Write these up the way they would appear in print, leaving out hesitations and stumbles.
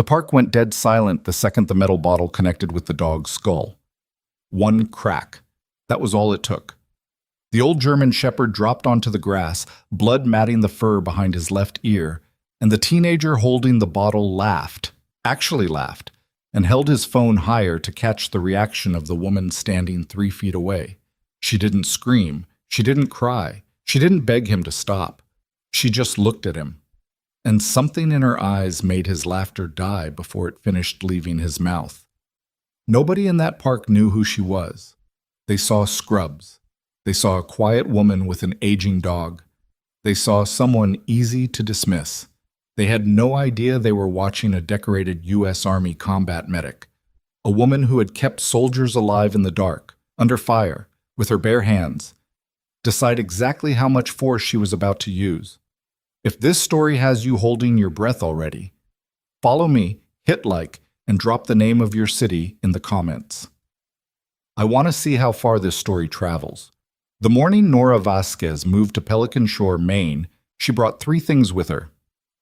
The park went dead silent the second the metal bottle connected with the dog's skull. One crack. That was all it took. The old German shepherd dropped onto the grass, blood matting the fur behind his left ear, and the teenager holding the bottle laughed, actually laughed, and held his phone higher to catch the reaction of the woman standing 3 feet away. She didn't scream. She didn't cry. She didn't beg him to stop. She just looked at him. And something in her eyes made his laughter die before it finished leaving his mouth. Nobody in that park knew who she was. They saw scrubs. They saw a quiet woman with an aging dog. They saw someone easy to dismiss. They had no idea they were watching a decorated U.S. Army combat medic, a woman who had kept soldiers alive in the dark, under fire, with her bare hands, decide exactly how much force she was about to use. If this story has you holding your breath already, follow me, hit like, and drop the name of your city in the comments. I want to see how far this story travels. The morning Nora Vasquez moved to Pelican Shore, Maine, she brought 3 things with her: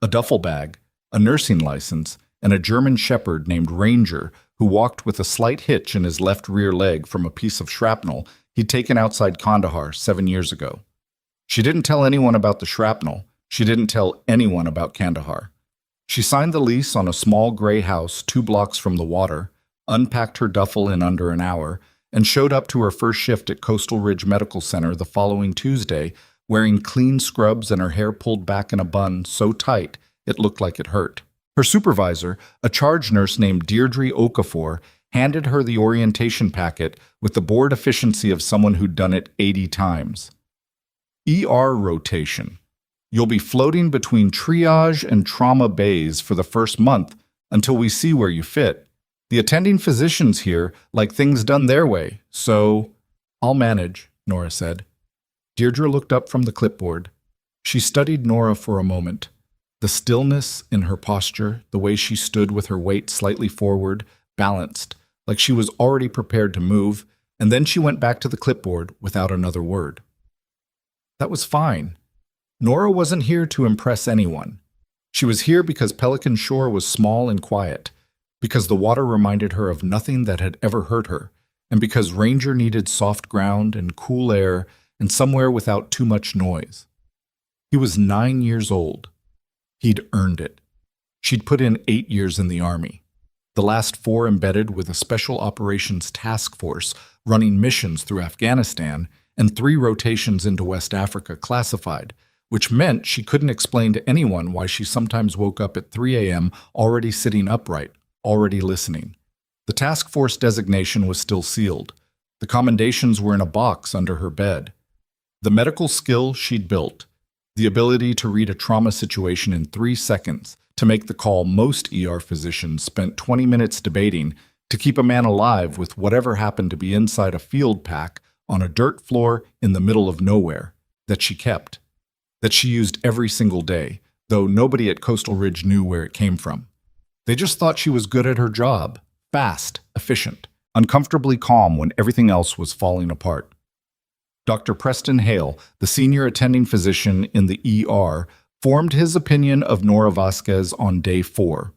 a duffel bag, a nursing license, and a German shepherd named Ranger who walked with a slight hitch in his left rear leg from a piece of shrapnel he'd taken outside Kandahar 7 years ago. She didn't tell anyone about the shrapnel. She didn't tell anyone about Kandahar. She signed the lease on a small gray house 2 blocks from the water, unpacked her duffel in under an hour, and showed up to her first shift at Coastal Ridge Medical Center the following Tuesday, wearing clean scrubs and her hair pulled back in a bun so tight it looked like it hurt. Her supervisor, a charge nurse named Deirdre Okafor, handed her the orientation packet with the bored efficiency of someone who'd done it 80 times. ER rotation. You'll be floating between triage and trauma bays for the first month until we see where you fit. The attending physicians here like things done their way, so I'll manage, Nora said. Deirdre looked up from the clipboard. She studied Nora for a moment. The stillness in her posture, the way she stood with her weight slightly forward, balanced, like she was already prepared to move, and then she went back to the clipboard without another word. That was fine. Nora wasn't here to impress anyone. She was here because Pelican Shore was small and quiet, because the water reminded her of nothing that had ever hurt her, and because Ranger needed soft ground and cool air and somewhere without too much noise. He was 9 years old. He'd earned it. She'd put in 8 years in the Army, the last 4 embedded with a Special Operations Task Force running missions through Afghanistan and 3 rotations into West Africa classified, which meant she couldn't explain to anyone why she sometimes woke up at 3 a.m. already sitting upright, already listening. The task force designation was still sealed. The commendations were in a box under her bed. The medical skill she'd built, the ability to read a trauma situation in 3 seconds, to make the call most ER physicians spent 20 minutes debating, to keep a man alive with whatever happened to be inside a field pack on a dirt floor in the middle of nowhere, that she kept, that she used every single day, though nobody at Coastal Ridge knew where it came from. They just thought she was good at her job, fast, efficient, uncomfortably calm when everything else was falling apart. Dr. Preston Hale, the senior attending physician in the ER, formed his opinion of Nora Vasquez on day 4.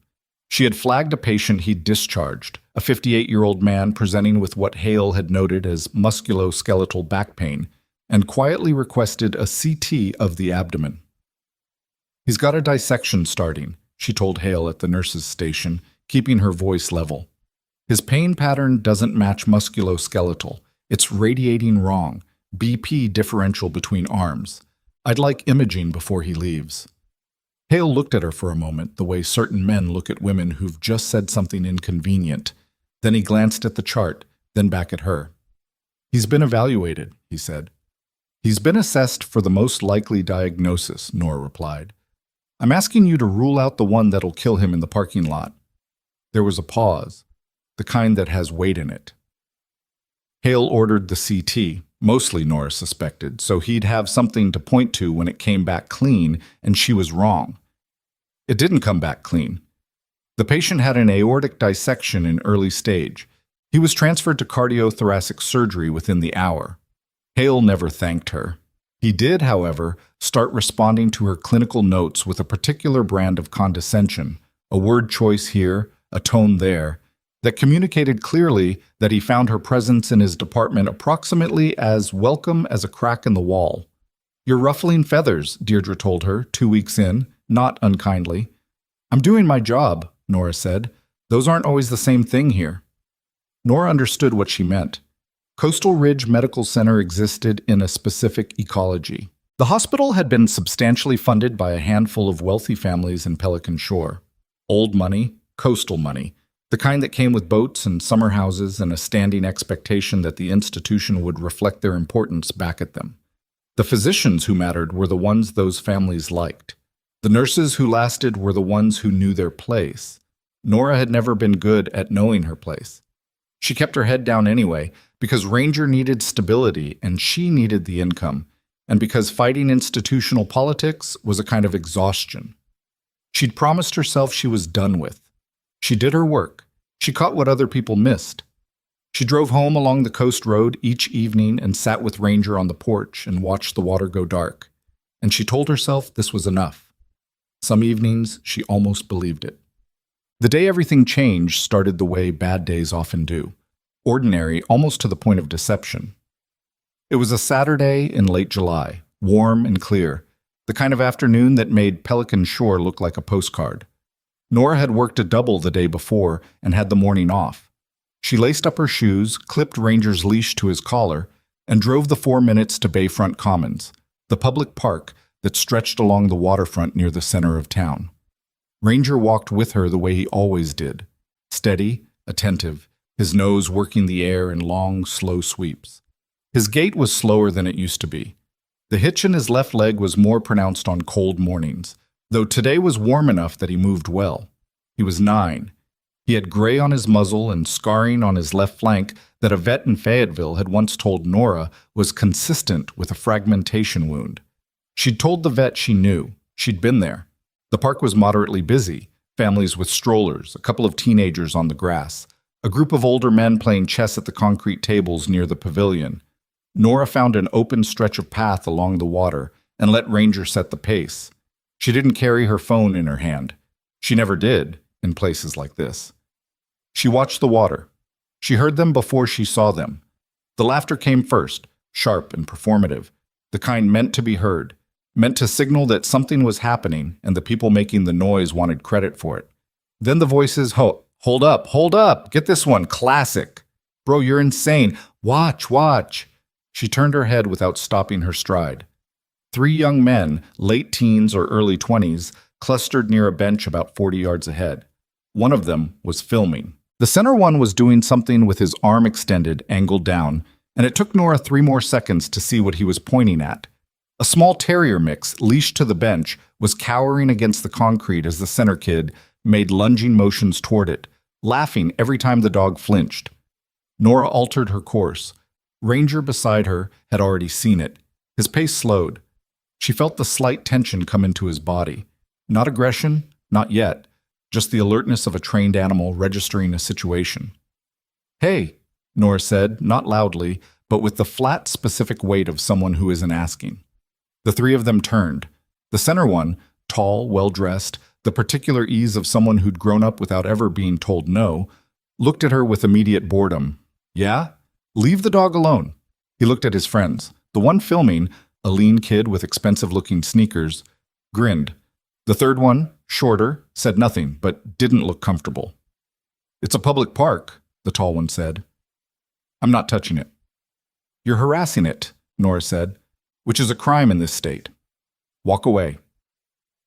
She had flagged a patient he'd discharged, a 58-year-old man presenting with what Hale had noted as musculoskeletal back pain, and quietly requested a CT of the abdomen. He's got a dissection starting, she told Hale at the nurse's station, keeping her voice level. His pain pattern doesn't match musculoskeletal. It's radiating wrong, BP differential between arms. I'd like imaging before he leaves. Hale looked at her for a moment, the way certain men look at women who've just said something inconvenient. Then he glanced at the chart, then back at her. He's been evaluated, he said. He's been assessed for the most likely diagnosis, Nora replied. I'm asking you to rule out the one that'll kill him in the parking lot. There was a pause, the kind that has weight in it. Hale ordered the CT, mostly Nora suspected, so he'd have something to point to when it came back clean, and she was wrong. It didn't come back clean. The patient had an aortic dissection in early stage. He was transferred to cardiothoracic surgery within the hour. Hale never thanked her. He did, however, start responding to her clinical notes with a particular brand of condescension, a word choice here, a tone there, that communicated clearly that he found her presence in his department approximately as welcome as a crack in the wall. "You're ruffling feathers," Deirdre told her, 2 weeks in, not unkindly. "I'm doing my job," Nora said. "Those aren't always the same thing here." Nora understood what she meant. Coastal Ridge Medical Center existed in a specific ecology. The hospital had been substantially funded by a handful of wealthy families in Pelican Shore. Old money, coastal money, the kind that came with boats and summer houses and a standing expectation that the institution would reflect their importance back at them. The physicians who mattered were the ones those families liked. The nurses who lasted were the ones who knew their place. Nora had never been good at knowing her place. She kept her head down anyway, because Ranger needed stability and she needed the income, and because fighting institutional politics was a kind of exhaustion. She'd promised herself she was done with. She did her work. She caught what other people missed. She drove home along the coast road each evening and sat with Ranger on the porch and watched the water go dark. And she told herself this was enough. Some evenings, she almost believed it. The day everything changed started the way bad days often do. Ordinary, almost to the point of deception. It was a Saturday in late July, warm and clear, the kind of afternoon that made Pelican Shore look like a postcard. Nora had worked a double the day before and had the morning off. She laced up her shoes, clipped Ranger's leash to his collar, and drove the 4 minutes to Bayfront Commons, the public park that stretched along the waterfront near the center of town. Ranger walked with her the way he always did, steady, attentive, his nose working the air in long, slow sweeps. His gait was slower than it used to be. The hitch in his left leg was more pronounced on cold mornings, though today was warm enough that he moved well. He was 9. He had gray on his muzzle and scarring on his left flank that a vet in Fayetteville had once told Nora was consistent with a fragmentation wound. She'd told the vet she knew. She'd been there. The park was moderately busy, families with strollers, a couple of teenagers on the grass, a group of older men playing chess at the concrete tables near the pavilion. Nora found an open stretch of path along the water and let Ranger set the pace. She didn't carry her phone in her hand. She never did, in places like this. She watched the water. She heard them before she saw them. The laughter came first, sharp and performative, the kind meant to be heard, meant to signal that something was happening and the people making the noise wanted credit for it. Then the voices, hold up, get this one, classic. Bro, you're insane. Watch. She turned her head without stopping her stride. 3 young men, late teens or early 20s, clustered near a bench about 40 yards ahead. One of them was filming. The center one was doing something with his arm extended, angled down, and it took Nora 3 more seconds to see what he was pointing at. A small terrier mix, leashed to the bench, was cowering against the concrete as the center kid made lunging motions toward it, laughing every time the dog flinched. Nora altered her course. Ranger beside her had already seen it. His pace slowed. She felt the slight tension come into his body. Not aggression, not yet, just the alertness of a trained animal registering a situation. "Hey," Nora said, not loudly, but with the flat, specific weight of someone who isn't asking. The 3 of them turned. The center one, tall, well-dressed, the particular ease of someone who'd grown up without ever being told no, looked at her with immediate boredom. "Yeah? Leave the dog alone." He looked at his friends. The one filming, a lean kid with expensive-looking sneakers, grinned. The third one, shorter, said nothing, but didn't look comfortable. "It's a public park," the tall one said. "I'm not touching it." "You're harassing it," Nora said, "which is a crime in this state. Walk away."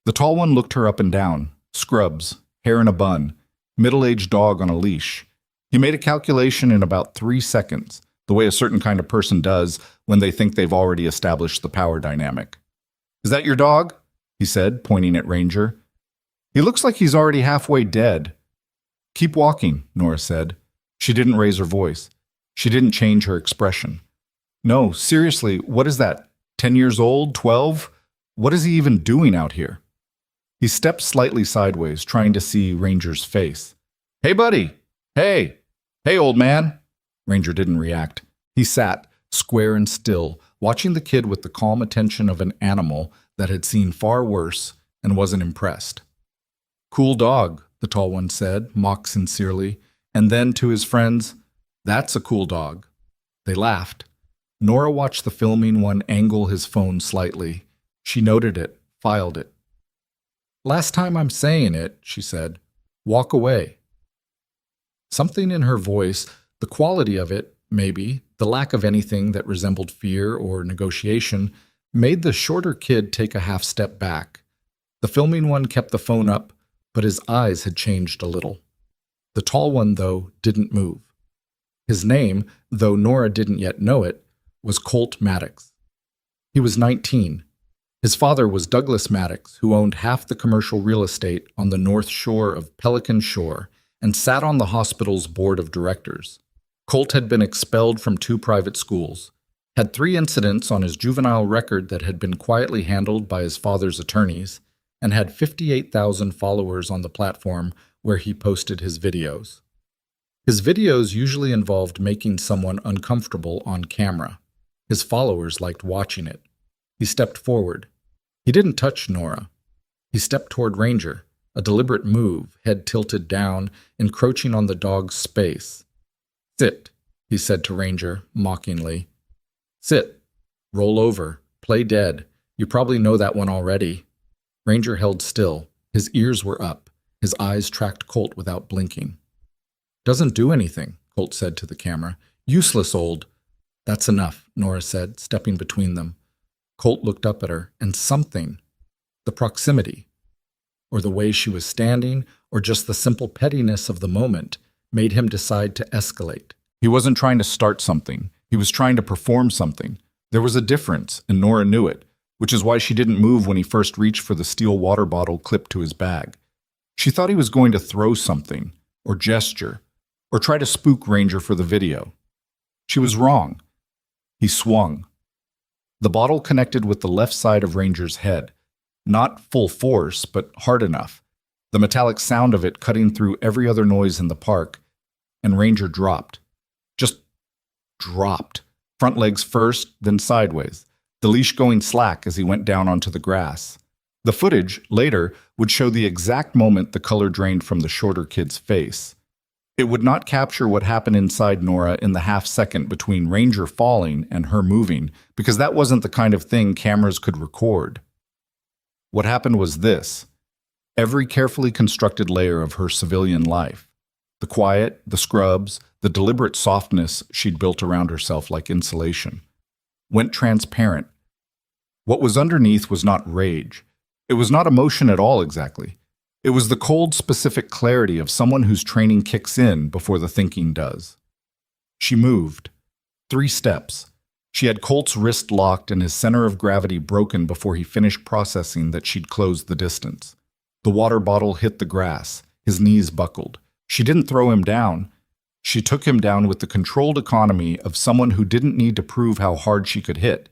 The tall one looked her up and down. Scrubs, hair in a bun, middle-aged dog on a leash. He made a calculation in about 3 seconds, the way a certain kind of person does when they think they've already established the power dynamic. "Is that your dog?" he said, pointing at Ranger. "He looks like he's already halfway dead." "Keep walking," Nora said. She didn't raise her voice. She didn't change her expression. "No, seriously, what is that? 10 years old? 12? What is he even doing out here?" He stepped slightly sideways, trying to see Ranger's face. "Hey, buddy! Hey! Hey, old man!" Ranger didn't react. He sat, square and still, watching the kid with the calm attention of an animal that had seen far worse and wasn't impressed. "Cool dog," the tall one said, mock sincerely, and then to his friends, "That's a cool dog." They laughed. Nora watched the filming one angle his phone slightly. She noted it, filed it. "Last time I'm saying it," she said. "Walk away." Something in her voice, the quality of it, maybe, the lack of anything that resembled fear or negotiation, made the shorter kid take a half step back. The filming one kept the phone up, but his eyes had changed a little. The tall one, though, didn't move. His name, though Nora didn't yet know it, was Colt Maddox. He was 19. His father was Douglas Maddox, who owned half the commercial real estate on the north shore of Pelican Shore and sat on the hospital's board of directors. Colt had been expelled from 2 private schools, had 3 incidents on his juvenile record that had been quietly handled by his father's attorneys, and had 58,000 followers on the platform where he posted his videos. His videos usually involved making someone uncomfortable on camera. His followers liked watching it. He stepped forward. He didn't touch Nora. He stepped toward Ranger, a deliberate move, head tilted down, encroaching on the dog's space. "Sit," he said to Ranger, mockingly. "Sit. Roll over. Play dead. You probably know that one already." Ranger held still. His ears were up. His eyes tracked Colt without blinking. "Doesn't do anything," Colt said to the camera. "Useless old—" "That's enough," Nora said, stepping between them. Colt looked up at her, and something, the proximity, or the way she was standing, or just the simple pettiness of the moment, made him decide to escalate. He wasn't trying to start something. He was trying to perform something. There was a difference, and Nora knew it, which is why she didn't move when he first reached for the steel water bottle clipped to his bag. She thought he was going to throw something, or gesture, or try to spook Ranger for the video. She was wrong. He swung. The bottle connected with the left side of Ranger's head. Not full force, but hard enough. The metallic sound of it cutting through every other noise in the park. And Ranger dropped. Just dropped. Front legs first, then sideways. The leash going slack as he went down onto the grass. The footage, later, would show the exact moment the color drained from the shorter kid's face. It would not capture what happened inside Nora in the half-second between Ranger falling and her moving, because that wasn't the kind of thing cameras could record. What happened was this: every carefully constructed layer of her civilian life, the quiet, the scrubs, the deliberate softness she'd built around herself like insulation, went transparent. What was underneath was not rage. It was not emotion at all, exactly. It was the cold, specific clarity of someone whose training kicks in before the thinking does. She moved. 3 steps. She had Colt's wrist locked and his center of gravity broken before he finished processing that she'd closed the distance. The water bottle hit the grass. His knees buckled. She didn't throw him down. She took him down with the controlled economy of someone who didn't need to prove how hard she could hit.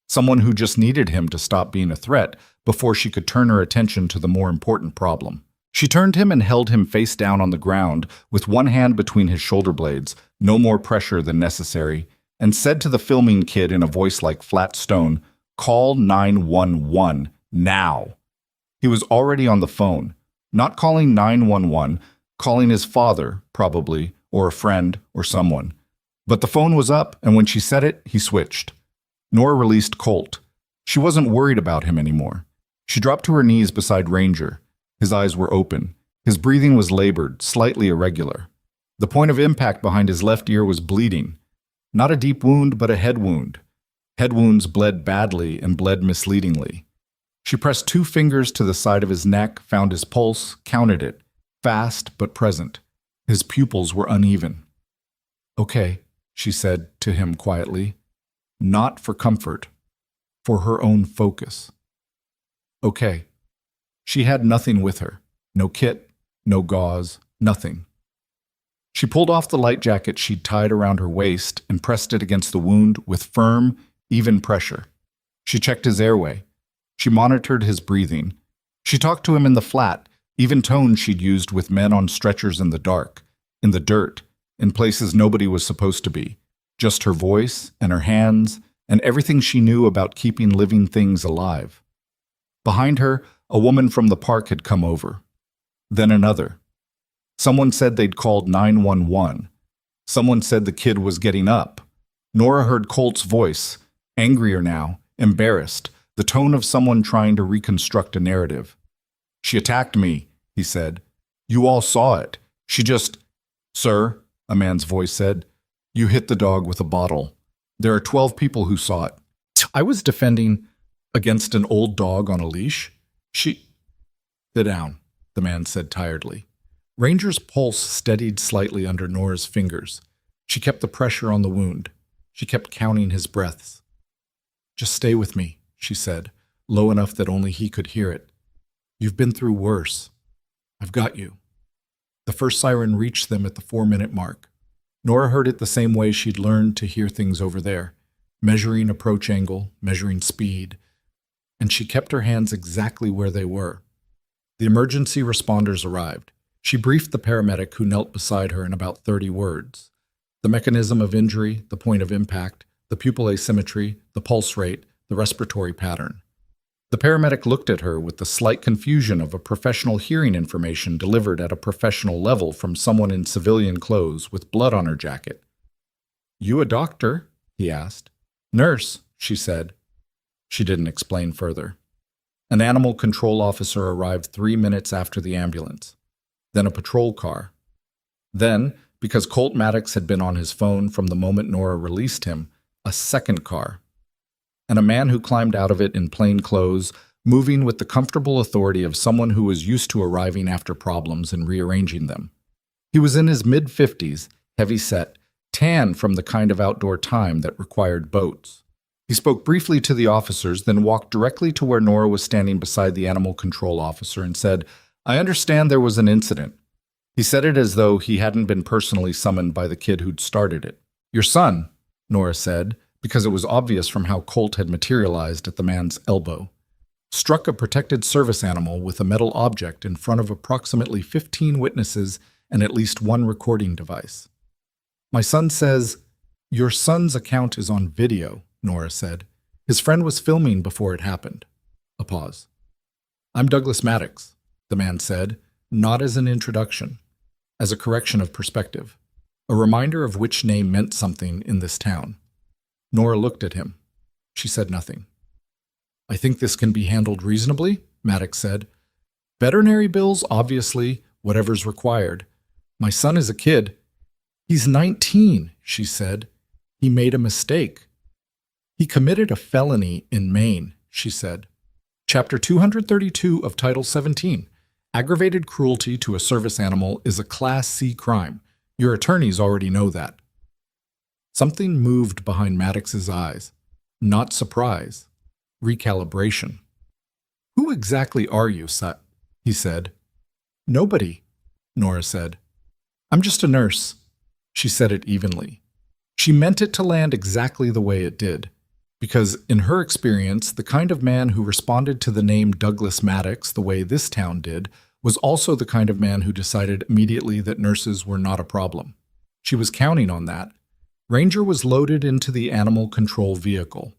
Someone who just needed him to stop being a threat before she could turn her attention to the more important problem. She turned him and held him face down on the ground with one hand between his shoulder blades, no more pressure than necessary, and said to the filming kid in a voice like flat stone, "Call 911 now." He was already on the phone, not calling 911, calling his father, probably, or a friend, or someone. But the phone was up, and when she said it, he switched. Nora released Colt. She wasn't worried about him anymore. She dropped to her knees beside Ranger. His eyes were open. His breathing was labored, slightly irregular. The point of impact behind his left ear was bleeding. Not a deep wound, but a head wound. Head wounds bled badly and bled misleadingly. She pressed 2 fingers to the side of his neck, found his pulse, counted it. Fast, but present. His pupils were uneven. "Okay," she said to him quietly. Not for comfort, for her own focus. "Okay." She had nothing with her. No kit, no gauze, nothing. She pulled off the light jacket she'd tied around her waist and pressed it against the wound with firm, even pressure. She checked his airway. She monitored his breathing. She talked to him in the flat, even tones she'd used with men on stretchers in the dark, in the dirt, in places nobody was supposed to be. Just her voice and her hands and everything she knew about keeping living things alive. Behind her, a woman from the park had come over. Then another. Someone said they'd called 911. Someone said the kid was getting up. Nora heard Colt's voice, angrier now, embarrassed, the tone of someone trying to reconstruct a narrative. "She attacked me," he said. "You all saw it. She just—" "Sir," a man's voice said, "you hit the dog with a bottle. There are 12 people who saw it. I was defending against an old dog on a leash. She—" "Sit down," the man said tiredly. Ranger's pulse steadied slightly under Nora's fingers. She kept the pressure on the wound. She kept counting his breaths. "Just stay with me," she said, low enough that only he could hear it. "You've been through worse. I've got you." The first siren reached them at the 4-minute mark. Nora heard it the same way she'd learned to hear things over there, measuring approach angle, measuring speed, and she kept her hands exactly where they were. The emergency responders arrived. She briefed the paramedic who knelt beside her in about 30 words. The mechanism of injury, the point of impact, the pupil asymmetry, the pulse rate, the respiratory pattern. The paramedic looked at her with the slight confusion of a professional hearing information delivered at a professional level from someone in civilian clothes with blood on her jacket. "You a doctor?" he asked. "Nurse," she said. She didn't explain further. An animal control officer arrived 3 minutes after the ambulance. Then a patrol car. Then, because Colt Maddox had been on his phone from the moment Nora released him, a second car. And a man who climbed out of it in plain clothes, moving with the comfortable authority of someone who was used to arriving after problems and rearranging them. He was in his mid-50s, heavy-set, tan from the kind of outdoor time that required boats. He spoke briefly to the officers, then walked directly to where Nora was standing beside the animal control officer and said, "I understand there was an incident." He said it as though he hadn't been personally summoned by the kid who'd started it. "Your son," Nora said, because it was obvious from how Colt had materialized at the man's elbow, struck a protected service animal with a metal object in front of approximately 15 witnesses and at least one recording device. "My son says—" "Your son's account is on video," Nora said. "His friend was filming before it happened." A pause. "I'm Douglas Maddox," the man said, not as an introduction, as a correction of perspective, a reminder of which name meant something in this town. Nora looked at him. She said nothing. "I think this can be handled reasonably," Maddox said. "Veterinary bills, obviously, whatever's required. My son is a kid." "He's 19, she said. "He made a mistake." "He committed a felony in Maine," she said. Chapter 232 of Title 17. Aggravated cruelty to a service animal is a Class C crime. Your attorneys already know that. Something moved behind Maddox's eyes. Not surprise. Recalibration. "Who exactly are you, Sut?" he said. "Nobody," Nora said. "I'm just a nurse." She said it evenly. She meant it to land exactly the way it did, because in her experience, the kind of man who responded to the name Douglas Maddox the way this town did was also the kind of man who decided immediately that nurses were not a problem. She was counting on that. Ranger was loaded into the animal control vehicle.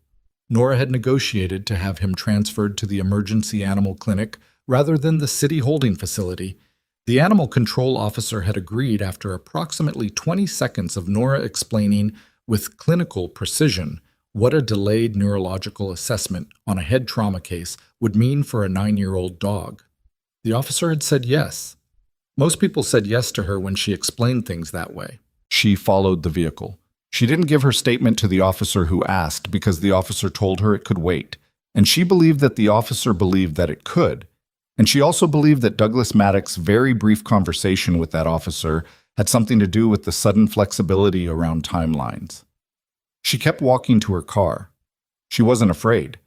Nora had negotiated to have him transferred to the emergency animal clinic rather than the city holding facility. The animal control officer had agreed after approximately 20 seconds of Nora explaining with clinical precision what a delayed neurological assessment on a head trauma case would mean for a 9-year-old dog. The officer had said yes. Most people said yes to her when she explained things that way. She followed the vehicle. She didn't give her statement to the officer who asked because the officer told her it could wait, and she believed that the officer believed that it could. And she also believed that Douglas Maddox's very brief conversation with that officer had something to do with the sudden flexibility around timelines. She kept walking to her car. She wasn't afraid.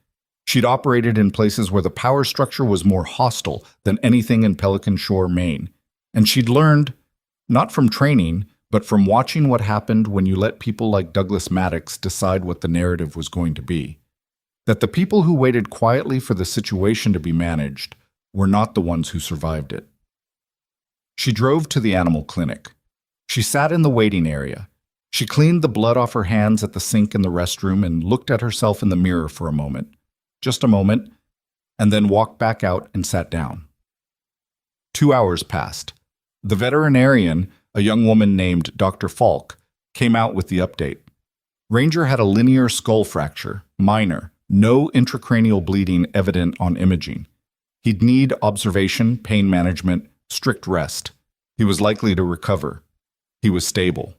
She'd operated in places where the power structure was more hostile than anything in Pelican Shore, Maine. And she'd learned, not from training, but from watching what happened when you let people like Douglas Maddox decide what the narrative was going to be. That the people who waited quietly for the situation to be managed were not the ones who survived it. She drove to the animal clinic. She sat in the waiting area. She cleaned the blood off her hands at the sink in the restroom and looked at herself in the mirror for a moment. Just a moment, and then walked back out and sat down. 2 hours passed. The veterinarian, a young woman named Dr. Falk, came out with the update. Ranger had a linear skull fracture, minor, no intracranial bleeding evident on imaging. He'd need observation, pain management, strict rest. He was likely to recover. He was stable.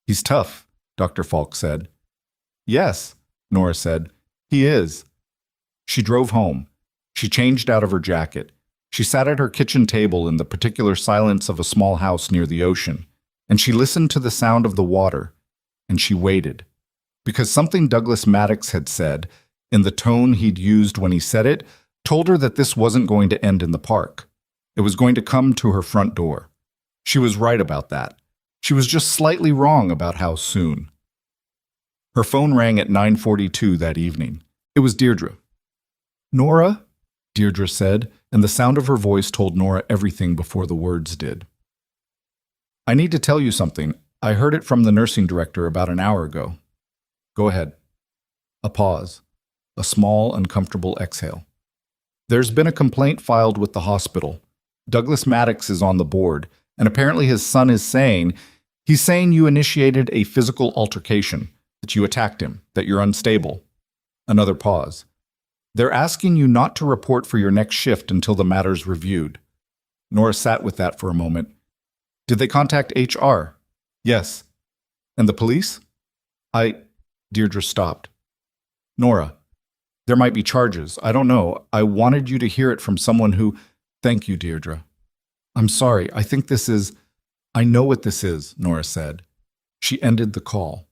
He's tough, Dr. Falk said. Yes, Nora said. He is. She drove home. She changed out of her jacket. She sat at her kitchen table in the particular silence of a small house near the ocean, and she listened to the sound of the water, and she waited. Because something Douglas Maddox had said, in the tone he'd used when he said it, told her that this wasn't going to end in the park. It was going to come to her front door. She was right about that. She was just slightly wrong about how soon. Her phone rang at 9:42 that evening. It was Deirdre. "Nora?" Deirdre said, and the sound of her voice told Nora everything before the words did. "I need to tell you something. I heard it from the nursing director about an hour ago." "Go ahead." A pause. A small, uncomfortable exhale. "There's been a complaint filed with the hospital. Douglas Maddox is on the board, and apparently his son is saying, he's saying you initiated a physical altercation, that you attacked him, that you're unstable." Another pause. "They're asking you not to report for your next shift until the matter's reviewed." Nora sat with that for a moment. "Did they contact HR?" "Yes." "And the police?" Deirdre stopped. "Nora, there might be charges. I don't know. I wanted you to hear it from someone who—" "Thank you, Deirdre." "I'm sorry. I think this is—" "I know what this is," Nora said. She ended the call.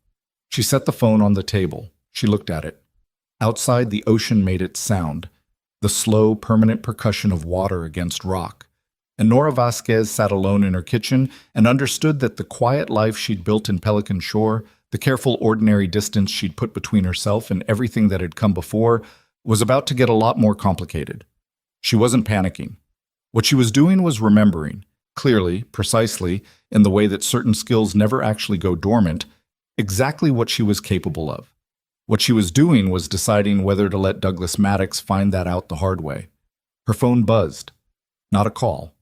She set the phone on the table. She looked at it. Outside, the ocean made its sound, the slow, permanent percussion of water against rock. And Nora Vasquez sat alone in her kitchen and understood that the quiet life she'd built in Pelican Shore, the careful, ordinary distance she'd put between herself and everything that had come before, was about to get a lot more complicated. She wasn't panicking. What she was doing was remembering, clearly, precisely, in the way that certain skills never actually go dormant, exactly what she was capable of. What she was doing was deciding whether to let Douglas Maddox find that out the hard way. Her phone buzzed. Not a call.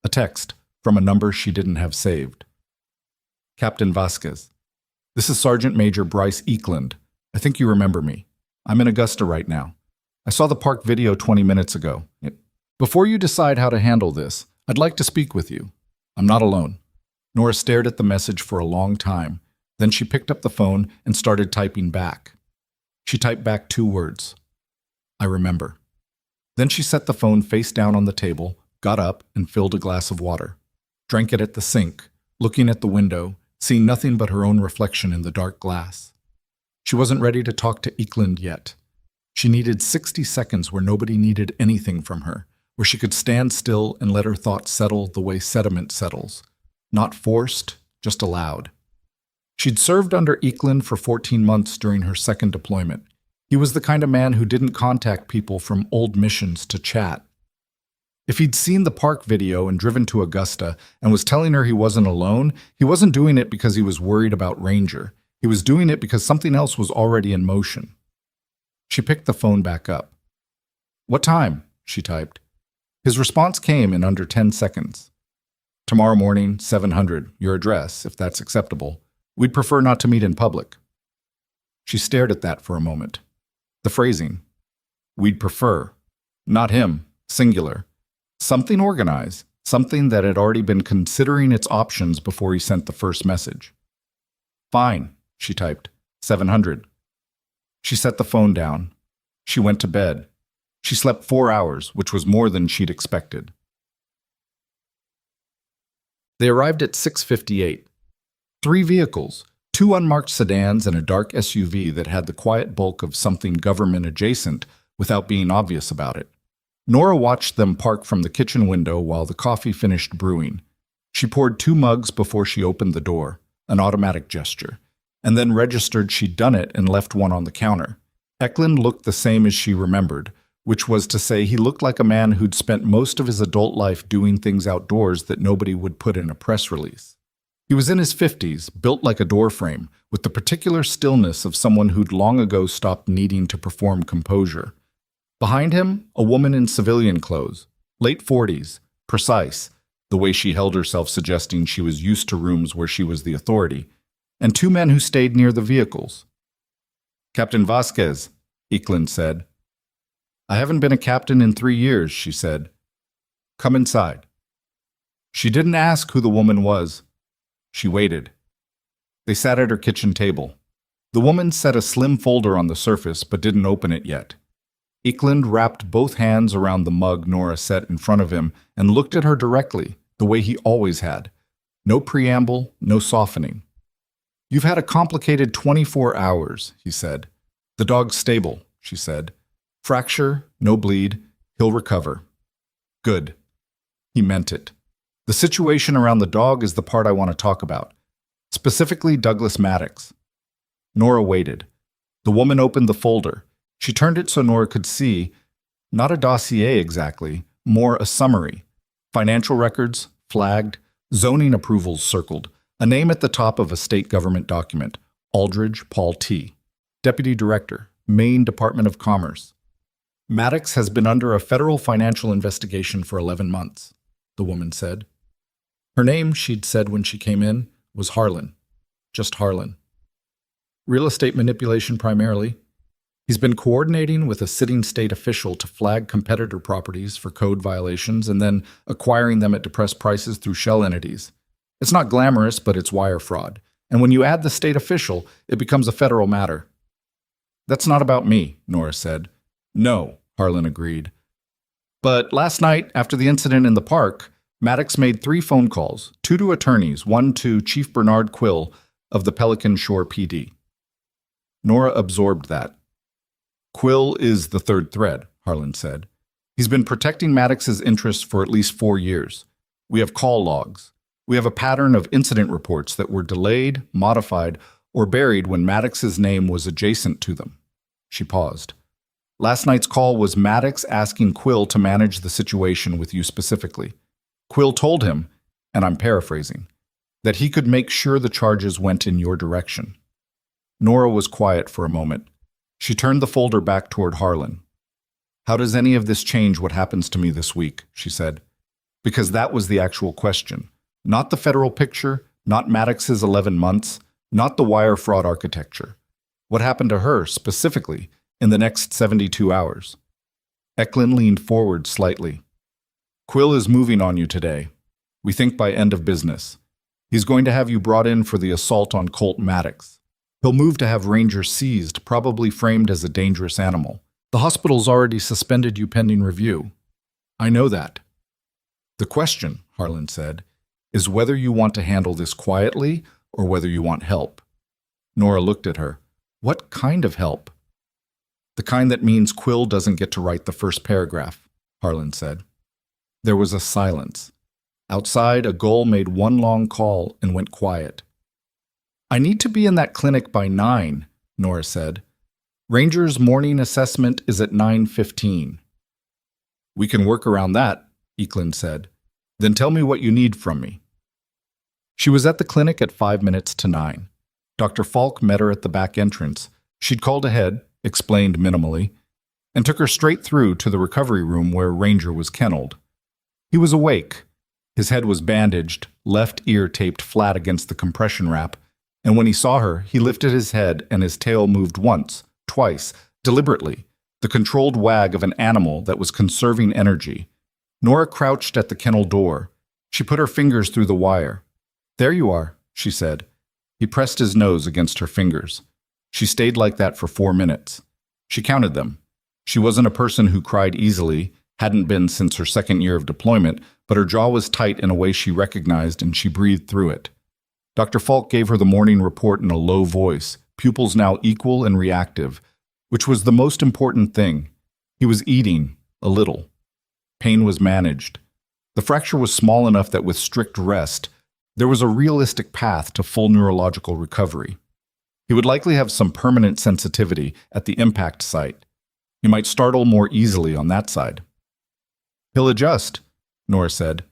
A text from a number she didn't have saved. "Captain Vasquez. This is Sergeant Major Bryce Eklund. I think you remember me. I'm in Augusta right now. I saw the park video 20 minutes ago. Before you decide how to handle this, I'd like to speak with you. I'm not alone." Nora stared at the message for a long time. Then she picked up the phone and started typing back. She typed back 2 words. "I remember." Then she set the phone face down on the table, got up, and filled a glass of water. Drank it at the sink, looking at the window, seeing nothing but her own reflection in the dark glass. She wasn't ready to talk to Eklund yet. She needed 60 seconds where nobody needed anything from her, where she could stand still and let her thoughts settle the way sediment settles. Not forced, just allowed. She'd served under Eklund for 14 months during her second deployment. He was the kind of man who didn't contact people from old missions to chat. If he'd seen the park video and driven to Augusta and was telling her he wasn't alone, he wasn't doing it because he was worried about Ranger. He was doing it because something else was already in motion. She picked the phone back up. "What time?" she typed. His response came in under 10 seconds. "Tomorrow morning, 700, your address, if that's acceptable. We'd prefer not to meet in public." She stared at that for a moment. The phrasing. We'd prefer. Not him, singular. Something organized, something that had already been considering its options before he sent the first message. "Fine," she typed. 700. She set the phone down. She went to bed. She slept 4 hours, which was more than she'd expected. They arrived at 6:58. 3 vehicles, 2 unmarked sedans and a dark SUV that had the quiet bulk of something government-adjacent without being obvious about it. Nora watched them park from the kitchen window while the coffee finished brewing. She poured 2 mugs before she opened the door, an automatic gesture, and then registered she'd done it and left one on the counter. Eklund looked the same as she remembered, which was to say he looked like a man who'd spent most of his adult life doing things outdoors that nobody would put in a press release. He was in his 50s, built like a doorframe, with the particular stillness of someone who'd long ago stopped needing to perform composure. Behind him, a woman in civilian clothes, late 40s, precise, the way she held herself suggesting she was used to rooms where she was the authority, and 2 men who stayed near the vehicles. "Captain Vasquez," Eklund said. "I haven't been a captain in 3 years," she said. "Come inside." She didn't ask who the woman was. She waited. They sat at her kitchen table. The woman set a slim folder on the surface but didn't open it yet. Eklund wrapped both hands around the mug Nora set in front of him and looked at her directly, the way he always had. No preamble, no softening. "You've had a complicated 24 hours, he said. "The dog's stable," she said. "Fracture, no bleed, he'll recover." "Good." He meant it. "The situation around the dog is the part I want to talk about. Specifically Douglas Maddox." Nora waited. The woman opened the folder. She turned it so Nora could see, not a dossier exactly, more a summary. Financial records, flagged, zoning approvals circled, a name at the top of a state government document, Aldridge Paul T., Deputy Director, Maine Department of Commerce. "Maddox has been under a federal financial investigation for 11 months, the woman said. Her name, she'd said when she came in, was Harlan. Just Harlan. Real estate manipulation primarily. He's been coordinating with a sitting state official to flag competitor properties for code violations and then acquiring them at depressed prices through shell entities. It's not glamorous, but it's wire fraud. And when you add the state official, it becomes a federal matter. "That's not about me," Nora said. "No," Harlan agreed. "But last night, after the incident in the park, Maddox made 3 phone calls, 2 to attorneys, 1 to Chief Bernard Quill of the Pelican Shore PD." Nora absorbed that. "Quill is the third thread," Harlan said. "He's been protecting Maddox's interests for at least 4 years. We have call logs. We have a pattern of incident reports that were delayed, modified, or buried when Maddox's name was adjacent to them." She paused. "Last night's call was Maddox asking Quill to manage the situation with you specifically. Quill told him, and I'm paraphrasing, that he could make sure the charges went in your direction." Nora was quiet for a moment. She turned the folder back toward Harlan. "How does any of this change what happens to me this week?" she said. Because that was the actual question. Not the federal picture, not Maddox's 11 months, not the wire fraud architecture. What happened to her, specifically, in the next 72 hours? Eklund leaned forward slightly. "Quill is moving on you today. We think by end of business. He's going to have you brought in for the assault on Colt Maddox. He'll move to have Ranger seized, probably framed as a dangerous animal. The hospital's already suspended you pending review. I know that. The question," Harlan said, "is whether you want to handle this quietly or whether you want help." Nora looked at her. "What kind of help?" "The kind that means Quill doesn't get to write the first paragraph," Harlan said. There was a silence. Outside, a gull made one long call and went quiet. "I need to be in that clinic by 9, Nora said. "Ranger's morning assessment is at 9:15. "We can work around that," Eklund said. "Then tell me what you need from me." She was at the clinic at 5 minutes to 9. Dr. Falk met her at the back entrance. She'd called ahead, explained minimally, and took her straight through to the recovery room where Ranger was kenneled. He was awake. His head was bandaged, left ear taped flat against the compression wrap, and when he saw her, he lifted his head and his tail moved once, twice, deliberately, the controlled wag of an animal that was conserving energy. Nora crouched at the kennel door. She put her fingers through the wire. "There you are," she said. He pressed his nose against her fingers. She stayed like that for 4 minutes. She counted them. She wasn't a person who cried easily, hadn't been since her 2nd year of deployment, but her jaw was tight in a way she recognized and she breathed through it. Dr. Falk gave her the morning report in a low voice, pupils now equal and reactive, which was the most important thing. He was eating, a little. Pain was managed. The fracture was small enough that with strict rest, there was a realistic path to full neurological recovery. He would likely have some permanent sensitivity at the impact site. He might startle more easily on that side. "He'll adjust," Nora said.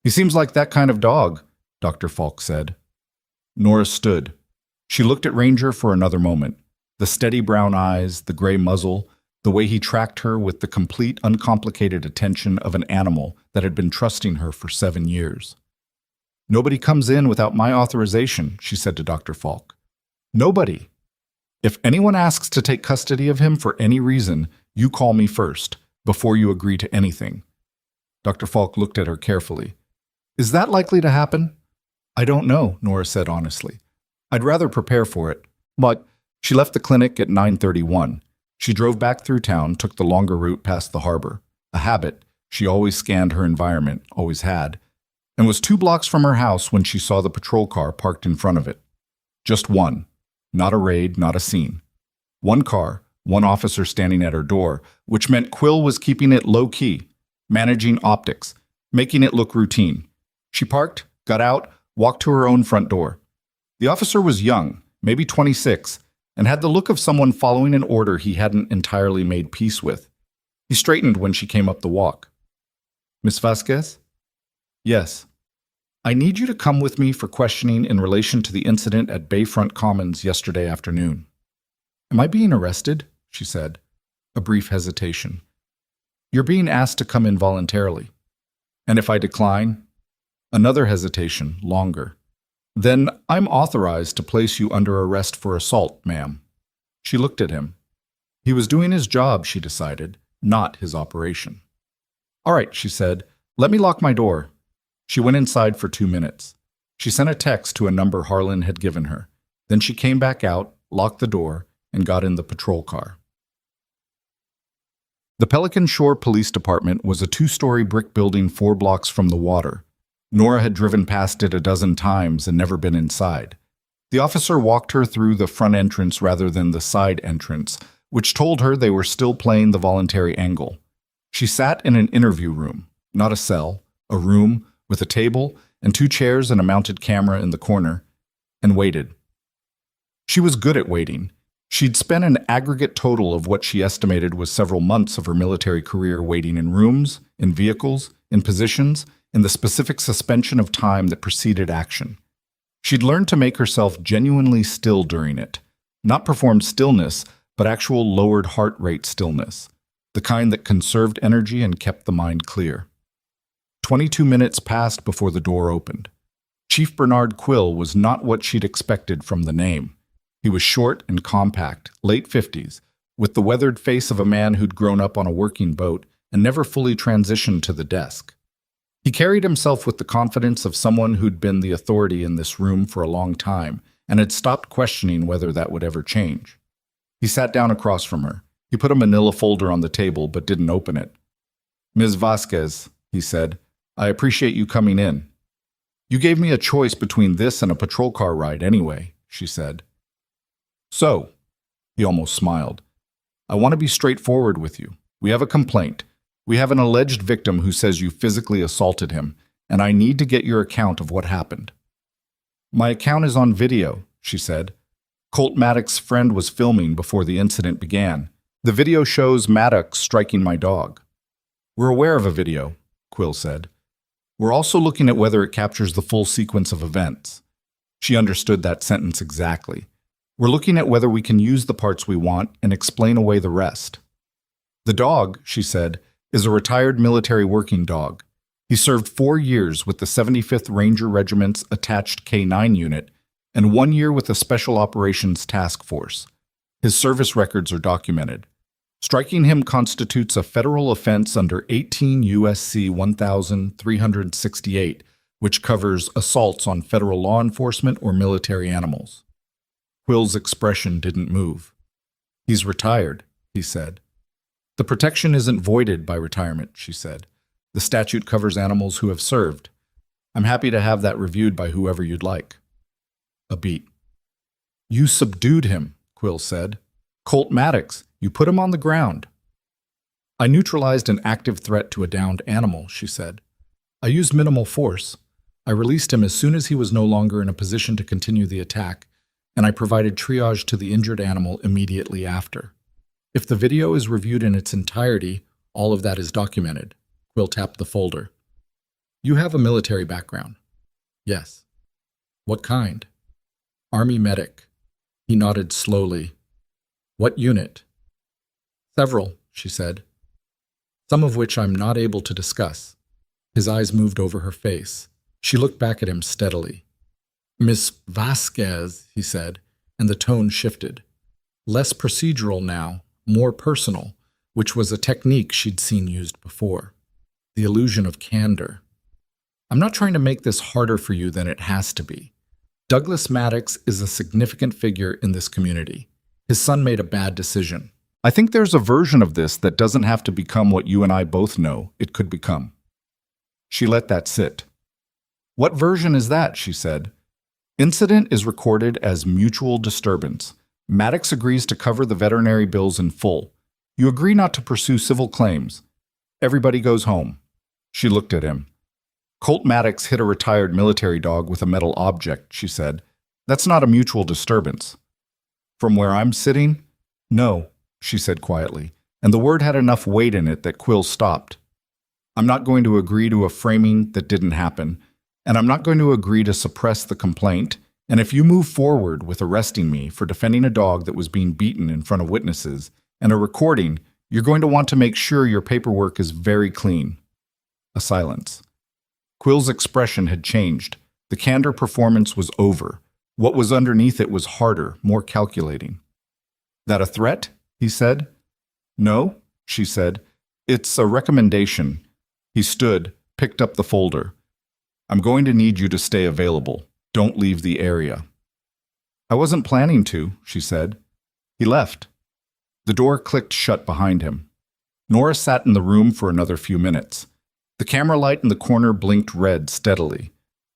"He seems like that kind of dog," Dr. Falk said. Nora stood. She looked at Ranger for another moment. The steady brown eyes, the gray muzzle, the way he tracked her with the complete, uncomplicated attention of an animal that had been trusting her for 7 years. "Nobody comes in without my authorization," she said to Dr. Falk. "Nobody. If anyone asks to take custody of him for any reason, you call me first, before you agree to anything." Dr. Falk looked at her carefully. "Is that likely to happen?" "I don't know," Nora said honestly. "I'd rather prepare for it." But she left the clinic at 9:31. She drove back through town, took the longer route past the harbor. A habit, she always scanned her environment, always had, and was 2 blocks from her house when she saw the patrol car parked in front of it. Just one. Not a raid, not a scene. One car, one officer standing at her door, which meant Quill was keeping it low-key, managing optics, making it look routine. She parked, got out, walked to her own front door. The officer was young, maybe 26, and had the look of someone following an order he hadn't entirely made peace with. He straightened when she came up the walk. "Miss Vasquez?" "Yes." "I need you to come with me for questioning in relation to the incident at Bayfront Commons yesterday afternoon." "Am I being arrested?" she said. A brief hesitation. "You're being asked to come in voluntarily." "And if I decline?" Another hesitation, longer. "Then I'm authorized to place you under arrest for assault, ma'am." She looked at him. He was doing his job, she decided, not his operation. "All right," she said. "Let me lock my door." She went inside for 2 minutes. She sent a text to a number Harlan had given her. Then she came back out, locked the door, and got in the patrol car. The Pelican Shore Police Department was a 2-story brick building 4 blocks from the water. Nora had driven past it a dozen times and never been inside. The officer walked her through the front entrance rather than the side entrance, which told her they were still playing the voluntary angle. She sat in an interview room, not a cell, a room with a table and 2 chairs and a mounted camera in the corner, and waited. She was good at waiting. She'd spent an aggregate total of what she estimated was several months of her military career waiting in rooms, in vehicles, in positions, in the specific suspension of time that preceded action. She'd learned to make herself genuinely still during it, not performed stillness, but actual lowered heart rate stillness, the kind that conserved energy and kept the mind clear. 22 minutes passed before the door opened. Chief Bernard Quill was not what she'd expected from the name. He was short and compact, late 50s, with the weathered face of a man who'd grown up on a working boat and never fully transitioned to the desk. He carried himself with the confidence of someone who'd been the authority in this room for a long time and had stopped questioning whether that would ever change. He sat down across from her. He put a manila folder on the table but didn't open it. "Ms. Vasquez," he said, "I appreciate you coming in." "You gave me a choice between this and a patrol car ride anyway," she said. "So," he almost smiled, "I want to be straightforward with you. We have a complaint. We have an alleged victim who says you physically assaulted him, and I need to get your account of what happened." "My account is on video," she said. "Colt Maddox's friend was filming before the incident began. The video shows Maddox striking my dog." "We're aware of a video," Quill said. "We're also looking at whether it captures the full sequence of events." She understood that sentence exactly. "We're looking at whether we can use the parts we want and explain away the rest." "The dog," she said, "is a retired military working dog. He served 4 years with the 75th Ranger Regiment's attached K-9 unit and 1 year with the Special Operations Task Force. His service records are documented. Striking him constitutes a federal offense under 18 U.S.C. 1368, which covers assaults on federal law enforcement or military animals." Quill's expression didn't move. "He's retired," he said. "The protection isn't voided by retirement," she said. "The statute covers animals who have served. I'm happy to have that reviewed by whoever you'd like." A beat. "You subdued him," Quill said. "Colt Maddox, you put him on the ground." "I neutralized an active threat to a downed animal," she said. "I used minimal force. I released him as soon as he was no longer in a position to continue the attack, and I provided triage to the injured animal immediately after. If the video is reviewed in its entirety, all of that is documented." Quill tapped the folder. "You have a military background." "Yes." "What kind?" "Army medic." He nodded slowly. "What unit?" "Several. she said. Some of which I'm not able to discuss. His eyes moved over her face. She looked back at him steadily. Miss Vasquez, he said, and the tone shifted. Less procedural now, more personal, which was a technique she'd seen used before. The illusion of candor. I'm not trying to make this harder for you than it has to be. Douglas Maddox is a significant figure in this community. His son made a bad decision. I think there's a version of this that doesn't have to become what you and I both know it could become. She let that sit. What version is that? She said. Incident is recorded as mutual disturbance. Maddox agrees to cover the veterinary bills in full. You agree not to pursue civil claims. Everybody goes home. She looked at him. Colt Maddox hit a retired military dog with a metal object, she said. That's not a mutual disturbance. From where I'm sitting? No, she said quietly, and the word had enough weight in it that Quill stopped. I'm not going to agree to a framing that didn't happen, and I'm not going to agree to suppress the complaint, and if you move forward with arresting me for defending a dog that was being beaten in front of witnesses and a recording, you're going to want to make sure your paperwork is very clean. A silence. Quill's expression had changed. The candor performance was over. What was underneath it was harder, more calculating. That a threat? He said. No, she said. It's a recommendation. He stood, picked up the folder. I'm going to need you to stay available. Don't leave the area. I wasn't planning to, she said. He left. The door clicked shut behind him. Nora sat in the room for another few minutes. The camera light in the corner blinked red steadily.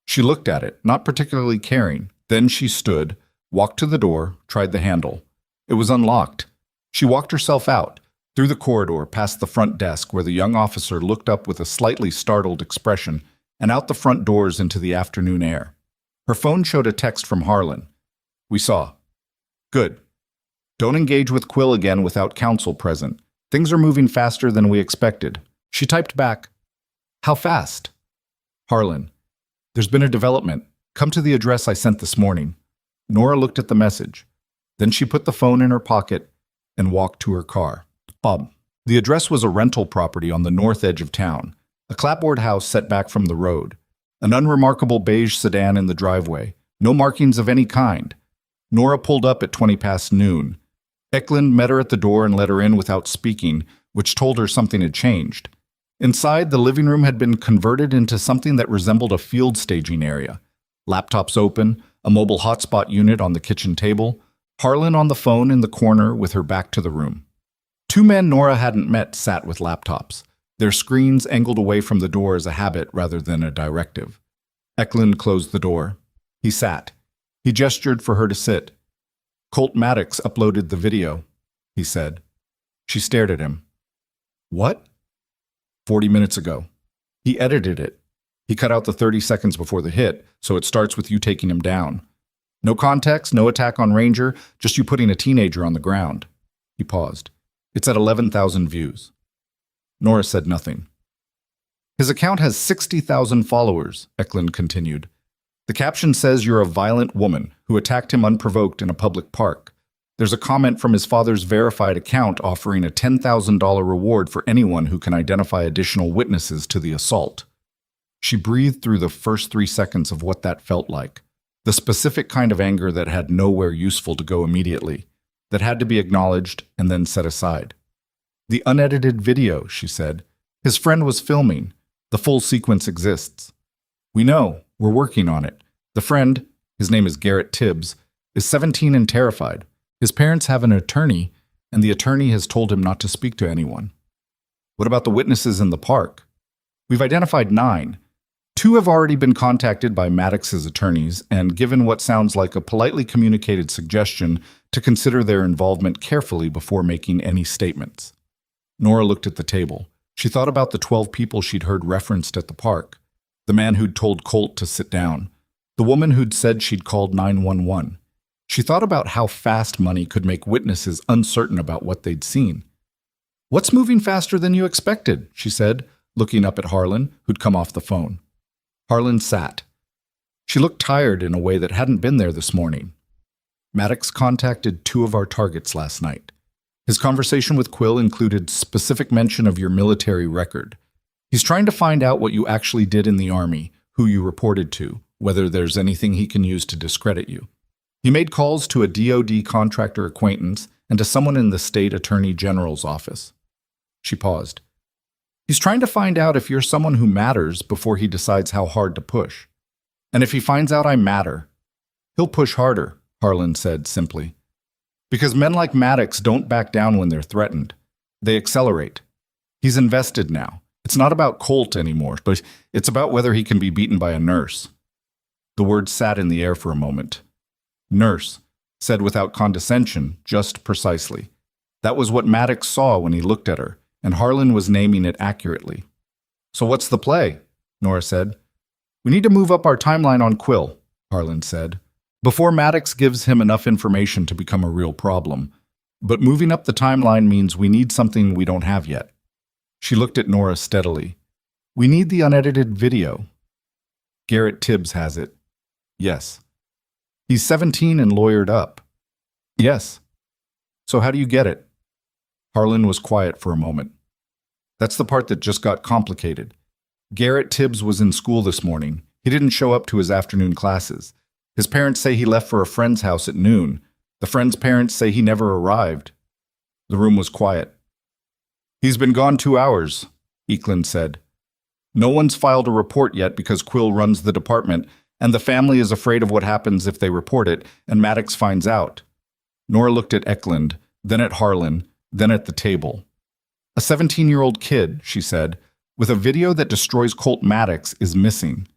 She looked at it, not particularly caring. Then she stood, walked to the door, tried the handle. It was unlocked. She walked herself out, through the corridor, past the front desk where the young officer looked up with a slightly startled expression, and out the front doors into the afternoon air. Her phone showed a text from Harlan. We saw. Good. Don't engage with Quill again without counsel present. Things are moving faster than we expected. She typed back. How fast? Harlan. There's been a development. Come to the address I sent this morning. Nora looked at the message. Then she put the phone in her pocket and walked to her car. The address was a rental property on the north edge of town, a clapboard house set back from the road, an unremarkable beige sedan in the driveway, no markings of any kind. Nora pulled up at 20 past noon. Eklund met her at the door and let her in without speaking, which told her something had changed. Inside, the living room had been converted into something that resembled a field staging area. Laptops open, a mobile hotspot unit on the kitchen table, Harlan on the phone in the corner with her back to the room. Two men Nora hadn't met sat with laptops, their screens angled away from the door as a habit rather than a directive. Eklund closed the door. He sat. He gestured for her to sit. Colt Maddox uploaded the video, he said. She stared at him. What? 40 minutes ago. He edited it. He cut out the 30 seconds before the hit, so it starts with you taking him down. No context, no attack on Ranger, just you putting a teenager on the ground. He paused. It's at 11,000 views. Nora said nothing. His account has 60,000 followers, Eklund continued. The caption says you're a violent woman who attacked him unprovoked in a public park. There's a comment from his father's verified account offering a $10,000 reward for anyone who can identify additional witnesses to the assault. She breathed through the first 3 seconds of what that felt like, the specific kind of anger that had nowhere useful to go immediately, that had to be acknowledged and then set aside. The unedited video, she said. His friend was filming. The full sequence exists. We know. We're working on it. The friend, his name is Garrett Tibbs, is 17 and terrified. His parents have an attorney, and the attorney has told him not to speak to anyone. What about the witnesses in the park? We've identified 9. 2 have already been contacted by Maddox's attorneys and given what sounds like a politely communicated suggestion to consider their involvement carefully before making any statements. Nora looked at the table. She thought about the 12 people she'd heard referenced at the park. The man who'd told Colt to sit down. The woman who'd said she'd called 911. She thought about how fast money could make witnesses uncertain about what they'd seen. What's moving faster than you expected? She said, looking up at Harlan, who'd come off the phone. Harlan sat. She looked tired in a way that hadn't been there this morning. Maddox contacted 2 of our targets last night. His conversation with Quill included specific mention of your military record. He's trying to find out what you actually did in the Army, who you reported to, whether there's anything he can use to discredit you. He made calls to a DoD contractor acquaintance and to someone in the state attorney general's office. She paused. He's trying to find out if you're someone who matters before he decides how hard to push. And if he finds out I matter, he'll push harder, Harlan said simply. Because men like Maddox don't back down when they're threatened. They accelerate. He's invested now. It's not about Colt anymore, but it's about whether he can be beaten by a nurse. The word sat in the air for a moment. Nurse, said without condescension, just precisely. That was what Maddox saw when he looked at her, and Harlan was naming it accurately. So what's the play? Nora said. We need to move up our timeline on Quill, Harlan said, before Maddox gives him enough information to become a real problem. But moving up the timeline means we need something we don't have yet. She looked at Nora steadily. We need the unedited video. Garrett Tibbs has it. Yes. He's 17 and lawyered up. Yes. So how do you get it? Harlan was quiet for a moment. That's the part that just got complicated. Garrett Tibbs was in school this morning. He didn't show up to his afternoon classes. His parents say he left for a friend's house at noon. The friend's parents say he never arrived. The room was quiet. He's been gone 2 hours, Eklund said. No one's filed a report yet because Quill runs the department, and the family is afraid of what happens if they report it, and Maddox finds out. Nora looked at Eklund, then at Harlan, then at the table. A 17-year-old kid, she said, with a video that destroys Colt Maddox is missing.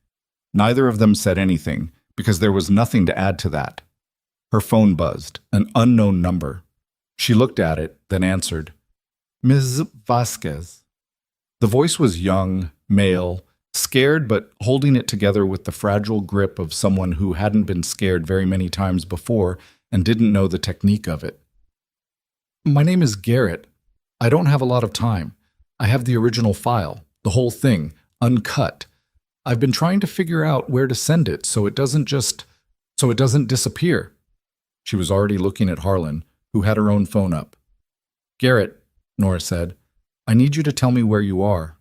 Neither of them said anything, because there was nothing to add to that. Her phone buzzed, an unknown number. She looked at it, then answered. Ms. Vasquez. The voice was young, male, scared but holding it together with the fragile grip of someone who hadn't been scared very many times before and didn't know the technique of it. My name is Garrett. I don't have a lot of time. I have the original file, the whole thing, uncut. I've been trying to figure out where to send it so it doesn't disappear. She was already looking at Harlan, who had her own phone up. Garrett, Nora said, I need you to tell me where you are.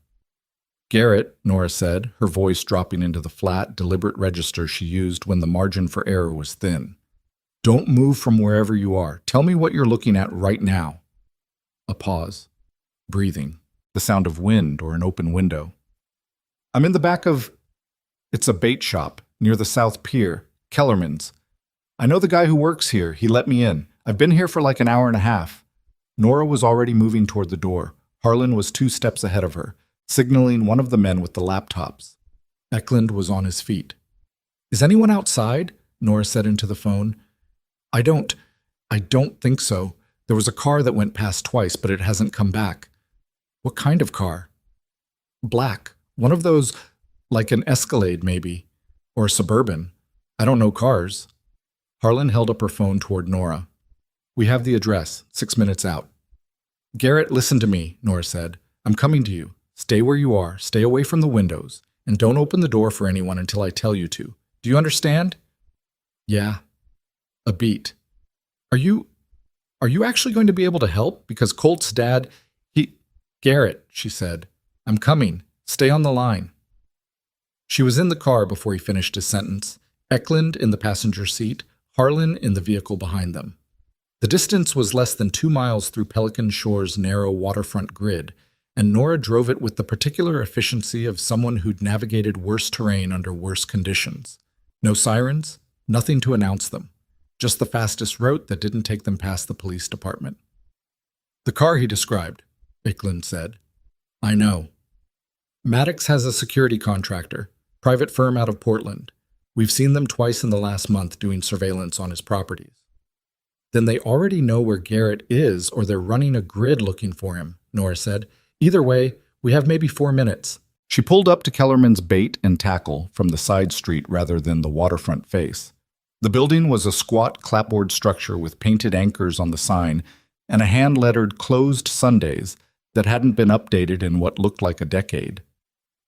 Garrett, Nora said, her voice dropping into the flat, deliberate register she used when the margin for error was thin. Don't move from wherever you are. Tell me what you're looking at right now. A pause. Breathing. The sound of wind or an open window. I'm in the back of... It's a bait shop, near the South Pier, Kellerman's. I know the guy who works here. He let me in. I've been here for like an hour and a half. Nora was already moving toward the door. Harlan was 2 steps ahead of her, signaling one of the men with the laptops. Eklund was on his feet. Is anyone outside? Nora said into the phone. I don't think so. There was a car that went past twice, but it hasn't come back. What kind of car? Black. One of those, like an Escalade maybe, or a Suburban. I don't know cars. Harlan held up her phone toward Nora. We have the address, 6 minutes out. Garrett, listen to me, Nora said. I'm coming to you. Stay where you are, stay away from the windows, and don't open the door for anyone until I tell you to. Do you understand? Yeah. A beat. Are you actually going to be able to help? Because Colt's dad, Garrett, she said. I'm coming. Stay on the line. She was in the car before he finished his sentence, Eklund in the passenger seat, Harlan in the vehicle behind them. The distance was less than 2 miles through Pelican Shore's narrow waterfront grid, and Nora drove it with the particular efficiency of someone who'd navigated worse terrain under worse conditions. No sirens, nothing to announce them. Just the fastest route that didn't take them past the police department. The car he described, Eklund said. I know. Maddox has a security contractor, private firm out of Portland. We've seen them twice in the last month doing surveillance on his properties. Then they already know where Garrett is, or they're running a grid looking for him, Nora said. Either way, we have maybe 4 minutes. She pulled up to Kellerman's Bait and Tackle from the side street rather than the waterfront face. The building was a squat clapboard structure with painted anchors on the sign and a hand-lettered Closed Sundays that hadn't been updated in what looked like a decade.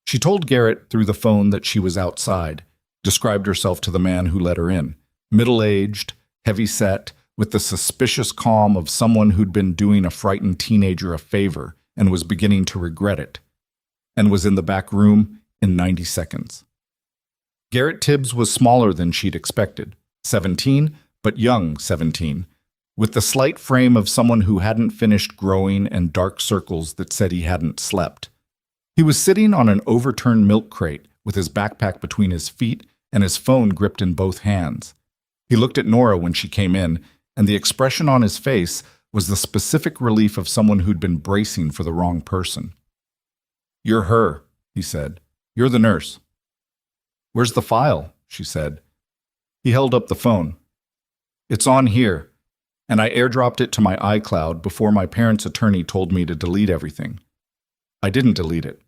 She told Garrett through the phone that she was outside, described herself to the man who let her in. Middle-aged, heavy-set, with the suspicious calm of someone who'd been doing a frightened teenager a favor and was beginning to regret it, and was in the back room in 90 seconds. Garrett Tibbs was smaller than she'd expected, 17, but young 17, with the slight frame of someone who hadn't finished growing and dark circles that said he hadn't slept. He was sitting on an overturned milk crate with his backpack between his feet and his phone gripped in both hands. He looked at Nora when she came in, and the expression on his face was the specific relief of someone who'd been bracing for the wrong person. "You're her," he said. "You're the nurse." "Where's the file?" she said. He held up the phone. "It's on here, and I airdropped it to my iCloud before my parents' attorney told me to delete everything. I didn't delete it.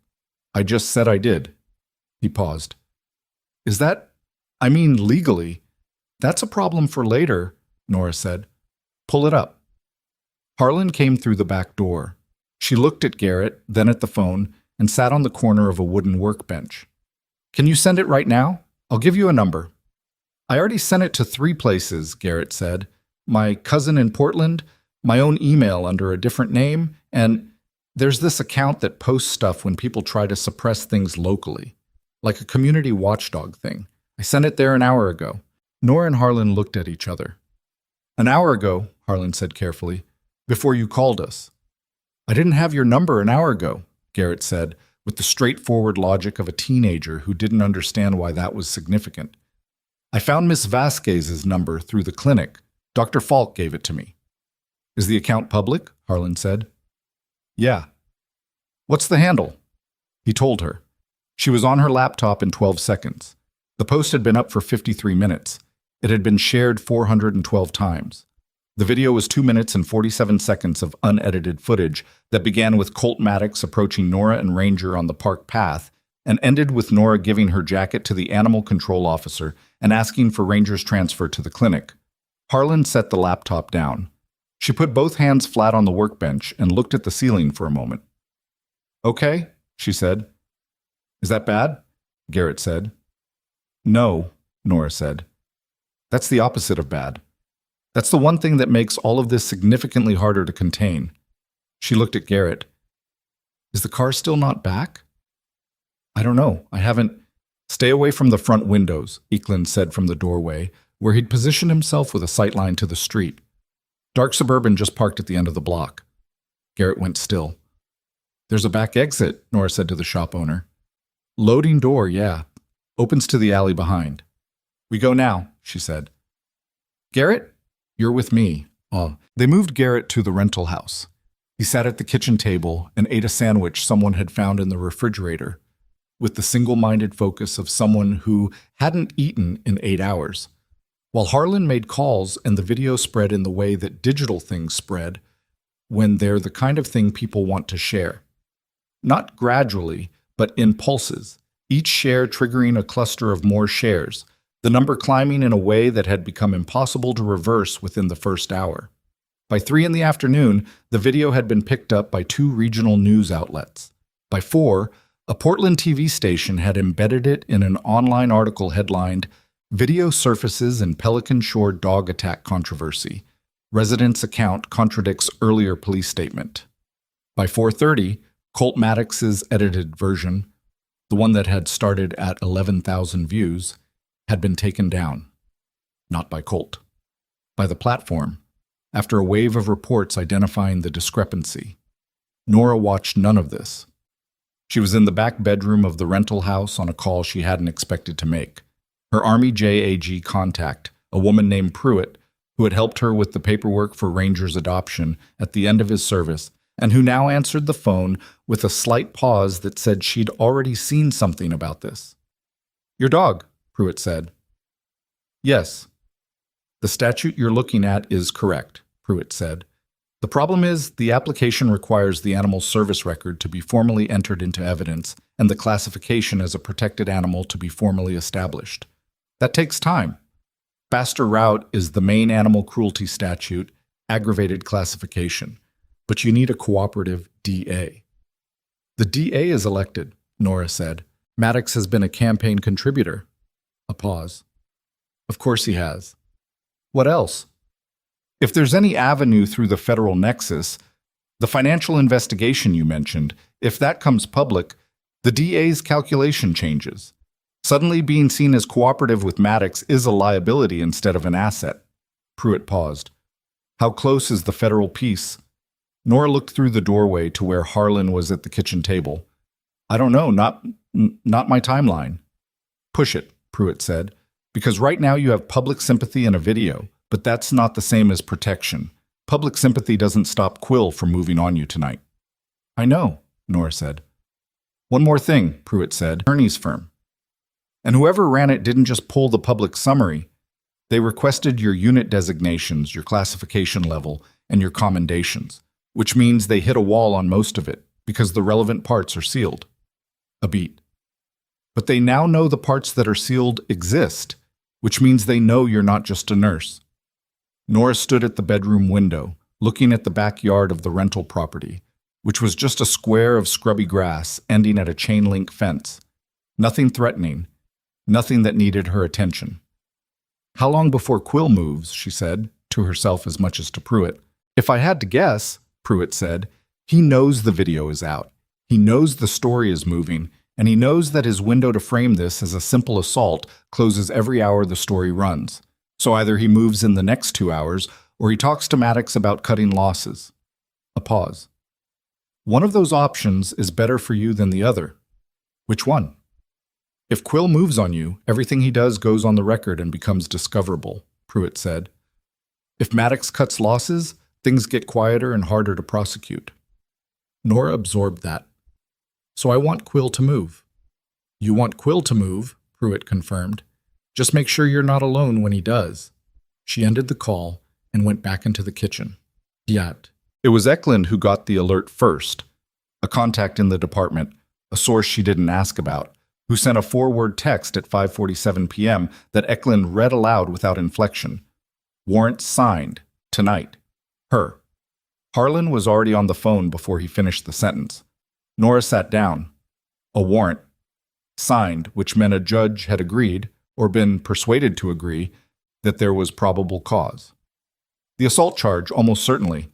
I just said I did." He paused. "Is that, I mean legally, that's a problem for later," Nora said. "Pull it up." Harlan came through the back door. She looked at Garrett, then at the phone, and sat on the corner of a wooden workbench. "Can you send it right now? I'll give you a number." "I already sent it to 3 places," Garrett said. "My cousin in Portland, my own email under a different name, and there's this account that posts stuff when people try to suppress things locally, like a community watchdog thing. I sent it there an hour ago." Nora and Harlan looked at each other. "An hour ago," Harlan said carefully, "before you called us." "I didn't have your number an hour ago," Garrett said, with the straightforward logic of a teenager who didn't understand why that was significant. "I found Miss Vasquez's number through the clinic. Dr. Falk gave it to me." "Is the account public?" Harlan said. "Yeah." "What's the handle?" He told her. She was on her laptop in 12 seconds. The post had been up for 53 minutes. It had been shared 412 times. The video was 2 minutes and 47 seconds of unedited footage that began with Colt Maddox approaching Nora and Ranger on the park path and ended with Nora giving her jacket to the animal control officer and asking for Ranger's transfer to the clinic. Harlan set the laptop down. She put both hands flat on the workbench and looked at the ceiling for a moment. "Okay," she said. "Is that bad?" Garrett said. "No," Nora said. "That's the opposite of bad. That's the one thing that makes all of this significantly harder to contain." She looked at Garrett. "Is the car still not back?" "I don't know. I haven't—" "Stay away from the front windows," Eklund said from the doorway, where he'd positioned himself with a sightline to the street. "Dark Suburban just parked at the end of the block." Garrett went still. "There's a back exit," Nora said to the shop owner. "Loading door, yeah. Opens to the alley behind." "We go now," she said. "Garrett, you're with me." They moved Garrett to the rental house. He sat at the kitchen table and ate a sandwich someone had found in the refrigerator, with the single-minded focus of someone who hadn't eaten in 8 hours. While Harlan made calls and the video spread in the way that digital things spread, when they're the kind of thing people want to share. Not gradually, but in pulses, each share triggering a cluster of more shares, the number climbing in a way that had become impossible to reverse within the first hour. By 3 in the afternoon, the video had been picked up by 2 regional news outlets. By 4, a Portland TV station had embedded it in an online article headlined, "Video Surfaces in Pelican Shore Dog Attack Controversy. Resident's Account Contradicts Earlier Police Statement." By 4:30, Colt Maddox's edited version, the one that had started at 11,000 views, had been taken down. Not by Colt. By the platform, after a wave of reports identifying the discrepancy. Nora watched none of this. She was in the back bedroom of the rental house on a call she hadn't expected to make. Her Army JAG contact, a woman named Pruitt, who had helped her with the paperwork for Ranger's adoption at the end of his service, and who now answered the phone with a slight pause that said she'd already seen something about this. "Your dog," Pruitt said. "Yes. The statute you're looking at is correct," Pruitt said. "The problem is the application requires the animal's service record to be formally entered into evidence and the classification as a protected animal to be formally established. That takes time. Faster route is the main animal cruelty statute, aggravated classification. But you need a cooperative DA." "The DA is elected," Nora said. "Maddox has been a campaign contributor." A pause. "Of course he has. What else?" If there's any avenue through the federal nexus, the financial investigation you mentioned, if that comes public, the DA's calculation changes. Suddenly being seen as cooperative with Maddox is a liability instead of an asset. Pruitt paused. How close is the federal piece? Nora looked through the doorway to where Harlan was at the kitchen table. I don't know, not my timeline. Push it, Pruitt said, because right now you have public sympathy in a video, but that's not the same as protection. Public sympathy doesn't stop Quill from moving on you tonight. I know, Nora said. One more thing, Pruitt said, attorney's firm. And whoever ran it didn't just pull the public summary. They requested your unit designations, your classification level, and your commendations, which means they hit a wall on most of it, because the relevant parts are sealed. A beat. But they now know the parts that are sealed exist, which means they know you're not just a nurse. Nora stood at the bedroom window, looking at the backyard of the rental property, which was just a square of scrubby grass ending at a chain-link fence. Nothing threatening, nothing that needed her attention. How long before Quill moves, she said, to herself as much as to Pruitt. If I had to guess, Pruitt said, he knows the video is out. He knows the story is moving, and he knows that his window to frame this as a simple assault closes every hour the story runs. So either he moves in the next 2 hours, or he talks to Maddox about cutting losses. A pause. One of those options is better for you than the other. Which one? If Quill moves on you, everything he does goes on the record and becomes discoverable, Pruitt said. If Maddox cuts losses, things get quieter and harder to prosecute. Nora absorbed that. So I want Quill to move. You want Quill to move, Pruitt confirmed. Just make sure you're not alone when he does. She ended the call and went back into the kitchen. Yet. It was Eklund who got the alert first. A contact in the department, a source she didn't ask about, who sent a 4-word text at 5:47 p.m. that Eklund read aloud without inflection. Warrant signed. Tonight. Her. Harlan was already on the phone before he finished the sentence. Nora sat down. A warrant. Signed, which meant a judge had agreed, or been persuaded to agree, that there was probable cause. The assault charge, almost certainly.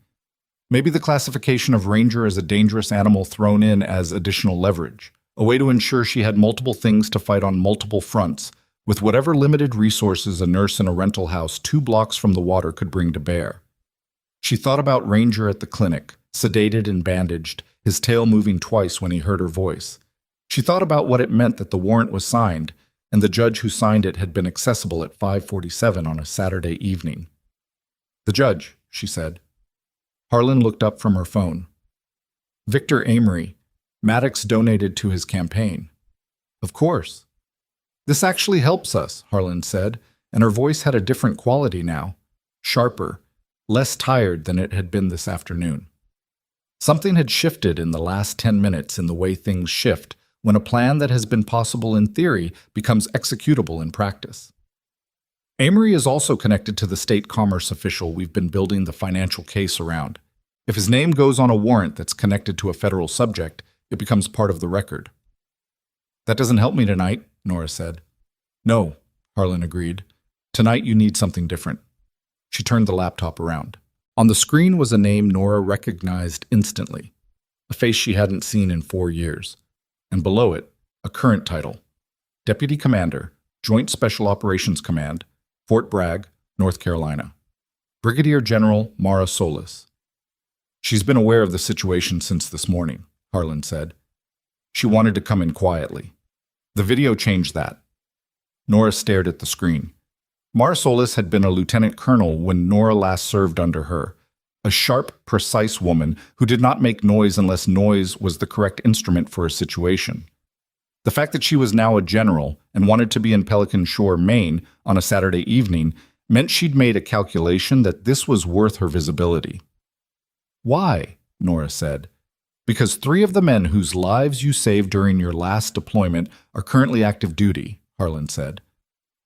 Maybe the classification of Ranger as a dangerous animal thrown in as additional leverage, a way to ensure she had multiple things to fight on multiple fronts, with whatever limited resources a nurse in a rental house 2 blocks from the water could bring to bear. She thought about Ranger at the clinic, sedated and bandaged, his tail moving twice when he heard her voice. She thought about what it meant that the warrant was signed, and the judge who signed it had been accessible at 5:47 on a Saturday evening. The judge, she said. Harlan looked up from her phone. Victor Amory. Maddox donated to his campaign. Of course. This actually helps us, Harlan said, and her voice had a different quality now, sharper, less tired than it had been this afternoon. Something had shifted in the last 10 minutes in the way things shift when a plan that has been possible in theory becomes executable in practice. Amory is also connected to the state commerce official we've been building the financial case around. If his name goes on a warrant that's connected to a federal subject, it becomes part of the record. That doesn't help me tonight, Nora said. No, Harlan agreed. Tonight you need something different. She turned the laptop around. On the screen was a name Nora recognized instantly, a face she hadn't seen in 4 years. And below it, a current title, Deputy Commander, Joint Special Operations Command, Fort Bragg, North Carolina. Brigadier General Mara Solis. She's been aware of the situation since this morning, Harlan said. She wanted to come in quietly. The video changed that. Nora stared at the screen. Mara Solis had been a lieutenant colonel when Nora last served under her, a sharp, precise woman who did not make noise unless noise was the correct instrument for a situation. The fact that she was now a general and wanted to be in Pelican Shore, Maine, on a Saturday evening meant she'd made a calculation that this was worth her visibility. Why? Nora said. Because 3 of the men whose lives you saved during your last deployment are currently active duty, Harlan said.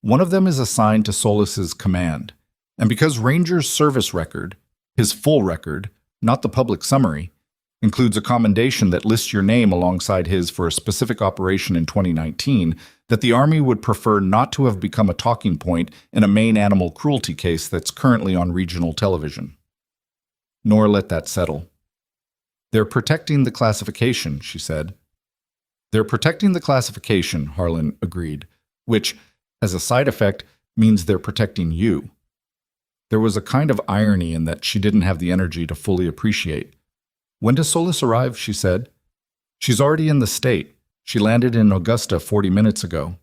One of them is assigned to Solis's command, and because Ranger's service record, his full record, not the public summary, includes a commendation that lists your name alongside his for a specific operation in 2019 that the Army would prefer not to have become a talking point in a Maine animal cruelty case that's currently on regional television. Nora let that settle. "They're protecting the classification," she said. "They're protecting the classification," Harlan agreed, "which, as a side effect, means they're protecting you." There was a kind of irony in that she didn't have the energy to fully appreciate. "When does Solis arrive?" she said. "She's already in the state. She landed in Augusta 40 minutes ago."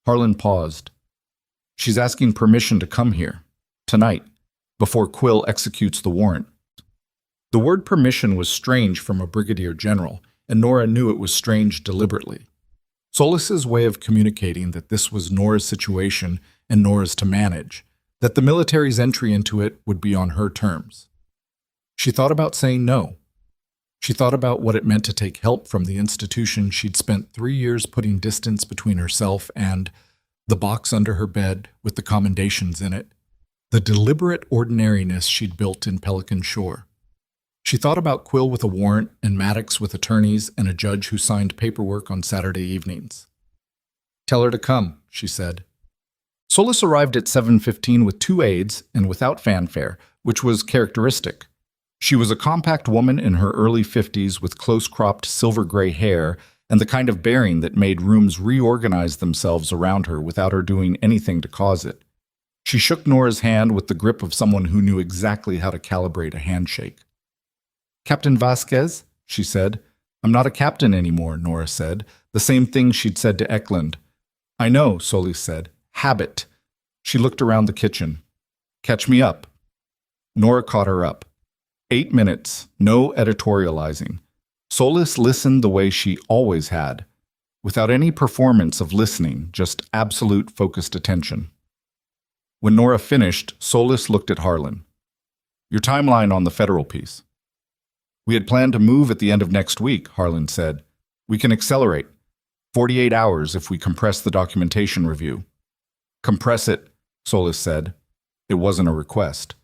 Harlan paused. "She's asking permission to come here, tonight, before Quill executes the warrant." The word permission was strange from a brigadier general, and Nora knew it was strange deliberately. Solis's way of communicating that this was Nora's situation and Nora's to manage, that the military's entry into it would be on her terms. She thought about saying no. She thought about what it meant to take help from the institution she'd spent 3 years putting distance between herself and the box under her bed with the commendations in it, the deliberate ordinariness she'd built in Pelican Shore. She thought about Quill with a warrant and Maddox with attorneys and a judge who signed paperwork on Saturday evenings. "Tell her to come," she said. Solis arrived at 7:15 with 2 aides and without fanfare, which was characteristic. She was a compact woman in her early 50s with close-cropped silver-gray hair and the kind of bearing that made rooms reorganize themselves around her without her doing anything to cause it. She shook Nora's hand with the grip of someone who knew exactly how to calibrate a handshake. "Captain Vasquez," she said. "I'm not a captain anymore," Nora said, the same thing she'd said to Eklund. "I know," Solis said. "Habit." She looked around the kitchen. "Catch me up." Nora caught her up. 8 minutes, no editorializing. Solis listened the way she always had, without any performance of listening, just absolute focused attention. When Nora finished, Solis looked at Harlan. "Your timeline on the federal piece." "We had planned to move at the end of next week," Harlan said. "We can accelerate. 48 hours if we compress the documentation review." "Compress it," Solis said. It wasn't a request.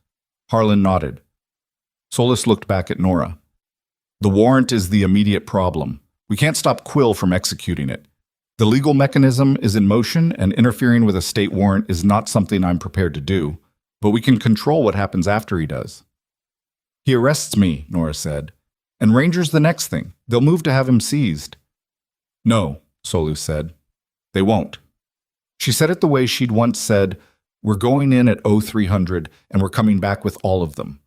Harlan nodded. Solis looked back at Nora. "The warrant is the immediate problem. We can't stop Quill from executing it. The legal mechanism is in motion, and interfering with a state warrant is not something I'm prepared to do, but we can control what happens after he does." "He arrests me," Nora said. "And Ranger's the next thing. They'll move to have him seized." "No," Solis said. "They won't." She said it the way she'd once said, "We're going in at 0300 and we're coming back with all of them."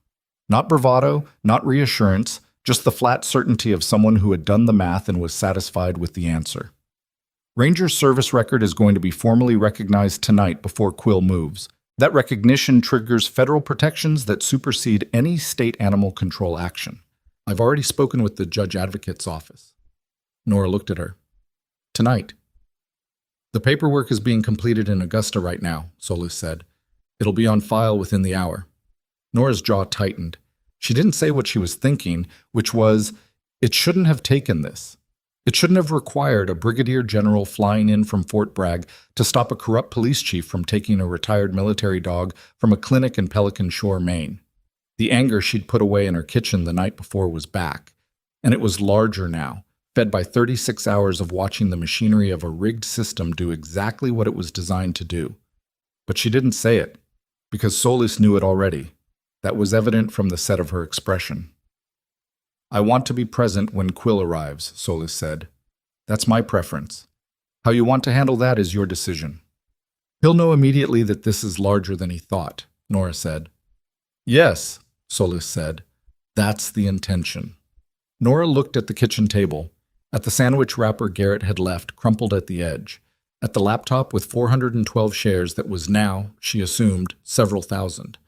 Not bravado, not reassurance, just the flat certainty of someone who had done the math and was satisfied with the answer. Ranger's service record is going to be formally recognized tonight before Quill moves. That recognition triggers federal protections that supersede any state animal control action. "I've already spoken with the judge advocate's office." Nora looked at her. "Tonight." "The paperwork is being completed in Augusta right now," Solis said. "It'll be on file within the hour." Nora's jaw tightened. She didn't say what she was thinking, which was, it shouldn't have taken this. It shouldn't have required a brigadier general flying in from Fort Bragg to stop a corrupt police chief from taking a retired military dog from a clinic in Pelican Shore, Maine. The anger she'd put away in her kitchen the night before was back, and it was larger now, fed by 36 hours of watching the machinery of a rigged system do exactly what it was designed to do. But she didn't say it, because Solis knew it already. That was evident from the set of her expression. "I want to be present when Quill arrives," Solis said. "That's my preference. How you want to handle that is your decision." "He'll know immediately that this is larger than he thought," Nora said. "Yes," Solis said. "That's the intention." Nora looked at the kitchen table, at the sandwich wrapper Garrett had left crumpled at the edge, at the laptop with 412 shares that was now, she assumed, several thousand,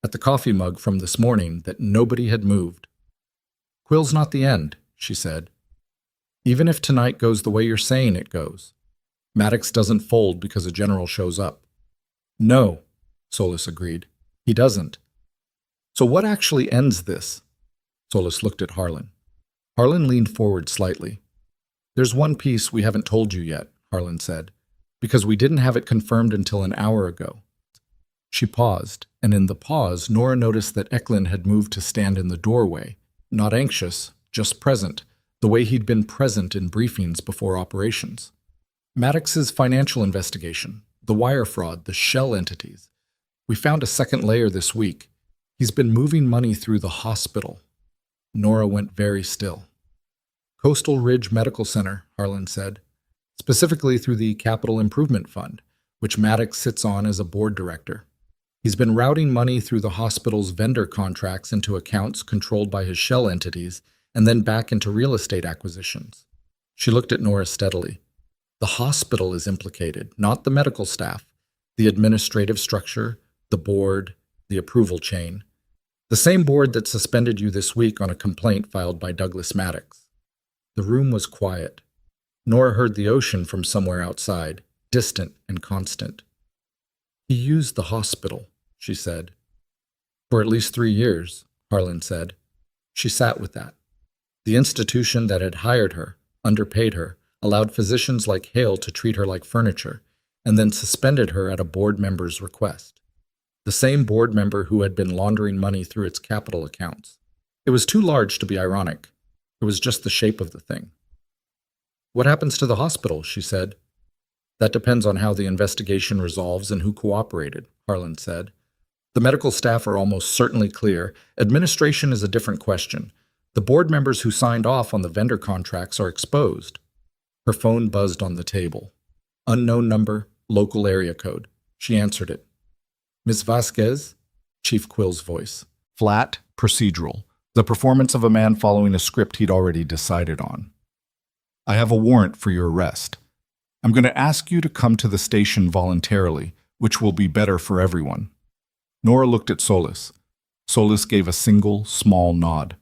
at the coffee mug from this morning that nobody had moved. "Quill's not the end," she said. "Even if tonight goes the way you're saying it goes. Maddox doesn't fold because a general shows up." "No," Solis agreed. "He doesn't." "So what actually ends this?" Solis looked at Harlan. Harlan leaned forward slightly. "There's one piece we haven't told you yet," Harlan said, "because we didn't have it confirmed until an hour ago." She paused, and in the pause, Nora noticed that Eklund had moved to stand in the doorway, not anxious, just present, the way he'd been present in briefings before operations. Maddox's financial investigation, the wire fraud, the shell entities. We found a second layer this week. He's been moving money through the hospital. Nora went very still. Coastal Ridge Medical Center, Harlan said, specifically through the Capital Improvement Fund, which Maddox sits on as a board director. He's been routing money through the hospital's vendor contracts into accounts controlled by his shell entities and then back into real estate acquisitions. She looked at Nora steadily. The hospital is implicated, not the medical staff, the administrative structure, the board, the approval chain. The same board that suspended you this week on a complaint filed by Douglas Maddox. The room was quiet. Nora heard the ocean from somewhere outside, distant and constant. He used the hospital, she said. For at least 3 years, Harlan said. She sat with that. The institution that had hired her, underpaid her, allowed physicians like Hale to treat her like furniture, and then suspended her at a board member's request. The same board member who had been laundering money through its capital accounts. It was too large to be ironic. It was just the shape of the thing. What happens to the hospital, she said. That depends on how the investigation resolves and who cooperated, Harlan said. The medical staff are almost certainly clear. Administration is a different question. The board members who signed off on the vendor contracts are exposed. Her phone buzzed on the table. Unknown number, local area code. She answered it. Miss Vasquez? Chief Quill's voice. Flat, procedural. The performance of a man following a script he'd already decided on. I have a warrant for your arrest. I'm going to ask you to come to the station voluntarily, which will be better for everyone. Nora looked at Solis. Solis gave a single, small nod.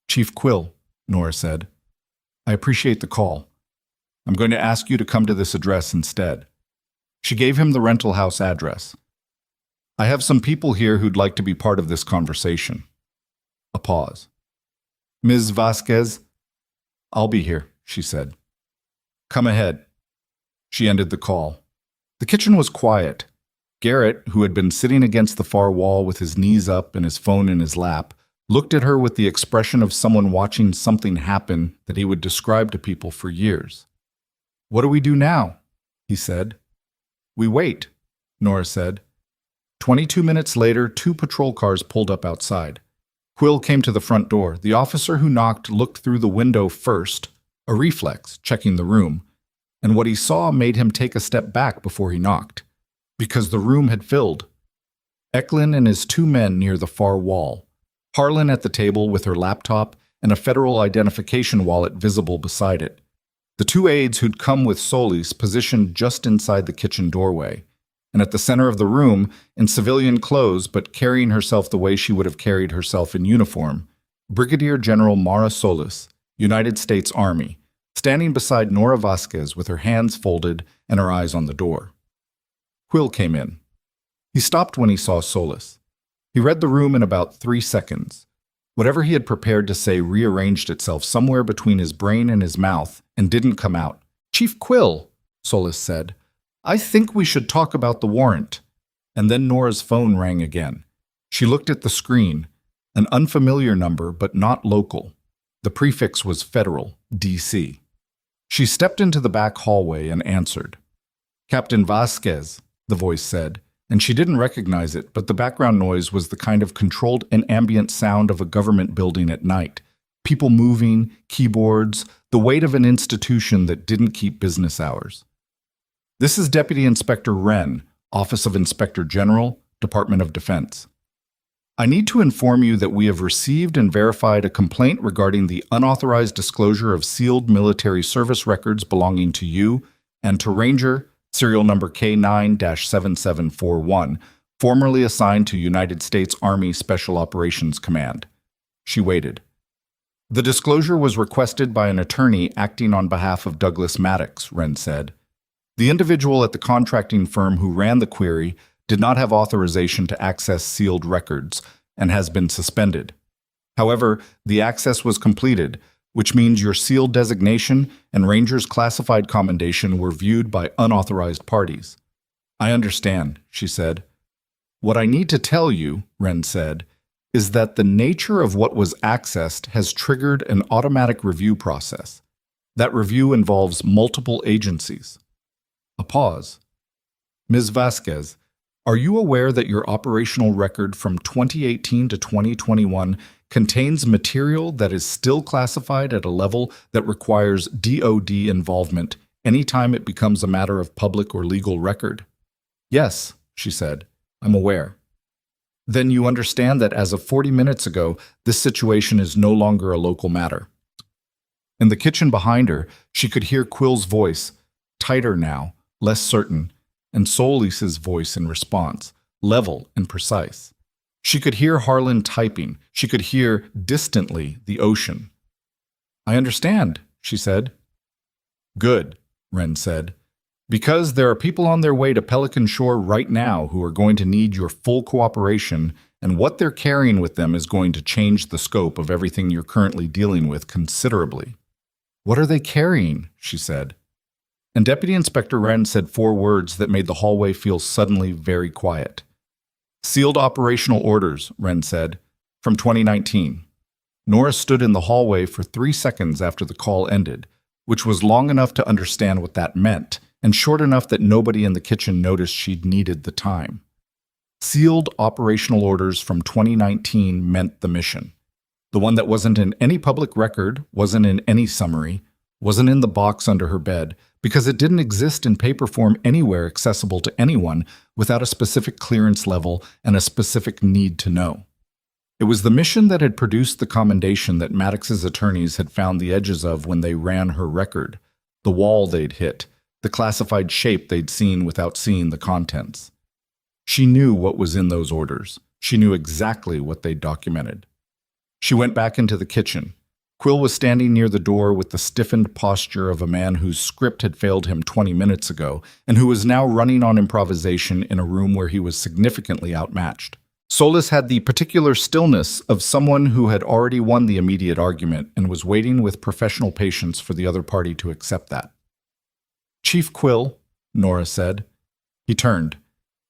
Chief Quill, Nora said. I appreciate the call. I'm going to ask you to come to this address instead. She gave him the rental house address. I have some people here who'd like to be part of this conversation. A pause. Ms. Vasquez? I'll be here, she said. Come ahead. She ended the call. The kitchen was quiet. Garrett, who had been sitting against the far wall with his knees up and his phone in his lap, looked at her with the expression of someone watching something happen that he would describe to people for years. What do we do now? He said. We wait, Nora said. 22 minutes later, 2 patrol cars pulled up outside. Quill came to the front door. The officer who knocked looked through the window first, a reflex, checking the room, and what he saw made him take a step back before he knocked, because the room had filled. Eklund and his 2 men near the far wall, Harlan at the table with her laptop and a federal identification wallet visible beside it. The 2 aides who'd come with Solis positioned just inside the kitchen doorway, and at the center of the room, in civilian clothes but carrying herself the way she would have carried herself in uniform, Brigadier General Mara Solis, United States Army, standing beside Nora Vasquez with her hands folded and her eyes on the door. Quill came in. He stopped when he saw Solis. He read the room in about 3 seconds. Whatever he had prepared to say rearranged itself somewhere between his brain and his mouth and didn't come out. Chief Quill, Solis said, I think we should talk about the warrant. And then Nora's phone rang again. She looked at the screen, an unfamiliar number but not local. The prefix was federal, D.C. She stepped into the back hallway and answered. Captain Vasquez, the voice said, and she didn't recognize it, but the background noise was the kind of controlled and ambient sound of a government building at night. People moving, keyboards, the weight of an institution that didn't keep business hours. This is Deputy Inspector Wren, Office of Inspector General, Department of Defense. I need to inform you that we have received and verified a complaint regarding the unauthorized disclosure of sealed military service records belonging to you and to Ranger, serial number K9-7741, formerly assigned to United States Army Special Operations Command. She waited. The disclosure was requested by an attorney acting on behalf of Douglas Maddox, Wren said. The individual at the contracting firm who ran the query did not have authorization to access sealed records and has been suspended. However, the access was completed, which means your sealed designation and Ranger's classified commendation were viewed by unauthorized parties. I understand, she said. What I need to tell you, Wren said, is that the nature of what was accessed has triggered an automatic review process. That review involves multiple agencies. A pause. Ms. Vasquez, are you aware that your operational record from 2018 to 2021 contains material that is still classified at a level that requires DOD involvement anytime it becomes a matter of public or legal record? Yes, she said, I'm aware. Then you understand that as of 40 minutes ago, this situation is no longer a local matter. In the kitchen behind her, she could hear Quill's voice, tighter now, less certain, and Solis's voice in response, level and precise. She could hear Harlan typing. She could hear, distantly, the ocean. I understand, she said. Good, Wren said. Because there are people on their way to Pelican Shore right now who are going to need your full cooperation, and what they're carrying with them is going to change the scope of everything you're currently dealing with considerably. What are they carrying? She said. And Deputy Inspector Wren said 4 words that made the hallway feel suddenly very quiet. Sealed operational orders, Wren said, from 2019. Nora stood in the hallway for 3 seconds after the call ended, which was long enough to understand what that meant, and short enough that nobody in the kitchen noticed she'd needed the time. Sealed operational orders from 2019 meant the mission. The one that wasn't in any public record, wasn't in any summary, wasn't in the box under her bed, because it didn't exist in paper form anywhere accessible to anyone without a specific clearance level and a specific need to know. It was the mission that had produced the commendation that Maddox's attorneys had found the edges of when they ran her record, the wall they'd hit, the classified shape they'd seen without seeing the contents. She knew what was in those orders. She knew exactly what they'd documented. She went back into the kitchen. Quill was standing near the door with the stiffened posture of a man whose script had failed him 20 minutes ago and who was now running on improvisation in a room where he was significantly outmatched. Solis had the particular stillness of someone who had already won the immediate argument and was waiting with professional patience for the other party to accept that. Chief Quill, Nora said. He turned.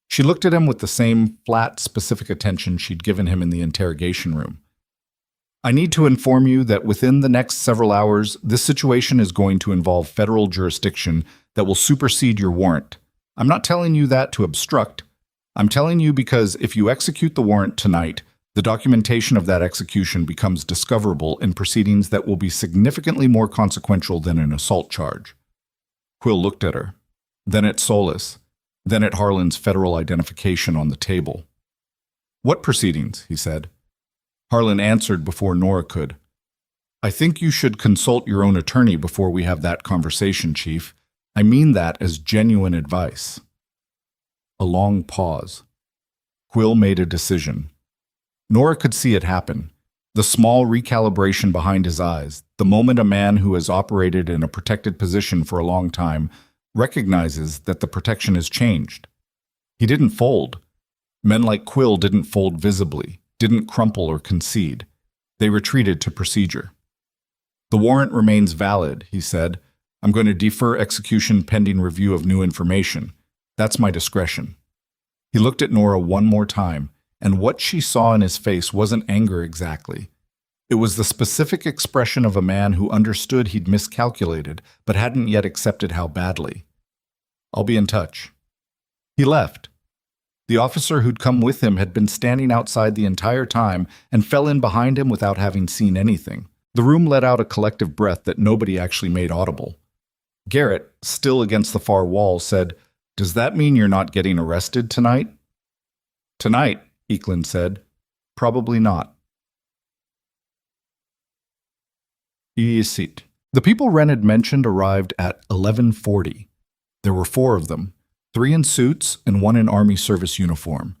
She looked at him with the same flat, specific attention she'd given him in the interrogation room. I need to inform you that within the next several hours, this situation is going to involve federal jurisdiction that will supersede your warrant. I'm not telling you that to obstruct. I'm telling you because if you execute the warrant tonight, the documentation of that execution becomes discoverable in proceedings that will be significantly more consequential than an assault charge. Quill looked at her, then at Solis, then at Harlan's federal identification on the table. What proceedings? He said. Harlan answered before Nora could. I think you should consult your own attorney before we have that conversation, Chief. I mean that as genuine advice. A long pause. Quill made a decision. Nora could see it happen. The small recalibration behind his eyes, the moment a man who has operated in a protected position for a long time recognizes that the protection has changed. He didn't fold. Men like Quill didn't fold visibly, didn't crumple or concede. They retreated to procedure. The warrant remains valid, he said. I'm going to defer execution pending review of new information. That's my discretion. He looked at Nora one more time, and what she saw in his face wasn't anger exactly. It was the specific expression of a man who understood he'd miscalculated, but hadn't yet accepted how badly. I'll be in touch. He left. The officer who'd come with him had been standing outside the entire time and fell in behind him without having seen anything. The room let out a collective breath that nobody actually made audible. Garrett, still against the far wall, said, Does that mean you're not getting arrested tonight? Tonight, Eklund said. Probably not. The people Wren had mentioned arrived at 11:40. There were 4 of them, 3 in suits and 1 in Army service uniform,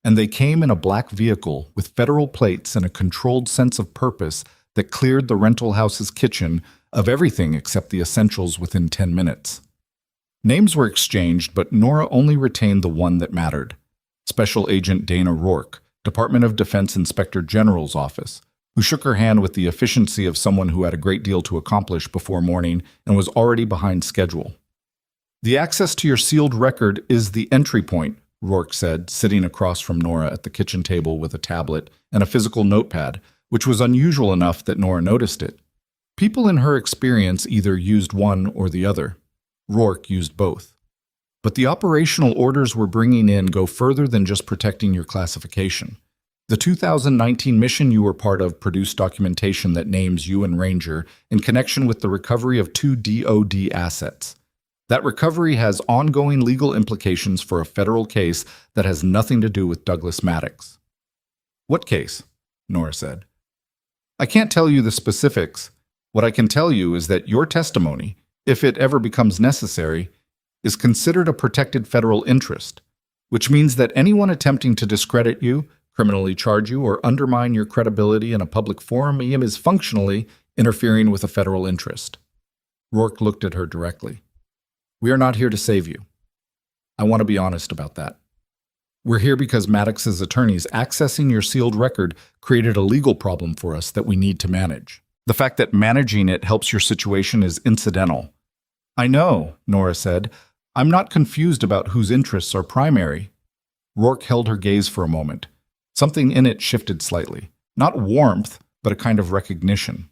and they came in a black vehicle with federal plates and a controlled sense of purpose that cleared the rental house's kitchen of everything except the essentials within 10 minutes. Names were exchanged, but Nora only retained the one that mattered. Special Agent Dana Rourke, Department of Defense Inspector General's office, who shook her hand with the efficiency of someone who had a great deal to accomplish before morning and was already behind schedule. The access to your sealed record is the entry point, Rourke said, sitting across from Nora at the kitchen table with a tablet and a physical notepad, which was unusual enough that Nora noticed it. People in her experience either used one or the other. Rourke used both. But the operational orders we're bringing in go further than just protecting your classification. The 2019 mission you were part of produced documentation that names you and Ranger in connection with the recovery of 2 DoD assets. That recovery has ongoing legal implications for a federal case that has nothing to do with Douglas Maddox. What case? Nora said. I can't tell you the specifics. What I can tell you is that your testimony, if it ever becomes necessary, is considered a protected federal interest, which means that anyone attempting to discredit you, criminally charge you, or undermine your credibility in a public forum is functionally interfering with a federal interest. Rourke looked at her directly. We are not here to save you. I want to be honest about that. We're here because Maddox's attorneys accessing your sealed record created a legal problem for us that we need to manage. The fact that managing it helps your situation is incidental. I know, Nora said. I'm not confused about whose interests are primary. Rourke held her gaze for a moment. Something in it shifted slightly. Not warmth, but a kind of recognition.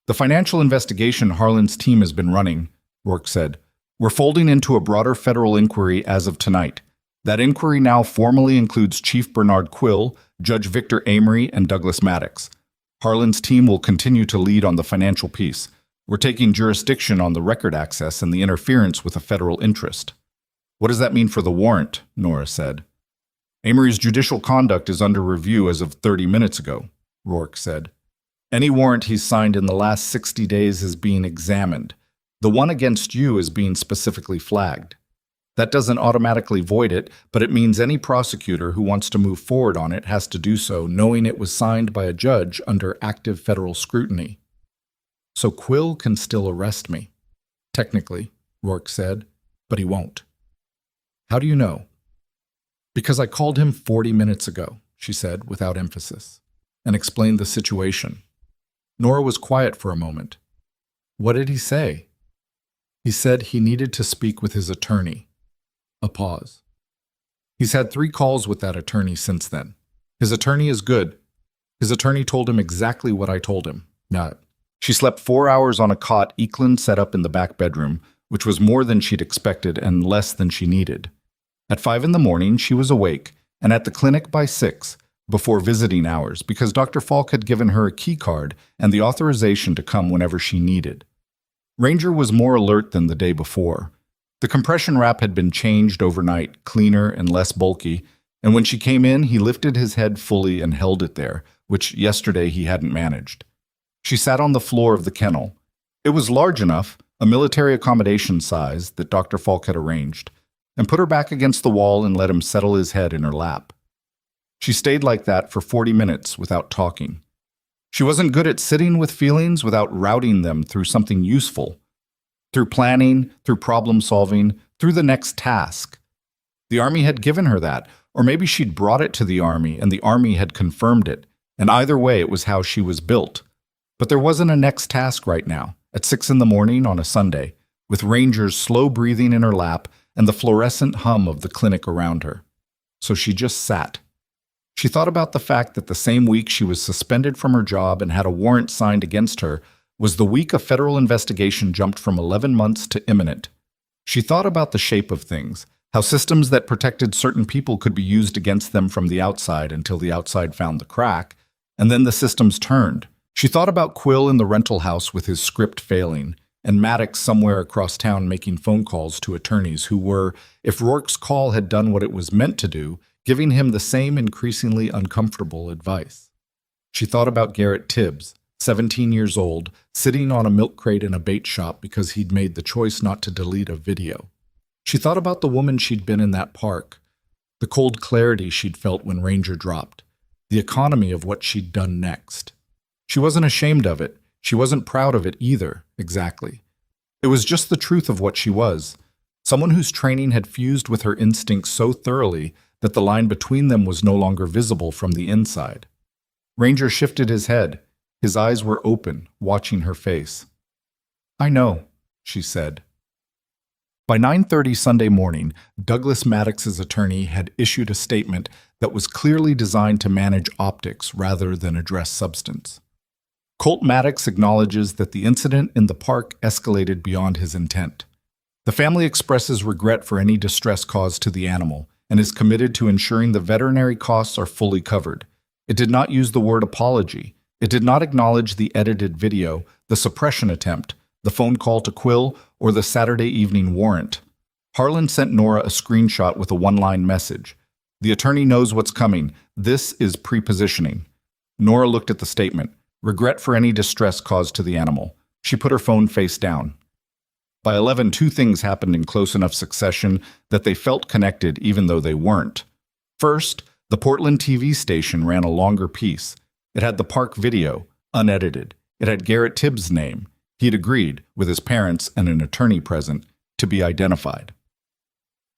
The financial investigation Harlan's team has been running, Rourke said. We're folding into a broader federal inquiry as of tonight. That inquiry now formally includes Chief Bernard Quill, Judge Victor Amory, and Douglas Maddox. Harlan's team will continue to lead on the financial piece. We're taking jurisdiction on the record access and the interference with a federal interest. What does that mean for the warrant? Nora said. Amory's judicial conduct is under review as of 30 minutes ago, Rourke said. Any warrant he's signed in the last 60 days is being examined. The one against you is being specifically flagged. That doesn't automatically void it, but it means any prosecutor who wants to move forward on it has to do so knowing it was signed by a judge under active federal scrutiny. So Quill can still arrest me. Technically, Rourke said, but he won't. How do you know? Because I called him 40 minutes ago, she said without emphasis, and explained the situation. Nora was quiet for a moment. What did he say? He said he needed to speak with his attorney. A pause. He's had 3 calls with that attorney since then. His attorney is good. His attorney told him exactly what I told him. Not. She slept 4 hours on a cot Eklund set up in the back bedroom, which was more than she'd expected and less than she needed. At 5 in the morning, she was awake and at the clinic by 6, before visiting hours, because Dr. Falk had given her a key card and the authorization to come whenever she needed. Ranger was more alert than the day before. The compression wrap had been changed overnight, cleaner and less bulky, and when she came in, he lifted his head fully and held it there, which yesterday he hadn't managed. She sat on the floor of the kennel. It was large enough, a military accommodation size that Dr. Falk had arranged, and put her back against the wall and let him settle his head in her lap. She stayed like that for 40 minutes without talking. She wasn't good at sitting with feelings without routing them through something useful, through planning, through problem solving, through the next task. The Army had given her that, or maybe she'd brought it to the Army and the Army had confirmed it, and either way it was how she was built. But there wasn't a next task right now, at 6 in the morning on a Sunday, with Ranger's slow breathing in her lap and the fluorescent hum of the clinic around her. So she just sat. She thought about the fact that the same week she was suspended from her job and had a warrant signed against her was the week a federal investigation jumped from 11 months to imminent. She thought about the shape of things, how systems that protected certain people could be used against them from the outside until the outside found the crack, and then the systems turned. She thought about Quill in the rental house with his script failing, and Maddox somewhere across town making phone calls to attorneys who were, if Rourke's call had done what it was meant to do, giving him the same increasingly uncomfortable advice. She thought about Garrett Tibbs, 17 years old, sitting on a milk crate in a bait shop because he'd made the choice not to delete a video. She thought about the woman she'd been in that park, the cold clarity she'd felt when Ranger dropped, the economy of what she'd done next. She wasn't ashamed of it. She wasn't proud of it either, exactly. It was just the truth of what she was, someone whose training had fused with her instincts so thoroughly that the line between them was no longer visible from the inside. Ranger shifted his head. His eyes were open, watching her face. I know, she said. By 9:30 Sunday morning, Douglas Maddox's attorney had issued a statement that was clearly designed to manage optics rather than address substance. Colt Maddox acknowledges that the incident in the park escalated beyond his intent. The The family expresses regret for any distress caused to the animal and is committed to ensuring the veterinary costs are fully covered. It did not use the word apology. It did not acknowledge the edited video, the suppression attempt, the phone call to Quill, or the Saturday evening warrant. Harlan sent Nora a screenshot with a one-line message. The attorney knows what's coming. This is prepositioning. Nora looked at the statement. Regret for any distress caused to the animal. She put her phone face down. By 11, two things happened in close enough succession that they felt connected even though they weren't. First, the Portland TV station ran a longer piece. It had the park video, unedited. It had Garrett Tibbs' name. He'd agreed, with his parents and an attorney present, to be identified.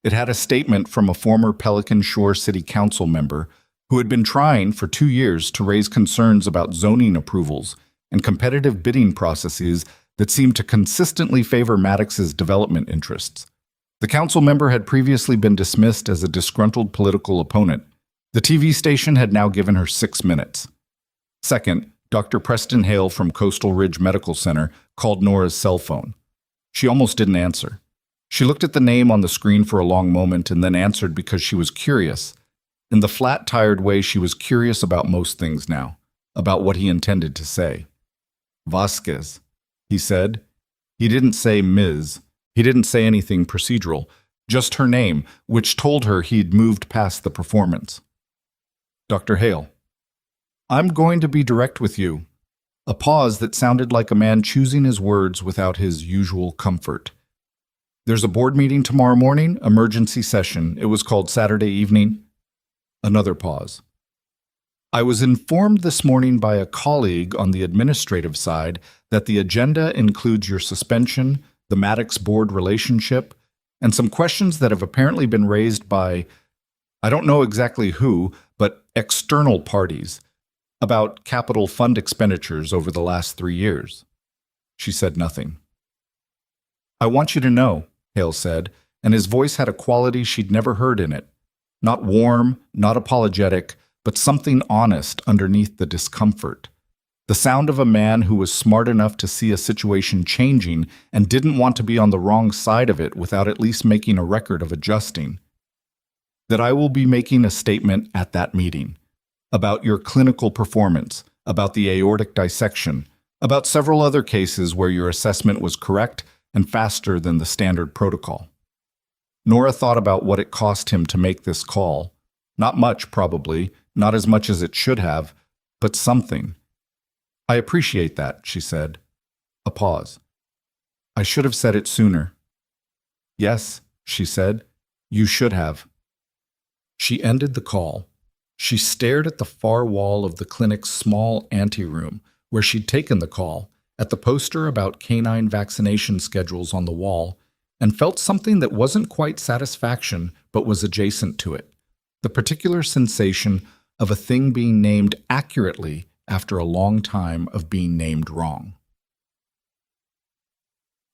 It had a statement from a former Pelican Shore City Council member who had been trying for 2 years to raise concerns about zoning approvals and competitive bidding processes that seemed to consistently favor Maddox's development interests. The council member had previously been dismissed as a disgruntled political opponent. The TV station had now given her 6 minutes. Second, Dr. Preston Hale from Coastal Ridge Medical Center called Nora's cell phone. She almost didn't answer. She looked at the name on the screen for a long moment and then answered because she was curious. In the flat, tired way, she was curious about most things now, about what he intended to say. Vasquez, he said. He didn't say Ms. He didn't say anything procedural, just her name, which told her he'd moved past the performance. Dr. Hale. I'm going to be direct with you. A pause that sounded like a man choosing his words without his usual comfort. There's a board meeting tomorrow morning, emergency session. It was called Saturday evening. Another pause. I was informed this morning by a colleague on the administrative side that the agenda includes your suspension, the Maddox board relationship, and some questions that have apparently been raised by, I don't know exactly who, but external parties, about capital fund expenditures over the last 3 years. She said nothing. I want you to know, Hale said, and his voice had a quality she'd never heard in it. Not warm, not apologetic, but something honest underneath the discomfort. The sound of a man who was smart enough to see a situation changing and didn't want to be on the wrong side of it without at least making a record of adjusting. That I will be making a statement at that meeting about your clinical performance, about the aortic dissection, about several other cases where your assessment was correct and faster than the standard protocol. Nora thought about what it cost him to make this call. Not much, probably, not as much as it should have, but something. I appreciate that, she said. A pause. I should have said it sooner. Yes, she said, you should have. She ended the call. She stared at the far wall of the clinic's small anteroom where she'd taken the call, at the poster about canine vaccination schedules on the wall, and felt something that wasn't quite satisfaction but was adjacent to it, the particular sensation of a thing being named accurately after a long time of being named wrong.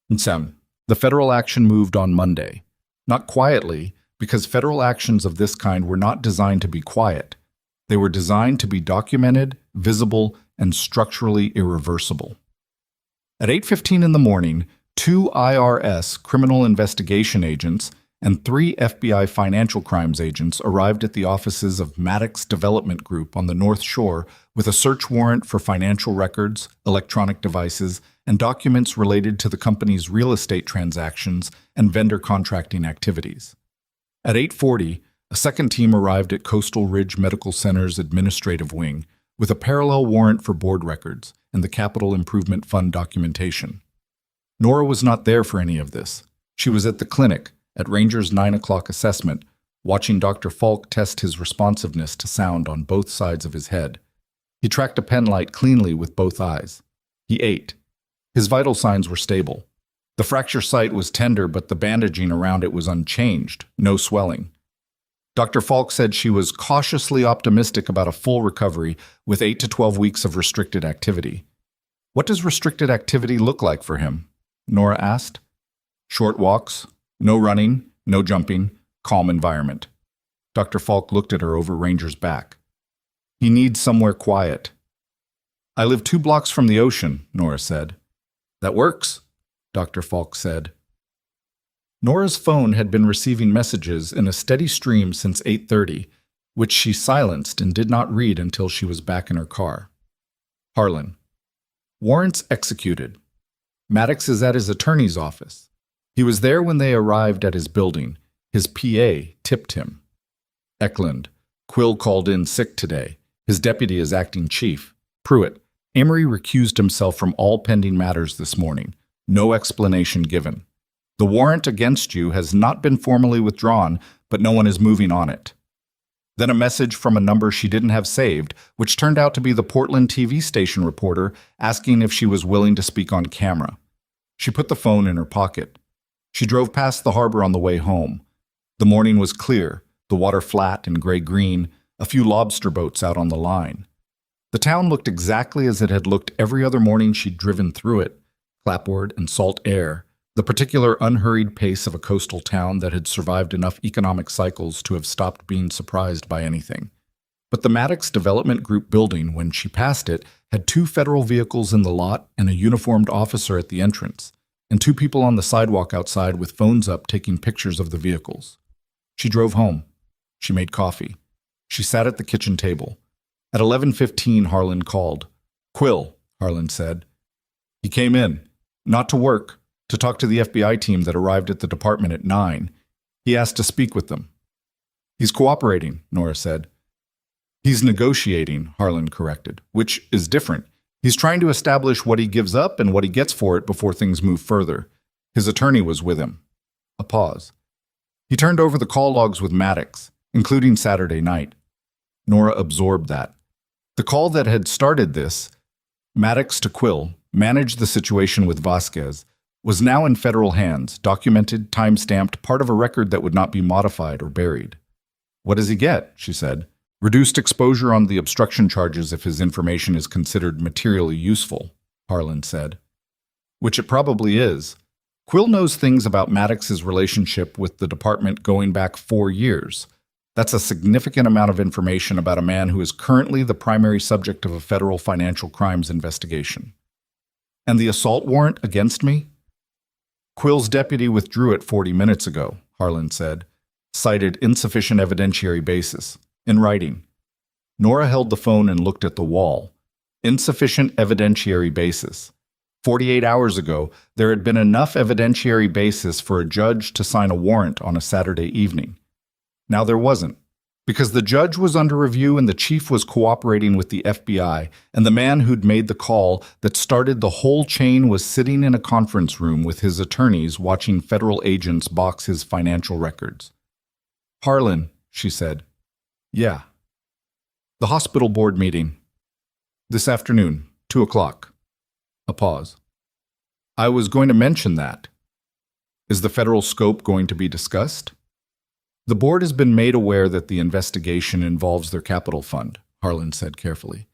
The federal action moved on Monday. Not quietly, because federal actions of this kind were not designed to be quiet. They were designed to be documented, visible, and structurally irreversible. At 8:15 in the morning, 2 IRS criminal investigation agents and 3 FBI financial crimes agents arrived at the offices of Maddox Development Group on the North Shore with a search warrant for financial records, electronic devices, and documents related to the company's real estate transactions and vendor contracting activities. At 8:40, a second team arrived at Coastal Ridge Medical Center's administrative wing with a parallel warrant for board records and the Capital Improvement Fund documentation. Nora was not there for any of this. She was at the clinic, at Ranger's 9 o'clock assessment, watching Dr. Falk test his responsiveness to sound on both sides of his head. He tracked a pen light cleanly with both eyes. He ate. His vital signs were stable. The fracture site was tender, but the bandaging around it was unchanged, no swelling. Dr. Falk said she was cautiously optimistic about a full recovery with 8 to 12 weeks of restricted activity. What does restricted activity look like for him? Nora asked. Short walks, no running, no jumping, calm environment. Dr. Falk looked at her over Ranger's back. He needs somewhere quiet. I live 2 blocks from the ocean, Nora said. That works, Dr. Falk said. Nora's phone had been receiving messages in a steady stream since 8:30, which she silenced and did not read until she was back in her car. Harlan. Warrants executed. Maddox is at his attorney's office. He was there when they arrived at his building. His PA tipped him. Eklund. Quill called in sick today. His deputy is acting chief. Pruitt. Amory recused himself from all pending matters this morning. No explanation given. The warrant against you has not been formally withdrawn, but no one is moving on it. Then a message from a number she didn't have saved, which turned out to be the Portland TV station reporter asking if she was willing to speak on camera. She put the phone in her pocket. She drove past the harbor on the way home. The morning was clear, the water flat and gray-green, a few lobster boats out on the line. The town looked exactly as it had looked every other morning she'd driven through it, clapboard and salt air, the particular unhurried pace of a coastal town that had survived enough economic cycles to have stopped being surprised by anything. But the Maddox Development Group building, when she passed it, had 2 federal vehicles in the lot and a uniformed officer at the entrance, and 2 people on the sidewalk outside with phones up taking pictures of the vehicles. She drove home. She made coffee. She sat at the kitchen table. At 11:15, Harlan called. "Quill," Harlan said. He came in, not to work, to talk to the FBI team that arrived at the department at 9. He asked to speak with them. "He's cooperating," Nora said. "He's negotiating," Harlan corrected, "which is different. He's trying to establish what he gives up and what he gets for it before things move further. His attorney was with him." A pause. He turned over the call logs with Maddox, including Saturday night. Nora absorbed that. The call that had started this, Maddox to Quill, managed the situation with Vasquez, was now in federal hands, documented, time-stamped, part of a record that would not be modified or buried. "What does he get?" she said. "Reduced exposure on the obstruction charges if his information is considered materially useful," Harlan said. "Which it probably is. Quill knows things about Maddox's relationship with the department going back 4 years. That's a significant amount of information about a man who is currently the primary subject of a federal financial crimes investigation." "And the assault warrant against me?" "Quill's deputy withdrew it 40 minutes ago," Harlan said. "Cited insufficient evidentiary basis. In writing." Nora held the phone and looked at the wall. Insufficient evidentiary basis. 48 hours ago, there had been enough evidentiary basis for a judge to sign a warrant on a Saturday evening. Now there wasn't, because the judge was under review and the chief was cooperating with the FBI, and the man who'd made the call that started the whole chain was sitting in a conference room with his attorneys watching federal agents box his financial records. "Harlan," she said. "Yeah." "The hospital board meeting. This afternoon, 2 o'clock. A pause. "I was going to mention that. Is the federal scope going to be discussed?" "The board has been made aware that the investigation involves their capital fund," Harlan said carefully.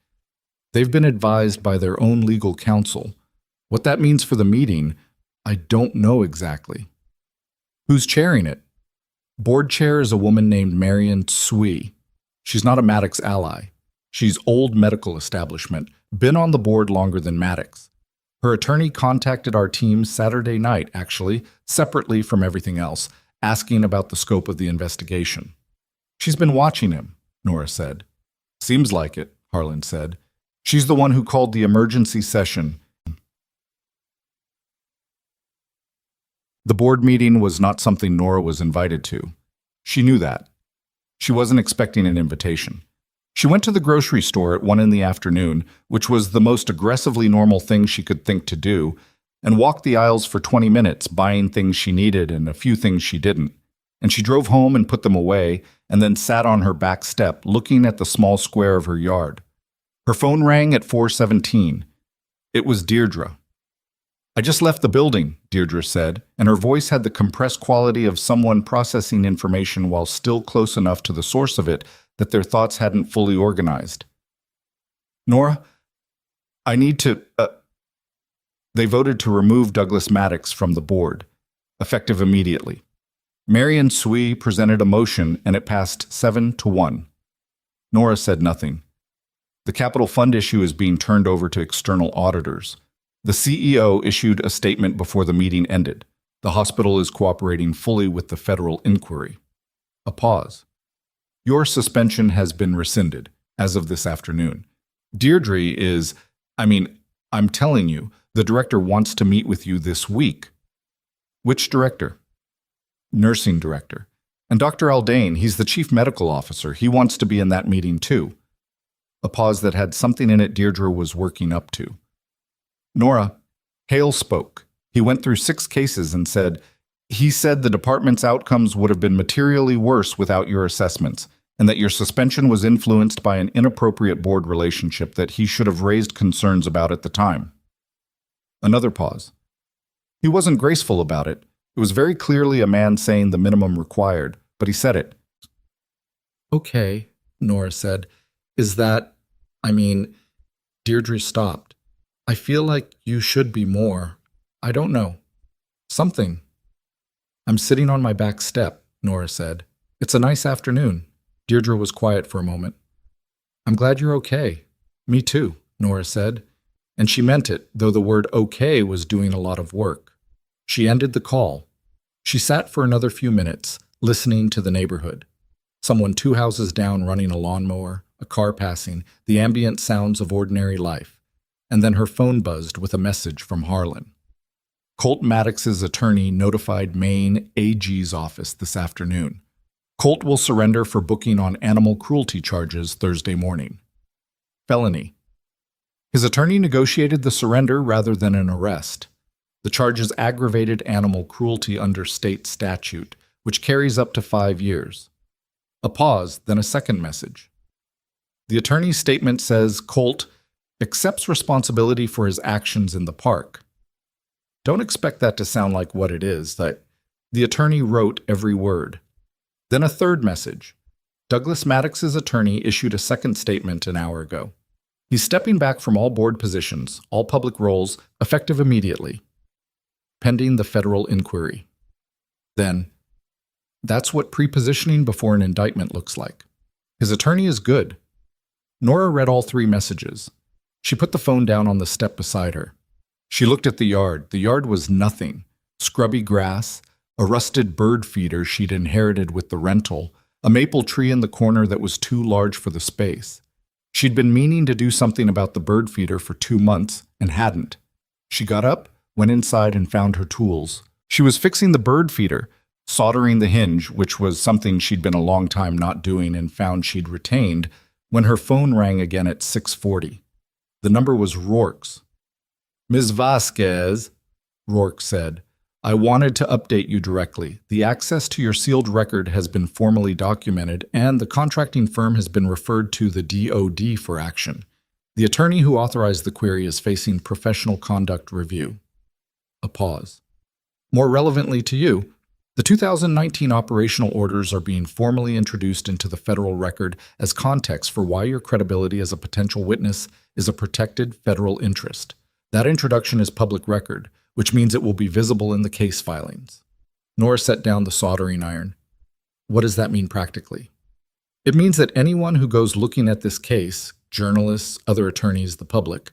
"They've been advised by their own legal counsel. What that means for the meeting, I don't know exactly." "Who's chairing it?" "Board chair is a woman named Marion Tsui. She's not a Maddox ally. She's old medical establishment, been on the board longer than Maddox. Her attorney contacted our team Saturday night, actually, separately from everything else, asking about the scope of the investigation. She's been watching him," Nora said. "Seems like it," Harlan said. "She's the one who called the emergency session." The board meeting was not something Nora was invited to. She knew that. She wasn't expecting an invitation. She went to the grocery store at 1 in the afternoon, which was the most aggressively normal thing she could think to do, and walked the aisles for 20 minutes, buying things she needed and a few things she didn't. And she drove home and put them away, and then sat on her back step, looking at the small square of her yard. Her phone rang at 4:17. It was Deirdre. "I just left the building," Deirdre said, and her voice had the compressed quality of someone processing information while still close enough to the source of it that their thoughts hadn't fully organized. "Nora, I need to, They voted to remove Douglas Maddox from the board, effective immediately. Marion Tsui presented a motion and it passed 7-1. Nora said nothing. The capital fund issue is being turned over to external auditors. The CEO issued a statement before the meeting ended. The hospital is cooperating fully with the federal inquiry. A pause. Your suspension has been rescinded, as of this afternoon. Deirdre is, I'm telling you, the director wants to meet with you this week. Which director? Nursing director. And Dr. Aldane, he's the chief medical officer. He wants to be in that meeting too. A pause that had something in it Deirdre was working up to. Nora, Hale spoke. He went through 6 cases and said, he said the department's outcomes would have been materially worse without your assessments, and that your suspension was influenced by an inappropriate board relationship that he should have raised concerns about at the time. Another pause. He wasn't graceful about it. It was very clearly a man saying the minimum required, but he said it. Okay, Nora said. Is that, Deirdre stopped. I feel like you should be more. I don't know. Something. I'm sitting on my back step, Nora said. It's a nice afternoon. Deirdre was quiet for a moment. I'm glad you're okay. Me too, Nora said. And she meant it, though the word okay was doing a lot of work. She ended the call. She sat for another few minutes, listening to the neighborhood. Someone 2 houses down running a lawnmower, a car passing, the ambient sounds of ordinary life. And then her phone buzzed with a message from Harlan. Colt Maddox's attorney notified Maine AG's office this afternoon. Colt will surrender for booking on animal cruelty charges Thursday morning. Felony. His attorney negotiated the surrender rather than an arrest. The charge is aggravated animal cruelty under state statute, which carries up to 5 years. A pause, then a second message. The attorney's statement says Colt accepts responsibility for his actions in the park. Don't expect that to sound like what it is. That the attorney wrote every word. Then a third message. Douglas Maddox's attorney issued a second statement an hour ago. He's stepping back from all board positions, all public roles, effective immediately, pending the federal inquiry. Then, that's what prepositioning before an indictment looks like. His attorney is good. Nora read all 3 messages. She put the phone down on the step beside her. She looked at the yard. The yard was nothing. Scrubby grass, a rusted bird feeder she'd inherited with the rental, a maple tree in the corner that was too large for the space. She'd been meaning to do something about the bird feeder for 2 months and hadn't. She got up, went inside and found her tools. She was fixing the bird feeder, soldering the hinge, which was something she'd been a long time not doing and found she'd retained, when her phone rang again at 6:40. The number was Rourke's. Ms. Vasquez, Rourke said, I wanted to update you directly. The access to your sealed record has been formally documented, and the contracting firm has been referred to the DOD for action. The attorney who authorized the query is facing professional conduct review. A pause. More relevantly to you, the 2019 operational orders are being formally introduced into the federal record as context for why your credibility as a potential witness is a protected federal interest. That introduction is public record, which means it will be visible in the case filings. Nora set down the soldering iron. What does that mean practically? It means that anyone who goes looking at this case, journalists, other attorneys, the public,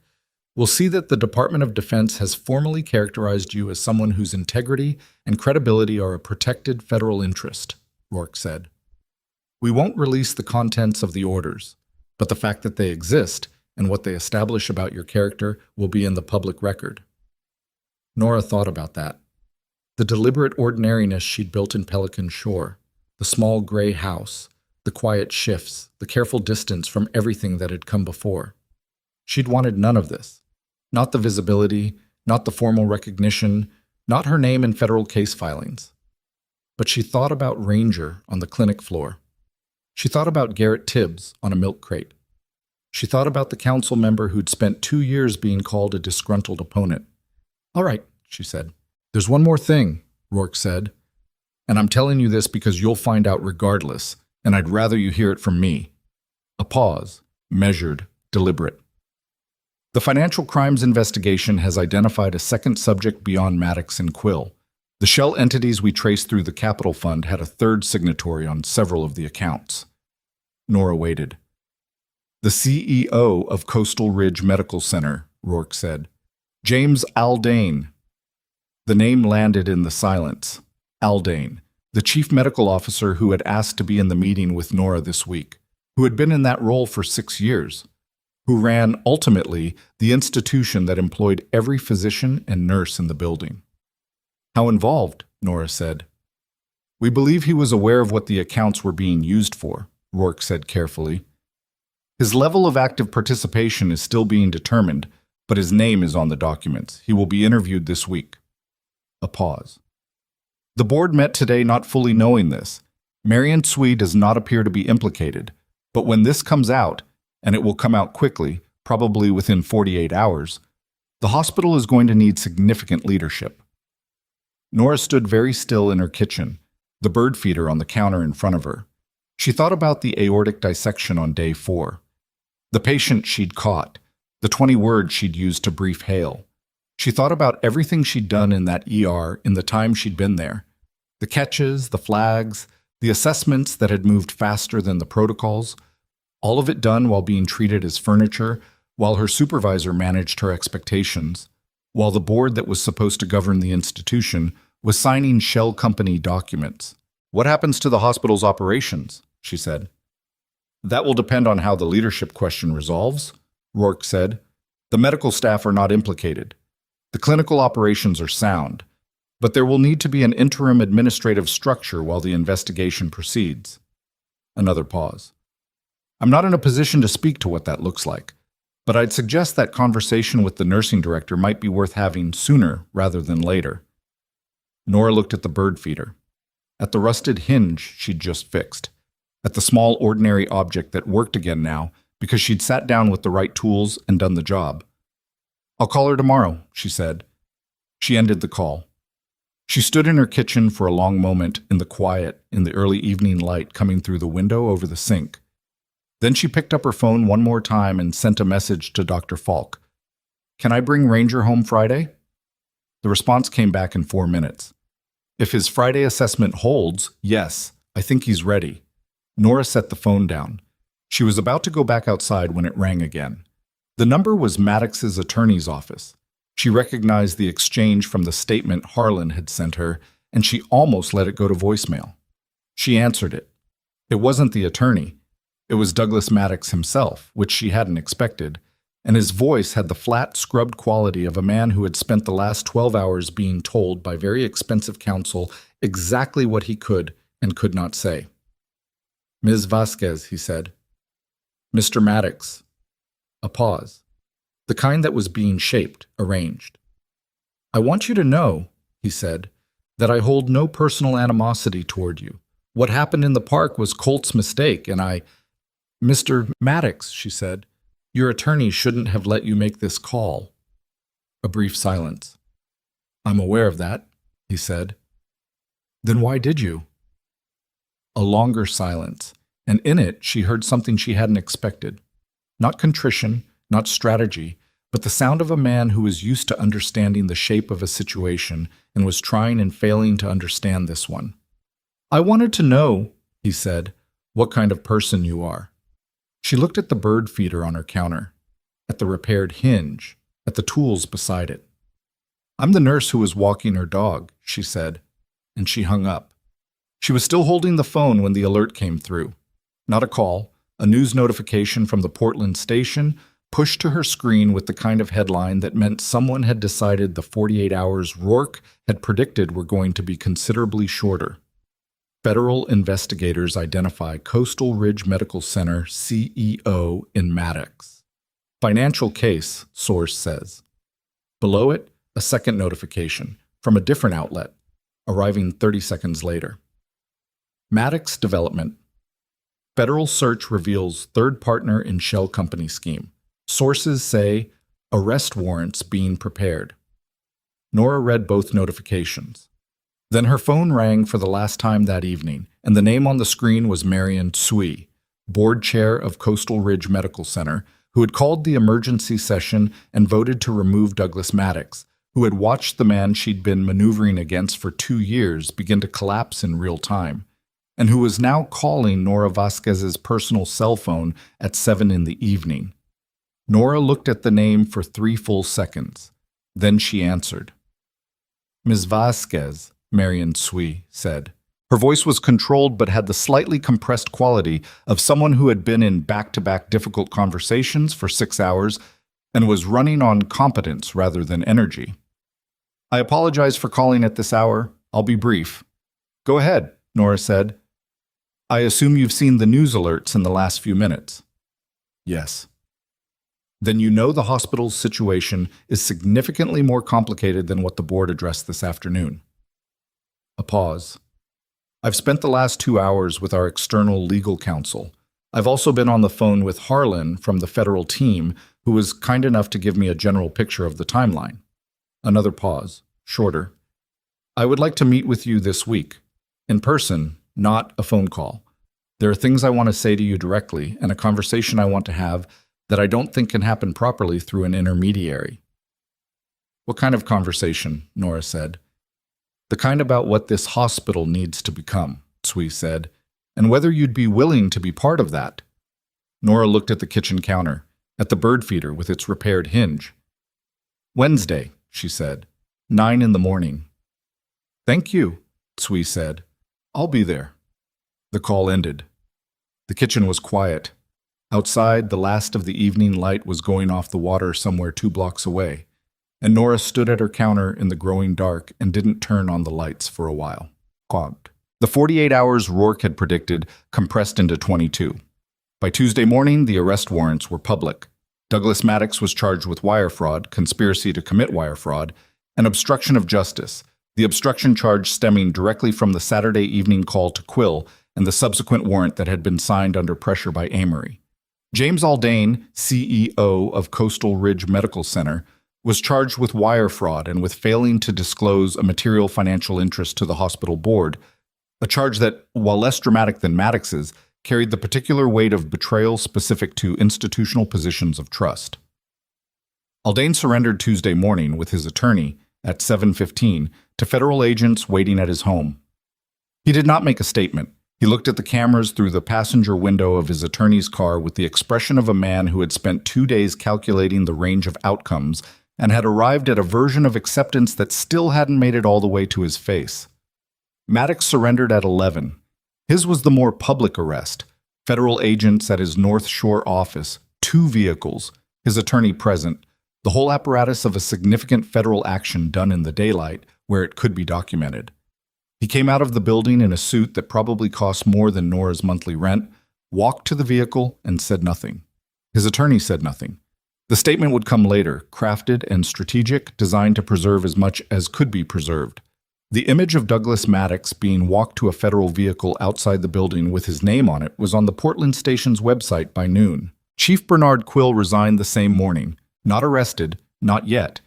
will see that the Department of Defense has formally characterized you as someone whose integrity and credibility are a protected federal interest, Rourke said. We won't release the contents of the orders, but the fact that they exist and what they establish about your character will be in the public record. Nora thought about that. The deliberate ordinariness she'd built in Pelican Shore, the small gray house, the quiet shifts, the careful distance from everything that had come before. She'd wanted none of this. Not the visibility, not the formal recognition, not her name in federal case filings. But she thought about Ranger on the clinic floor. She thought about Garrett Tibbs on a milk crate. She thought about the council member who'd spent 2 years being called a disgruntled opponent. All right, she said. There's one more thing, Rourke said. And I'm telling you this because you'll find out regardless, and I'd rather you hear it from me. A pause, measured, deliberate. The financial crimes investigation has identified a second subject beyond Maddox and Quill. The shell entities we traced through the Capital Fund had a third signatory on several of the accounts. Nora waited. The CEO of Coastal Ridge Medical Center, Rourke said. James Aldane. The name landed in the silence. Aldane, the chief medical officer who had asked to be in the meeting with Nora this week, who had been in that role for 6 years, who ran, ultimately, the institution that employed every physician and nurse in the building. How involved? Nora said. We believe he was aware of what the accounts were being used for, Rourke said carefully. His level of active participation is still being determined, but his name is on the documents. He will be interviewed this week. A pause. The board met today not fully knowing this. Marion Tsui does not appear to be implicated, but when this comes out, and it will come out quickly, probably within 48 hours, the hospital is going to need significant leadership. Nora stood very still in her kitchen, the bird feeder on the counter in front of her. She thought about the aortic dissection on day 4, the patient she'd caught, the 20 words she'd used to brief Hale. She thought about everything she'd done in that ER in the time she'd been there, the catches, the flags, the assessments that had moved faster than the protocols, all of it done while being treated as furniture, while her supervisor managed her expectations, while the board that was supposed to govern the institution was signing shell company documents. What happens to the hospital's operations? She said. That will depend on how the leadership question resolves, Rourke said. The medical staff are not implicated. The clinical operations are sound, but there will need to be an interim administrative structure while the investigation proceeds. Another pause. I'm not in a position to speak to what that looks like, but I'd suggest that conversation with the nursing director might be worth having sooner rather than later. Nora looked at the bird feeder, at the rusted hinge she'd just fixed, at the small ordinary object that worked again now because she'd sat down with the right tools and done the job. I'll call her tomorrow, she said. She ended the call. She stood in her kitchen for a long moment in the quiet, in the early evening light coming through the window over the sink. Then she picked up her phone one more time and sent a message to Dr. Falk. Can I bring Ranger home Friday? The response came back in 4 minutes. If his Friday assessment holds, yes, I think he's ready. Nora set the phone down. She was about to go back outside when it rang again. The number was Maddox's attorney's office. She recognized the exchange from the statement Harlan had sent her, and she almost let it go to voicemail. She answered it. It wasn't the attorney. It was Douglas Maddox himself, which she hadn't expected, and his voice had the flat, scrubbed quality of a man who had spent the last 12 hours being told by very expensive counsel exactly what he could and could not say. Ms. Vasquez, he said. Mr. Maddox. A pause. The kind that was being shaped, arranged. I want you to know, he said, that I hold no personal animosity toward you. What happened in the park was Colt's mistake, and Mr. Maddox, she said, your attorney shouldn't have let you make this call. A brief silence. I'm aware of that, he said. Then why did you? A longer silence, and in it she heard something she hadn't expected. Not contrition, not strategy, but the sound of a man who was used to understanding the shape of a situation and was trying and failing to understand this one. I wanted to know, he said, what kind of person you are. She looked at the bird feeder on her counter, at the repaired hinge, at the tools beside it. I'm the nurse who was walking her dog, she said, and she hung up. She was still holding the phone when the alert came through. Not a call, a news notification from the Portland station pushed to her screen with the kind of headline that meant someone had decided the 48 hours Rourke had predicted were going to be considerably shorter. Federal investigators identify Coastal Ridge Medical Center CEO in Maddox. Financial case, source says. Below it, a second notification from a different outlet, arriving 30 seconds later. Maddox Development. Federal search reveals third partner in shell company scheme. Sources say arrest warrants being prepared. Nora read both notifications. Then her phone rang for the last time that evening, and the name on the screen was Marion Tsui, board chair of Coastal Ridge Medical Center, who had called the emergency session and voted to remove Douglas Maddox, who had watched the man she'd been maneuvering against for 2 years begin to collapse in real time, and who was now calling Nora Vasquez's personal cell phone at 7 in the evening. Nora looked at the name for 3 full seconds. Then she answered. Ms. Vasquez, Marion Sui said. Her voice was controlled but had the slightly compressed quality of someone who had been in back-to-back difficult conversations for 6 hours and was running on competence rather than energy. I apologize for calling at this hour. I'll be brief. Go ahead, Nora said. I assume you've seen the news alerts in the last few minutes. Yes. Then you know the hospital's situation is significantly more complicated than what the board addressed this afternoon. A pause. I've spent the last 2 hours with our external legal counsel. I've also been on the phone with Harlan from the federal team, who was kind enough to give me a general picture of the timeline. Another pause, shorter. I would like to meet with you this week. In person, not a phone call. There are things I want to say to you directly and a conversation I want to have that I don't think can happen properly through an intermediary. What kind of conversation? Nora said. The kind about what this hospital needs to become, Sui said, and whether you'd be willing to be part of that. Nora looked at the kitchen counter, at the bird feeder with its repaired hinge. Wednesday, she said, 9 in the morning. Thank you, Sui said. I'll be there. The call ended. The kitchen was quiet. Outside, the last of the evening light was going off the water somewhere 2 blocks away, and Nora stood at her counter in the growing dark and didn't turn on the lights for a while. Clogged. The 48 hours Rourke had predicted compressed into 22. By Tuesday morning, the arrest warrants were public. Douglas Maddox was charged with wire fraud, conspiracy to commit wire fraud, and obstruction of justice, the obstruction charge stemming directly from the Saturday evening call to Quill and the subsequent warrant that had been signed under pressure by Amory. James Aldane, CEO of Coastal Ridge Medical Center, was charged with wire fraud and with failing to disclose a material financial interest to the hospital board, a charge that, while less dramatic than Maddox's, carried the particular weight of betrayal specific to institutional positions of trust. Aldane surrendered Tuesday morning with his attorney at 7:15 to federal agents waiting at his home. He did not make a statement. He looked at the cameras through the passenger window of his attorney's car with the expression of a man who had spent 2 days calculating the range of outcomes and had arrived at a version of acceptance that still hadn't made it all the way to his face. Maddox surrendered at 11. His was the more public arrest. Federal agents at his North Shore office, 2 vehicles, his attorney present, the whole apparatus of a significant federal action done in the daylight where it could be documented. He came out of the building in a suit that probably cost more than Nora's monthly rent, walked to the vehicle, and said nothing. His attorney said nothing. The statement would come later, crafted and strategic, designed to preserve as much as could be preserved. The image of Douglas Maddox being walked to a federal vehicle outside the building with his name on it was on the Portland station's website by noon. Chief Bernard Quill resigned the same morning. Not arrested, not yet.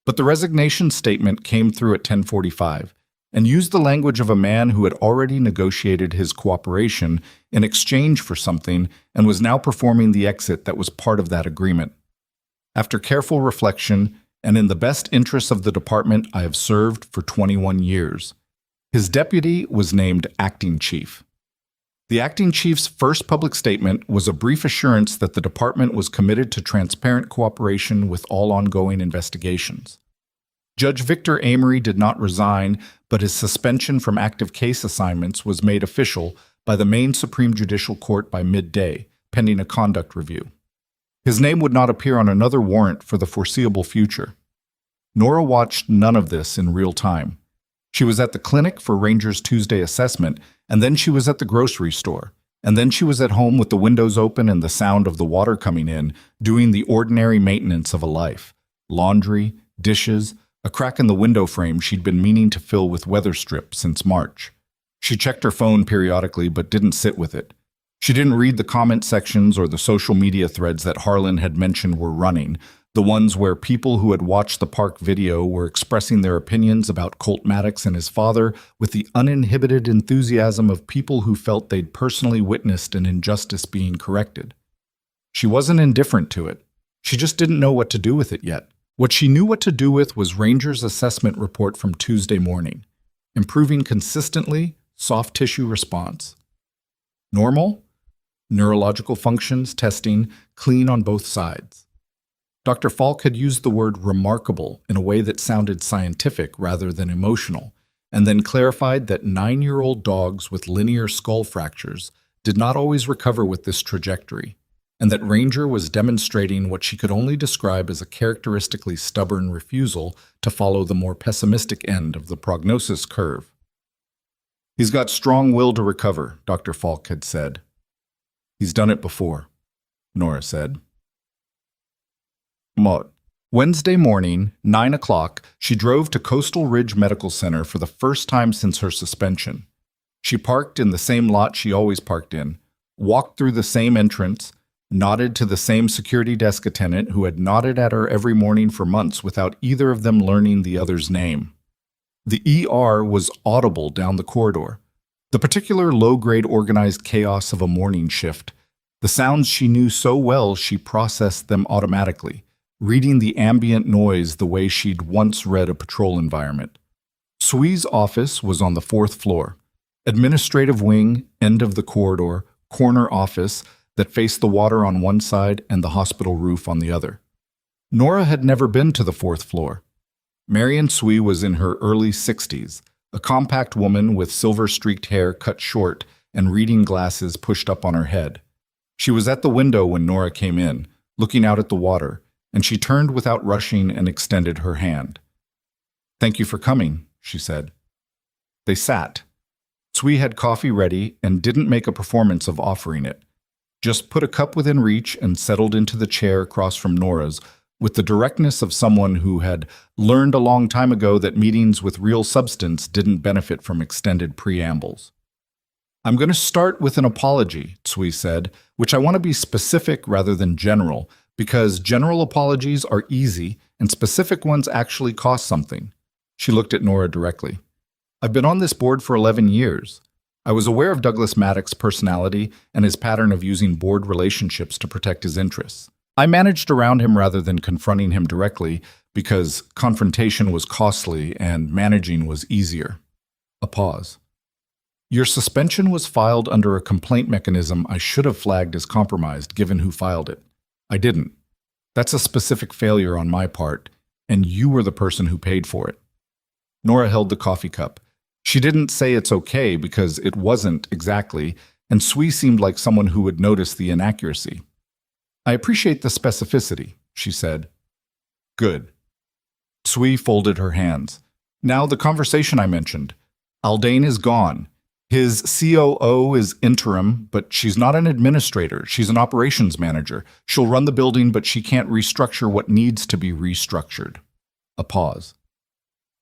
But the resignation statement came through at 10:45 and used the language of a man who had already negotiated his cooperation in exchange for something and was now performing the exit that was part of that agreement. After careful reflection, and in the best interests of the department I have served for 21 years, his deputy was named acting chief. The acting chief's first public statement was a brief assurance that the department was committed to transparent cooperation with all ongoing investigations. Judge Victor Amory did not resign, but his suspension from active case assignments was made official by the Maine Supreme Judicial Court by midday, pending a conduct review. His name would not appear on another warrant for the foreseeable future. Nora watched none of this in real time. She was at the clinic for Ranger's Tuesday assessment, and then she was at the grocery store, and then she was at home with the windows open and the sound of the water coming in, doing the ordinary maintenance of a life. Laundry, dishes, a crack in the window frame she'd been meaning to fill with weather strips since March. She checked her phone periodically but didn't sit with it. She didn't read the comment sections or the social media threads that Harlan had mentioned were running, the ones where people who had watched the park video were expressing their opinions about Colt Maddox and his father with the uninhibited enthusiasm of people who felt they'd personally witnessed an injustice being corrected. She wasn't indifferent to it. She just didn't know what to do with it yet. What she knew what to do with was Ranger's assessment report from Tuesday morning. Improving consistently, soft tissue response. Normal? Neurological functions, testing, clean on both sides. Dr. Falk had used the word remarkable in a way that sounded scientific rather than emotional, and then clarified that 9-year-old dogs with linear skull fractures did not always recover with this trajectory, and that Ranger was demonstrating what she could only describe as a characteristically stubborn refusal to follow the more pessimistic end of the prognosis curve. "He's got strong will to recover," Dr. Falk had said. "He's done it before," Nora said. Mot. Wednesday morning, 9 o'clock, she drove to Coastal Ridge Medical Center for the first time since her suspension. She parked in the same lot she always parked in, walked through the same entrance, nodded to the same security desk attendant who had nodded at her every morning for months without either of them learning the other's name. The ER was audible down the corridor. The particular low-grade organized chaos of a morning shift. The sounds she knew so well she processed them automatically, reading the ambient noise the way she'd once read a patrol environment. Sui's office was on the 4th floor. Administrative wing, end of the corridor, corner office that faced the water on one side and the hospital roof on the other. Nora had never been to the 4th floor. Marion Sui was in her early 60s, a compact woman with silver-streaked hair cut short and reading glasses pushed up on her head. She was at the window when Nora came in, looking out at the water, and she turned without rushing and extended her hand. "Thank you for coming," she said. They sat. Sui had coffee ready and didn't make a performance of offering it. Just put a cup within reach and settled into the chair across from Nora's, with the directness of someone who had learned a long time ago that meetings with real substance didn't benefit from extended preambles. "I'm going to start with an apology," Sui said, "which I want to be specific rather than general, because general apologies are easy and specific ones actually cost something." She looked at Nora directly. "I've been on this board for 11 years. I was aware of Douglas Maddox's personality and his pattern of using board relationships to protect his interests. I managed around him rather than confronting him directly because confrontation was costly and managing was easier." A pause. "Your suspension was filed under a complaint mechanism I should have flagged as compromised given who filed it. I didn't. That's a specific failure on my part, and you were the person who paid for it." Nora held the coffee cup. She didn't say it's okay because it wasn't exactly, and Sui seemed like someone who would notice the inaccuracy. "I appreciate the specificity," she said. "Good." Sui folded her hands. "Now the conversation I mentioned. Aldane is gone. His COO is interim, but she's not an administrator. She's an operations manager. She'll run the building, but she can't restructure what needs to be restructured." A pause.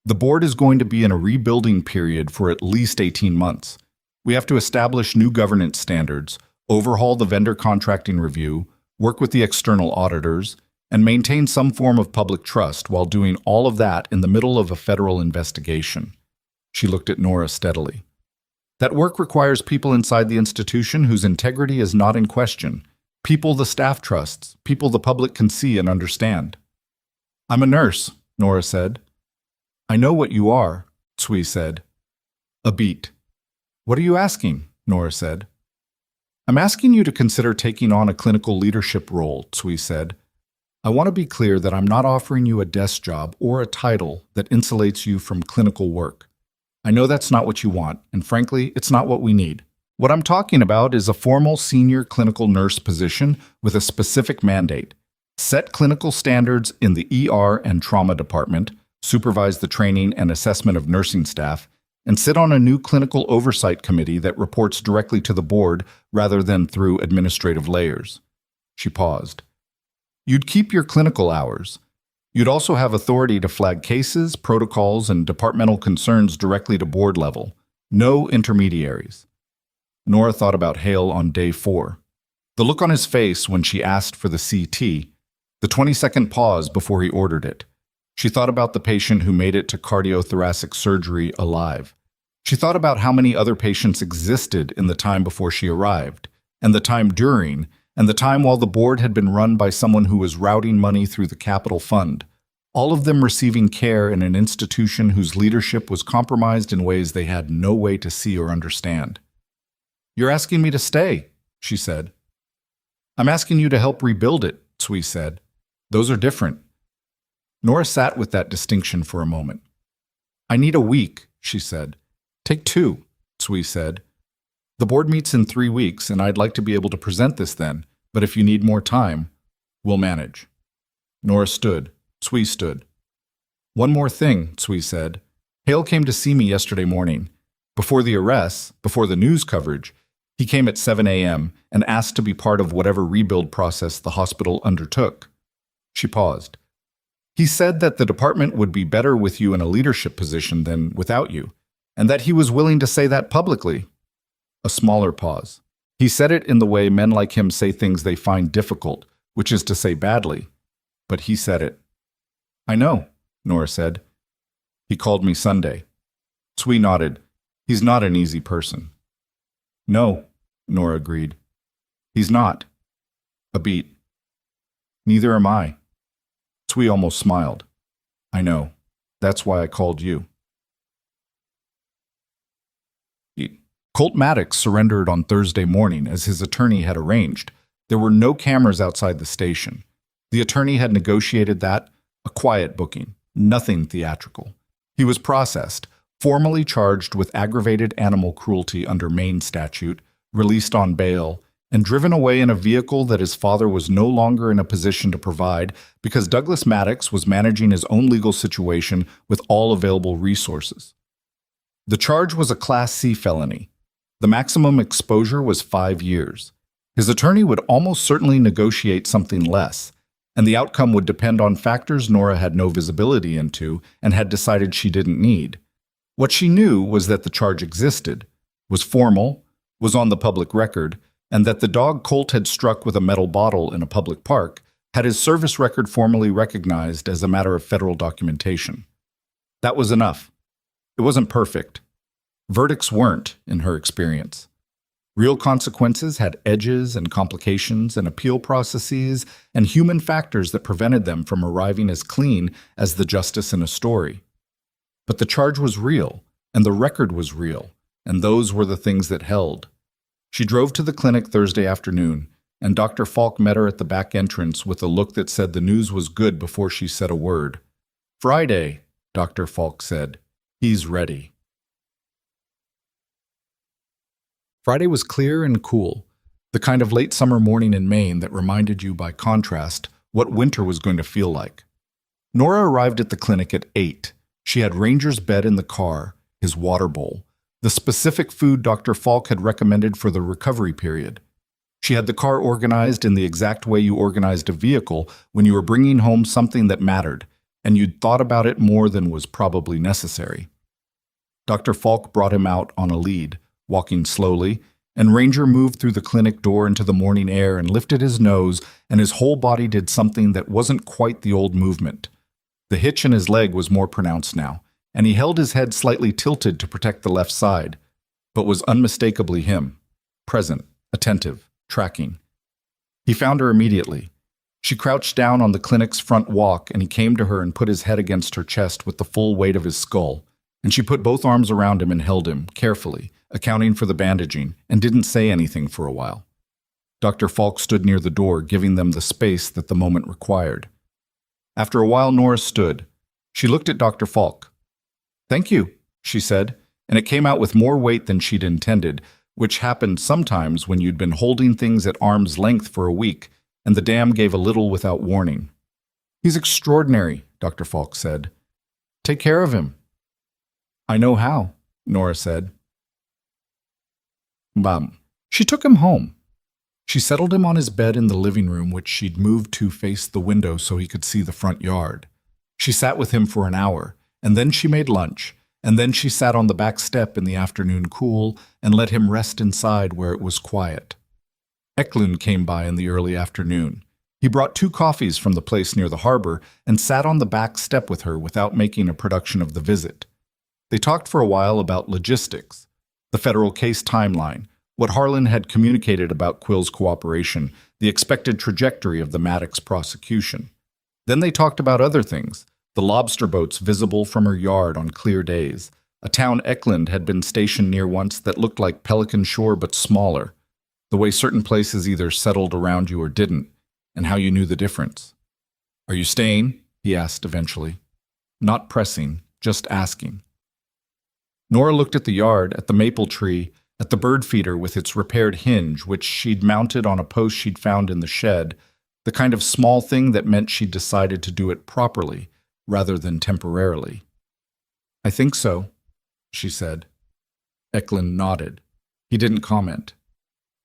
"The board is going to be in a rebuilding period for at least 18 months. We have to establish new governance standards, overhaul the vendor contracting review, work with the external auditors, and maintain some form of public trust while doing all of that in the middle of a federal investigation." She looked at Nora steadily. "That work requires people inside the institution whose integrity is not in question, people the staff trusts, people the public can see and understand." "I'm a nurse," Nora said. "I know what you are," Sui said. A beat. "What are you asking?" Nora said. "I'm asking you to consider taking on a clinical leadership role," Sui said. "I want to be clear that I'm not offering you a desk job or a title that insulates you from clinical work. I know that's not what you want, and frankly, it's not what we need. What I'm talking about is a formal senior clinical nurse position with a specific mandate. Set clinical standards in the ER and trauma department, supervise the training and assessment of nursing staff, and sit on a new clinical oversight committee that reports directly to the board rather than through administrative layers." She paused. "You'd keep your clinical hours. You'd also have authority to flag cases, protocols, and departmental concerns directly to board level. No intermediaries." Nora thought about Hale on day 4. The look on his face when she asked for the CT, the 20-second pause before he ordered it. She thought about the patient who made it to cardiothoracic surgery alive. She thought about how many other patients existed in the time before she arrived, and the time during, and the time while the board had been run by someone who was routing money through the capital fund, all of them receiving care in an institution whose leadership was compromised in ways they had no way to see or understand. "You're asking me to stay," she said. "I'm asking you to help rebuild it," Sui said. Those are different. Nora sat with that distinction for a moment. I need a week, she said. Take 2, Tsui said. The board meets in 3 weeks, and I'd like to be able to present this then, but if you need more time, we'll manage. Nora stood. Tsui stood. One more thing, Tsui said. Hale came to see me yesterday morning. Before the arrests, before the news coverage, he came at 7 a.m. and asked to be part of whatever rebuild process the hospital undertook. She paused. He said that the department would be better with you in a leadership position than without you, and that he was willing to say that publicly. A smaller pause. He said it in the way men like him say things they find difficult, which is to say badly. But he said it. I know, Nora said. He called me Sunday. Tsui nodded. He's not an easy person. No, Nora agreed. He's not. A beat. Neither am I. Tsui almost smiled. I know. That's why I called you. Colt Maddox surrendered on Thursday morning as his attorney had arranged. There were no cameras outside the station. The attorney had negotiated that, a quiet booking, nothing theatrical. He was processed, formally charged with aggravated animal cruelty under Maine statute, released on bail, and driven away in a vehicle that his father was no longer in a position to provide because Douglas Maddox was managing his own legal situation with all available resources. The charge was a Class C felony. The maximum exposure was 5 years. His attorney would almost certainly negotiate something less, and the outcome would depend on factors Nora had no visibility into and had decided she didn't need. What she knew was that the charge existed, was formal, was on the public record, and that the dog Colt had struck with a metal bottle in a public park had his service record formally recognized as a matter of federal documentation. That was enough. It wasn't perfect. Verdicts weren't, in her experience. Real consequences had edges and complications and appeal processes and human factors that prevented them from arriving as clean as the justice in a story. But the charge was real, and the record was real, and those were the things that held. She drove to the clinic Thursday afternoon, and Dr. Falk met her at the back entrance with a look that said the news was good before she said a word. Friday, Dr. Falk said. He's ready. Friday was clear and cool, the kind of late summer morning in Maine that reminded you by contrast what winter was going to feel like. Nora arrived at the clinic at 8. She had Ranger's bed in the car, his water bowl, the specific food Dr. Falk had recommended for the recovery period. She had the car organized in the exact way you organized a vehicle when you were bringing home something that mattered, and you'd thought about it more than was probably necessary. Dr. Falk brought him out on a lead, walking slowly, and Ranger moved through the clinic door into the morning air and lifted his nose, and his whole body did something that wasn't quite the old movement. The hitch in his leg was more pronounced now, and he held his head slightly tilted to protect the left side, but was unmistakably him, present, attentive, tracking. He found her immediately. She crouched down on the clinic's front walk, and he came to her and put his head against her chest with the full weight of his skull, and she put both arms around him and held him, carefully, accounting for the bandaging, and didn't say anything for a while. Dr. Falk stood near the door, giving them the space that the moment required. After a while, Nora stood. She looked at Dr. Falk. "Thank you," she said, and it came out with more weight than she'd intended, which happened sometimes when you'd been holding things at arm's length for a week, and the dam gave a little without warning. "He's extraordinary," Dr. Falk said. "Take care of him." "I know how," Nora said. She took him home. She settled him on his bed in the living room, which she'd moved to face the window so he could see the front yard. She sat with him for an hour, and then she made lunch, and then she sat on the back step in the afternoon cool and let him rest inside where it was quiet. Eklund came by in the early afternoon. He brought 2 coffees from the place near the harbor and sat on the back step with her without making a production of the visit. They talked for a while about logistics, the federal case timeline, what Harlan had communicated about Quill's cooperation, the expected trajectory of the Maddox prosecution. Then they talked about other things, the lobster boats visible from her yard on clear days, a town Eklund had been stationed near once that looked like Pelican Shore but smaller, the way certain places either settled around you or didn't, and how you knew the difference. Are you staying? He asked eventually. Not pressing, just asking. Nora looked at the yard, at the maple tree, at the bird feeder with its repaired hinge, which she'd mounted on a post she'd found in the shed, the kind of small thing that meant she'd decided to do it properly, rather than temporarily. I think so, she said. Eklund nodded. He didn't comment.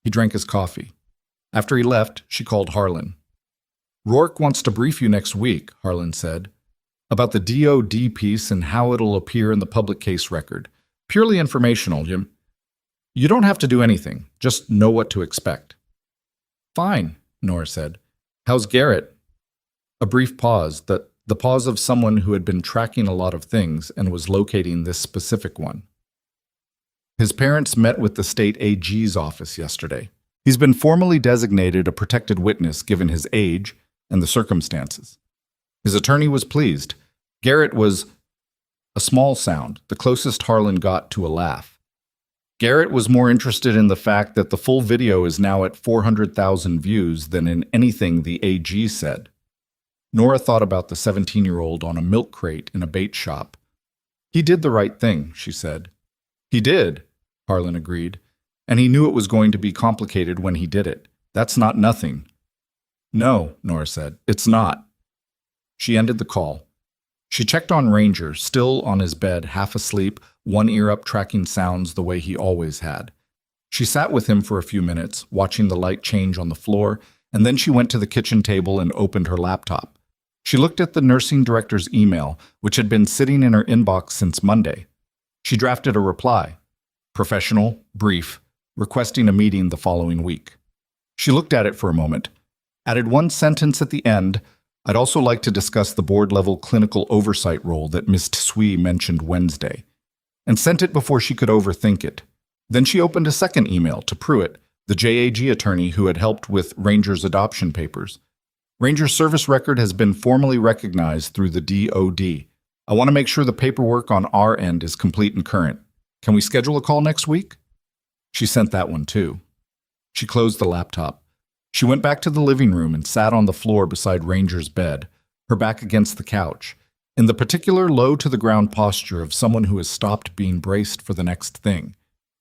He drank his coffee. After he left, she called Harlan. Rourke wants to brief you next week, Harlan said, about the DOD piece and how it'll appear in the public case record. Purely informational, Jim. You don't have to do anything, just know what to expect. Fine, Nora said. How's Garrett? A brief pause, the pause of someone who had been tracking a lot of things and was locating this specific one. His parents met with the state AG's office yesterday. He's been formally designated a protected witness given his age and the circumstances. His attorney was pleased. Garrett was a small sound, the closest Harlan got to a laugh. Garrett was more interested in the fact that the full video is now at 400,000 views than in anything the AG said. Nora thought about the 17-year-old on a milk crate in a bait shop. He did the right thing, she said. He did, Harlan agreed, and he knew it was going to be complicated when he did it. That's not nothing. No, Nora said, it's not. She ended the call. She checked on Ranger, still on his bed, half asleep, one ear up tracking sounds the way he always had. She sat with him for a few minutes, watching the light change on the floor, and then she went to the kitchen table and opened her laptop. She looked at the nursing director's email, which had been sitting in her inbox since Monday. She drafted a reply. Professional, brief, requesting a meeting the following week. She looked at it for a moment, added one sentence at the end. I'd also like to discuss the board-level clinical oversight role that Ms. Tsui mentioned Wednesday, and sent it before she could overthink it. Then she opened a second email to Pruitt, the JAG attorney who had helped with Ranger's adoption papers. Ranger's service record has been formally recognized through the DOD. I want to make sure the paperwork on our end is complete and current. Can we schedule a call next week? She sent that one too. She closed the laptop. She went back to the living room and sat on the floor beside Ranger's bed, her back against the couch, in the particular low-to-the-ground posture of someone who has stopped being braced for the next thing,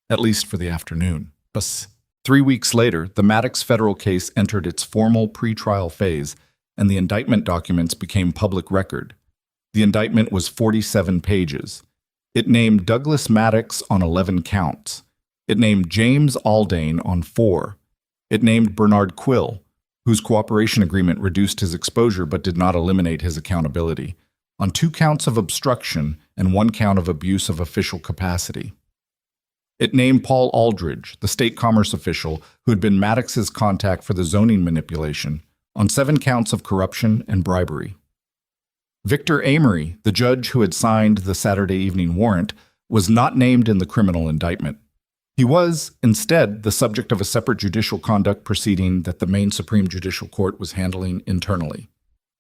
at least for the afternoon. But 3 weeks later, the Maddox federal case entered its formal pre-trial phase, and the indictment documents became public record. The indictment was 47 pages. It named Douglas Maddox on 11 counts. It named James Aldane on 4. It named Bernard Quill, whose cooperation agreement reduced his exposure but did not eliminate his accountability, on 2 counts of obstruction and 1 count of abuse of official capacity. It named Paul Aldridge, the state commerce official who had been Maddox's contact for the zoning manipulation, on 7 counts of corruption and bribery. Victor Amory, the judge who had signed the Saturday evening warrant, was not named in the criminal indictment. He was, instead, the subject of a separate judicial conduct proceeding that the Maine Supreme Judicial Court was handling internally.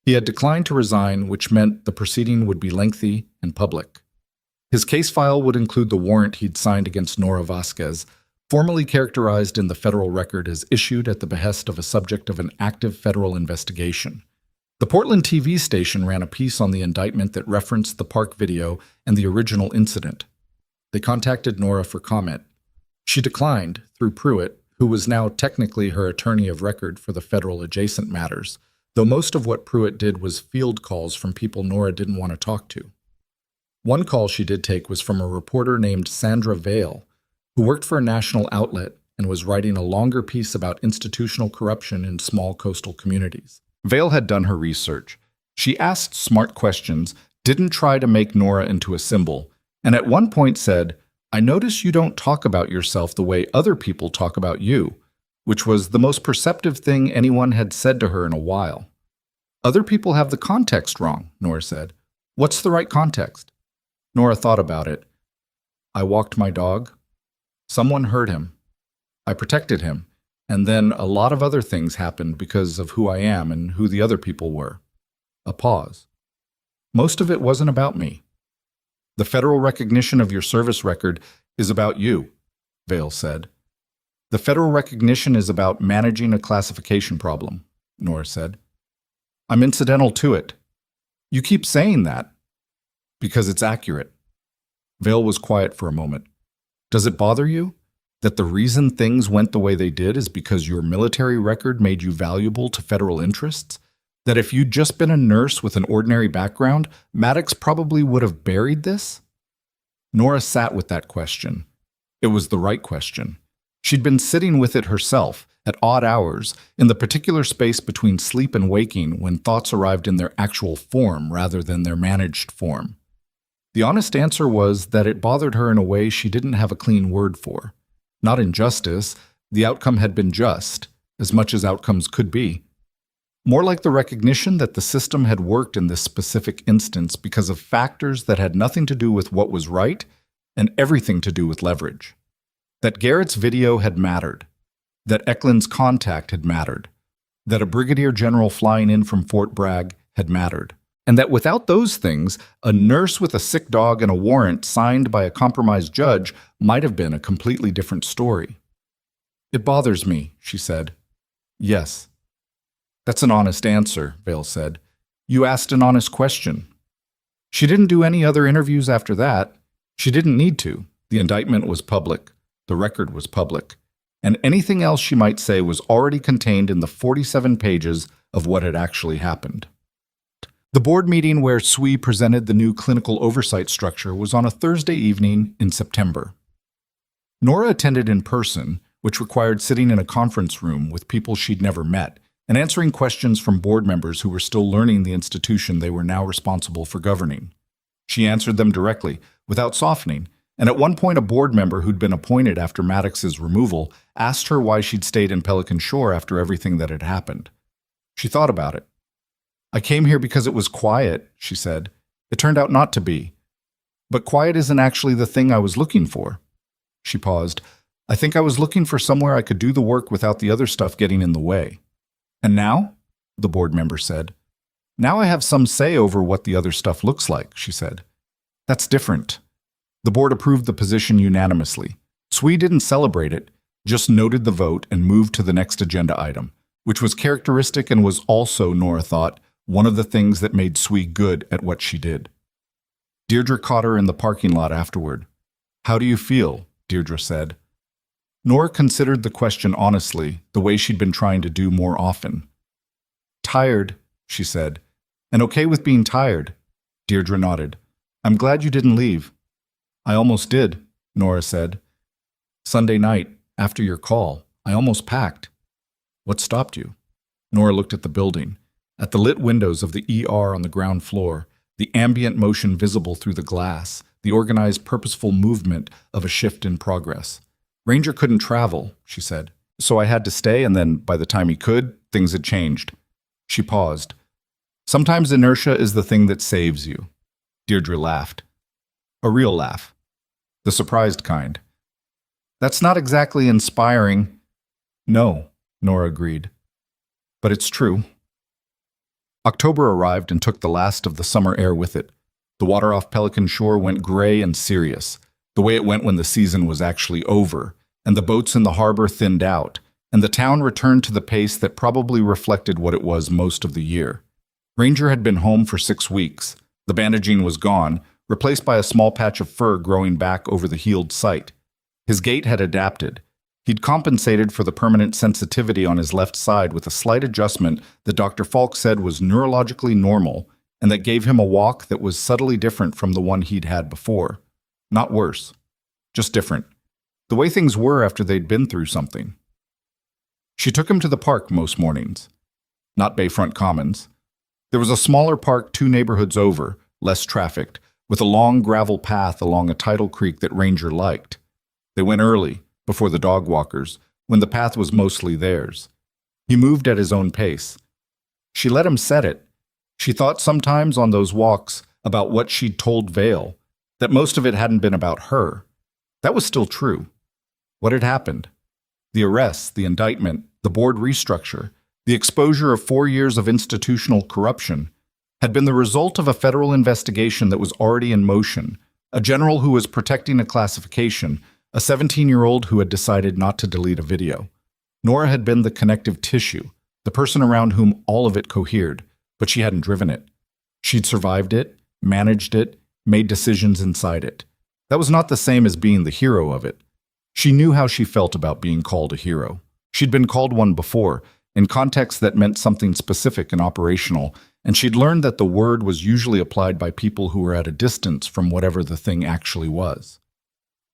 He had declined to resign, which meant the proceeding would be lengthy and public. His case file would include the warrant he'd signed against Nora Vasquez, formally characterized in the federal record as issued at the behest of a subject of an active federal investigation. The Portland TV station ran a piece on the indictment that referenced the park video and the original incident. They contacted Nora for comment. She declined, through Pruitt, who was now technically her attorney of record for the federal adjacent matters, though most of what Pruitt did was field calls from people Nora didn't want to talk to. One call she did take was from a reporter named Sandra Vale, who worked for a national outlet and was writing a longer piece about institutional corruption in small coastal communities. Vale had done her research. She asked smart questions, didn't try to make Nora into a symbol, and at one point said, I notice you don't talk about yourself the way other people talk about you, which was the most perceptive thing anyone had said to her in a while. Other people have the context wrong, Nora said. What's the right context? Nora thought about it. I walked my dog. Someone hurt him. I protected him. And then a lot of other things happened because of who I am and who the other people were. A pause. Most of it wasn't about me. The federal recognition of your service record is about you, Vale said. The federal recognition is about managing a classification problem, Nora said. I'm incidental to it. You keep saying that because it's accurate. Vale was quiet for a moment. Does it bother you that the reason things went the way they did is because your military record made you valuable to federal interests? That if you'd just been a nurse with an ordinary background, Maddox probably would have buried this? Nora sat with that question. It was the right question. She'd been sitting with it herself, at odd hours, in the particular space between sleep and waking when thoughts arrived in their actual form rather than their managed form. The honest answer was that it bothered her in a way she didn't have a clean word for. Not injustice, the outcome had been just, as much as outcomes could be. More like the recognition that the system had worked in this specific instance because of factors that had nothing to do with what was right and everything to do with leverage. That Garrett's video had mattered. That Eklund's contact had mattered. That a brigadier general flying in from Fort Bragg had mattered. And that without those things, a nurse with a sick dog and a warrant signed by a compromised judge might have been a completely different story. It bothers me, she said. Yes. That's an honest answer, Vale said. You asked an honest question. She didn't do any other interviews after that. She didn't need to. The indictment was public. The record was public. And anything else she might say was already contained in the 47 pages of what had actually happened. The board meeting where Sui presented the new clinical oversight structure was on a Thursday evening in September. Nora attended in person, which required sitting in a conference room with people she'd never met and answering questions from board members who were still learning the institution they were now responsible for governing. She answered them directly, without softening, and at one point a board member who'd been appointed after Maddox's removal asked her why she'd stayed in Pelican Shore after everything that had happened. She thought about it. I came here because it was quiet, she said. It turned out not to be. But quiet isn't actually the thing I was looking for. She paused. I think I was looking for somewhere I could do the work without the other stuff getting in the way. And now? The board member said. Now I have some say over what the other stuff looks like, she said. That's different. The board approved the position unanimously. Sui didn't celebrate it, just noted the vote and moved to the next agenda item, which was characteristic and was also, Nora thought, one of the things that made Sui good at what she did. Deirdre caught her in the parking lot afterward. How do you feel? Deirdre said. Nora considered the question honestly, the way she'd been trying to do more often. Tired, she said. And okay with being tired. Deirdre nodded. I'm glad you didn't leave. I almost did, Nora said. Sunday night, after your call, I almost packed. What stopped you? Nora looked at the building. At the lit windows of the ER on the ground floor, the ambient motion visible through the glass, the organized, purposeful movement of a shift in progress. Ranger couldn't travel, she said, so I had to stay, and then, by the time he could, things had changed. She paused. Sometimes inertia is the thing that saves you. Deirdre laughed. A real laugh. The surprised kind. That's not exactly inspiring. No, Nora agreed. But it's true. October arrived and took the last of the summer air with it. The water off Pelican Shore went gray and serious, the way it went when the season was actually over, and the boats in the harbor thinned out, and the town returned to the pace that probably reflected what it was most of the year. Ranger had been home for 6 weeks. The bandaging was gone, replaced by a small patch of fur growing back over the healed site. His gait had adapted. He'd compensated for the permanent sensitivity on his left side with a slight adjustment that Dr. Falk said was neurologically normal and that gave him a walk that was subtly different from the one he'd had before. Not worse, just different. The way things were after they'd been through something. She took him to the park most mornings. Not Bayfront Commons. There was a smaller park 2 neighborhoods over, less trafficked, with a long gravel path along a tidal creek that Ranger liked. They went early, before the dog walkers, when the path was mostly theirs. He moved at his own pace. She let him set it. She thought sometimes on those walks about what she'd told Vale, that most of it hadn't been about her. That was still true. What had happened? The arrests, the indictment, the board restructure, the exposure of 4 years of institutional corruption, had been the result of a federal investigation that was already in motion, a general who was protecting a classification, a 17-year-old who had decided not to delete a video. Nora had been the connective tissue, the person around whom all of it cohered, but she hadn't driven it. She'd survived it, managed it, made decisions inside it. That was not the same as being the hero of it. She knew how she felt about being called a hero. She'd been called one before, in contexts that meant something specific and operational, and she'd learned that the word was usually applied by people who were at a distance from whatever the thing actually was.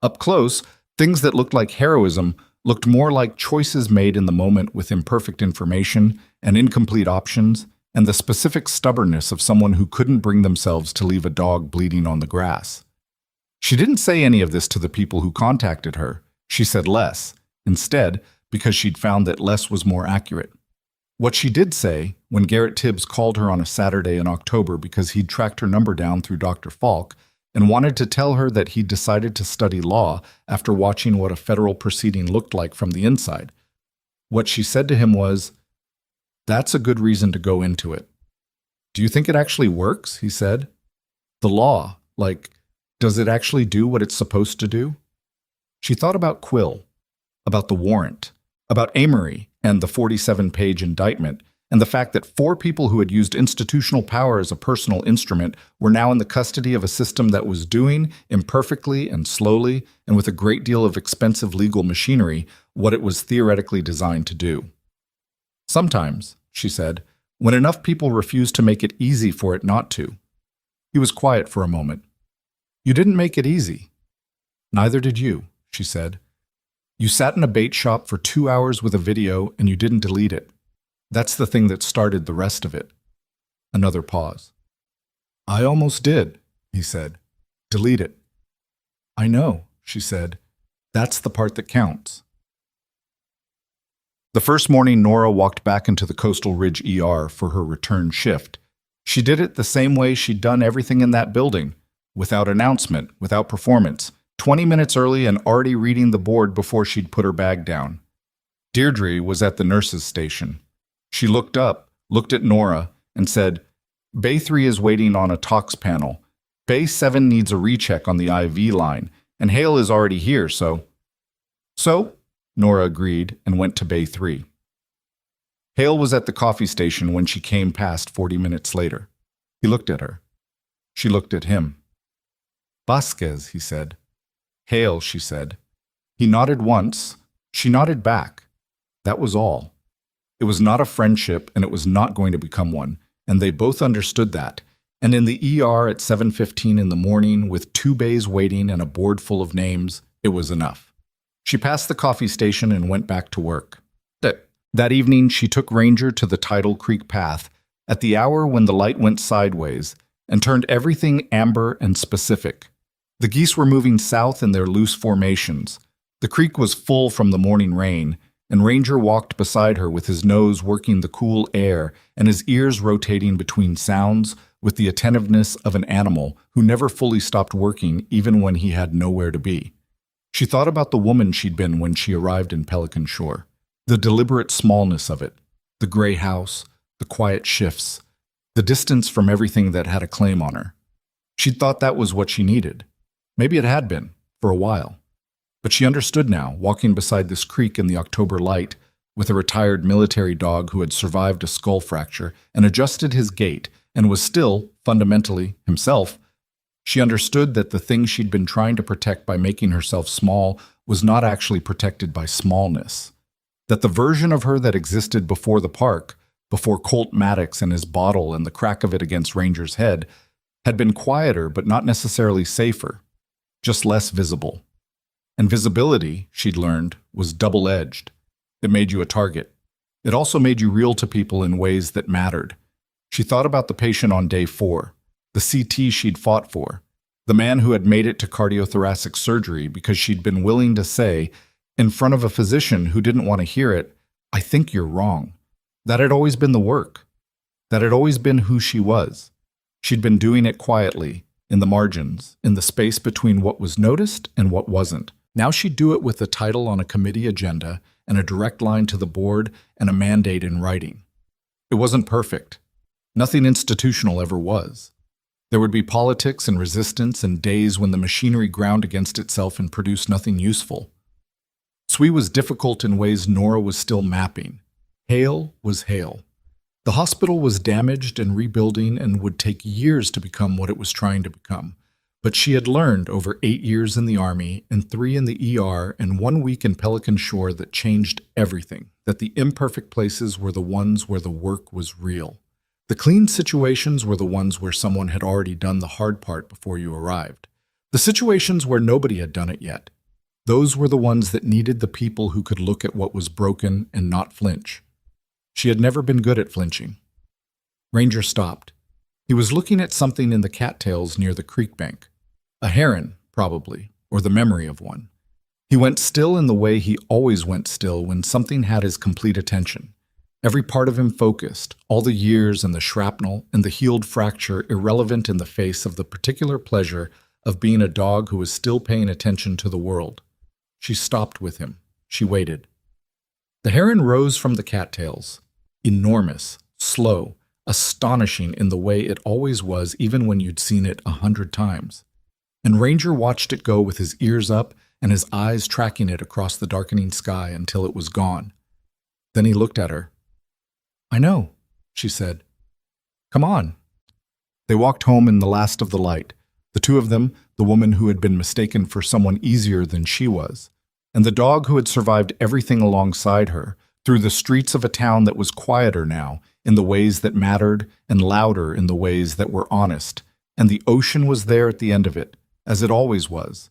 Up close, things that looked like heroism looked more like choices made in the moment with imperfect information and incomplete options, and the specific stubbornness of someone who couldn't bring themselves to leave a dog bleeding on the grass. She didn't say any of this to the people who contacted her. She said less, instead, because she'd found that less was more accurate. What she did say, when Garrett Tibbs called her on a Saturday in October because he'd tracked her number down through Dr. Falk and wanted to tell her that he'd decided to study law after watching what a federal proceeding looked like from the inside, what she said to him was, "That's a good reason to go into it." "Do you think it actually works?" he said. "The law, does it actually do what it's supposed to do?" She thought about Quill, about the warrant, about Amory and the 47-page indictment, and the fact that 4 people who had used institutional power as a personal instrument were now in the custody of a system that was doing, imperfectly and slowly, and with a great deal of expensive legal machinery, what it was theoretically designed to do. "Sometimes," she said, "when enough people refuse to make it easy for it not to." He was quiet for a moment. "You didn't make it easy." "Neither did you," she said. "You sat in a bait shop for 2 hours with a video and you didn't delete it. That's the thing that started the rest of it." Another pause. "I almost did," he said. "Delete it." "I know," she said. "That's the part that counts." The first morning Nora walked back into the Coastal Ridge ER for her return shift. She did it the same way she'd done everything in that building, without announcement, without performance, 20 minutes early and already reading the board before she'd put her bag down. Deirdre was at the nurse's station. She looked up, looked at Nora, and said, "Bay 3 is waiting on a tox panel. Bay 7 needs a recheck on the IV line, and Hale is already here, so..." "So?" Nora agreed and went to Bay 3. Hale was at the coffee station when she came past 40 minutes later. He looked at her. She looked at him. "Vasquez," he said. "Hale," she said. He nodded once. She nodded back. That was all. It was not a friendship, and it was not going to become one, and they both understood that. And in the ER at 7:15 in the morning, with 2 bays waiting and a board full of names, it was enough. She passed the coffee station and went back to work. That evening, she took Ranger to the Tidal Creek path at the hour when the light went sideways and turned everything amber and specific. The geese were moving south in their loose formations. The creek was full from the morning rain, and Ranger walked beside her with his nose working the cool air and his ears rotating between sounds with the attentiveness of an animal who never fully stopped working even when he had nowhere to be. She thought about the woman she'd been when she arrived in Pelican Shore. The deliberate smallness of it, the gray house, the quiet shifts, the distance from everything that had a claim on her. She'd thought that was what she needed. Maybe it had been, for a while. But she understood now, walking beside this creek in the October light, with a retired military dog who had survived a skull fracture and adjusted his gait and was still, fundamentally, himself. She understood that the thing she'd been trying to protect by making herself small was not actually protected by smallness. That the version of her that existed before the park, before Colt Maddox and his bottle and the crack of it against Ranger's head, had been quieter but not necessarily safer, just less visible. And visibility, she'd learned, was double-edged. It made you a target. It also made you real to people in ways that mattered. She thought about the patient on day 4, the CT she'd fought for, the man who had made it to cardiothoracic surgery because she'd been willing to say, in front of a physician who didn't want to hear it, "I think you're wrong." That had always been the work. That had always been who she was. She'd been doing it quietly, in the margins, in the space between what was noticed and what wasn't. Now she'd do it with a title on a committee agenda and a direct line to the board and a mandate in writing. It wasn't perfect. Nothing institutional ever was. There would be politics and resistance and days when the machinery ground against itself and produced nothing useful. SWE was difficult in ways Nora was still mapping. Hale was Hale. The hospital was damaged and rebuilding and would take years to become what it was trying to become. But she had learned over 8 years in the Army and 3 in the ER and 1 week in Pelican Shore that changed everything, that the imperfect places were the ones where the work was real. The clean situations were the ones where someone had already done the hard part before you arrived. The situations where nobody had done it yet. Those were the ones that needed the people who could look at what was broken and not flinch. She had never been good at flinching. Ranger stopped. He was looking at something in the cattails near the creek bank. A heron, probably, or the memory of one. He went still in the way he always went still when something had his complete attention. Every part of him focused, all the years and the shrapnel and the healed fracture irrelevant in the face of the particular pleasure of being a dog who was still paying attention to the world. She stopped with him. She waited. The heron rose from the cattails. Enormous, slow, astonishing in the way it always was even when you'd seen it 100 times. And Ranger watched it go with his ears up and his eyes tracking it across the darkening sky until it was gone. Then he looked at her. "I know," she said. "Come on." They walked home in the last of the light, the two of them, the woman who had been mistaken for someone easier than she was, and the dog who had survived everything alongside her, through the streets of a town that was quieter now, in the ways that mattered, and louder in the ways that were honest, and the ocean was there at the end of it, as it always was,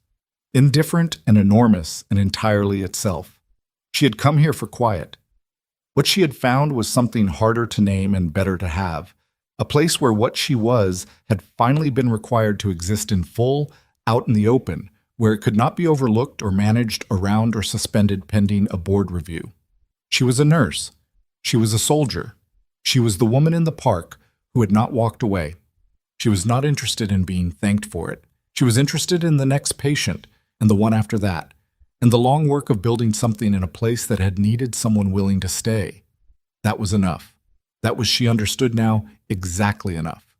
indifferent and enormous and entirely itself. She had come here for quiet. What she had found was something harder to name and better to have, a place where what she was had finally been required to exist in full, out in the open, where it could not be overlooked or managed around or suspended pending a board review. She was a nurse. She was a soldier. She was the woman in the park who had not walked away. She was not interested in being thanked for it. She was interested in the next patient and the one after that, and the long work of building something in a place that had needed someone willing to stay. That was enough. That was, she understood now, exactly enough.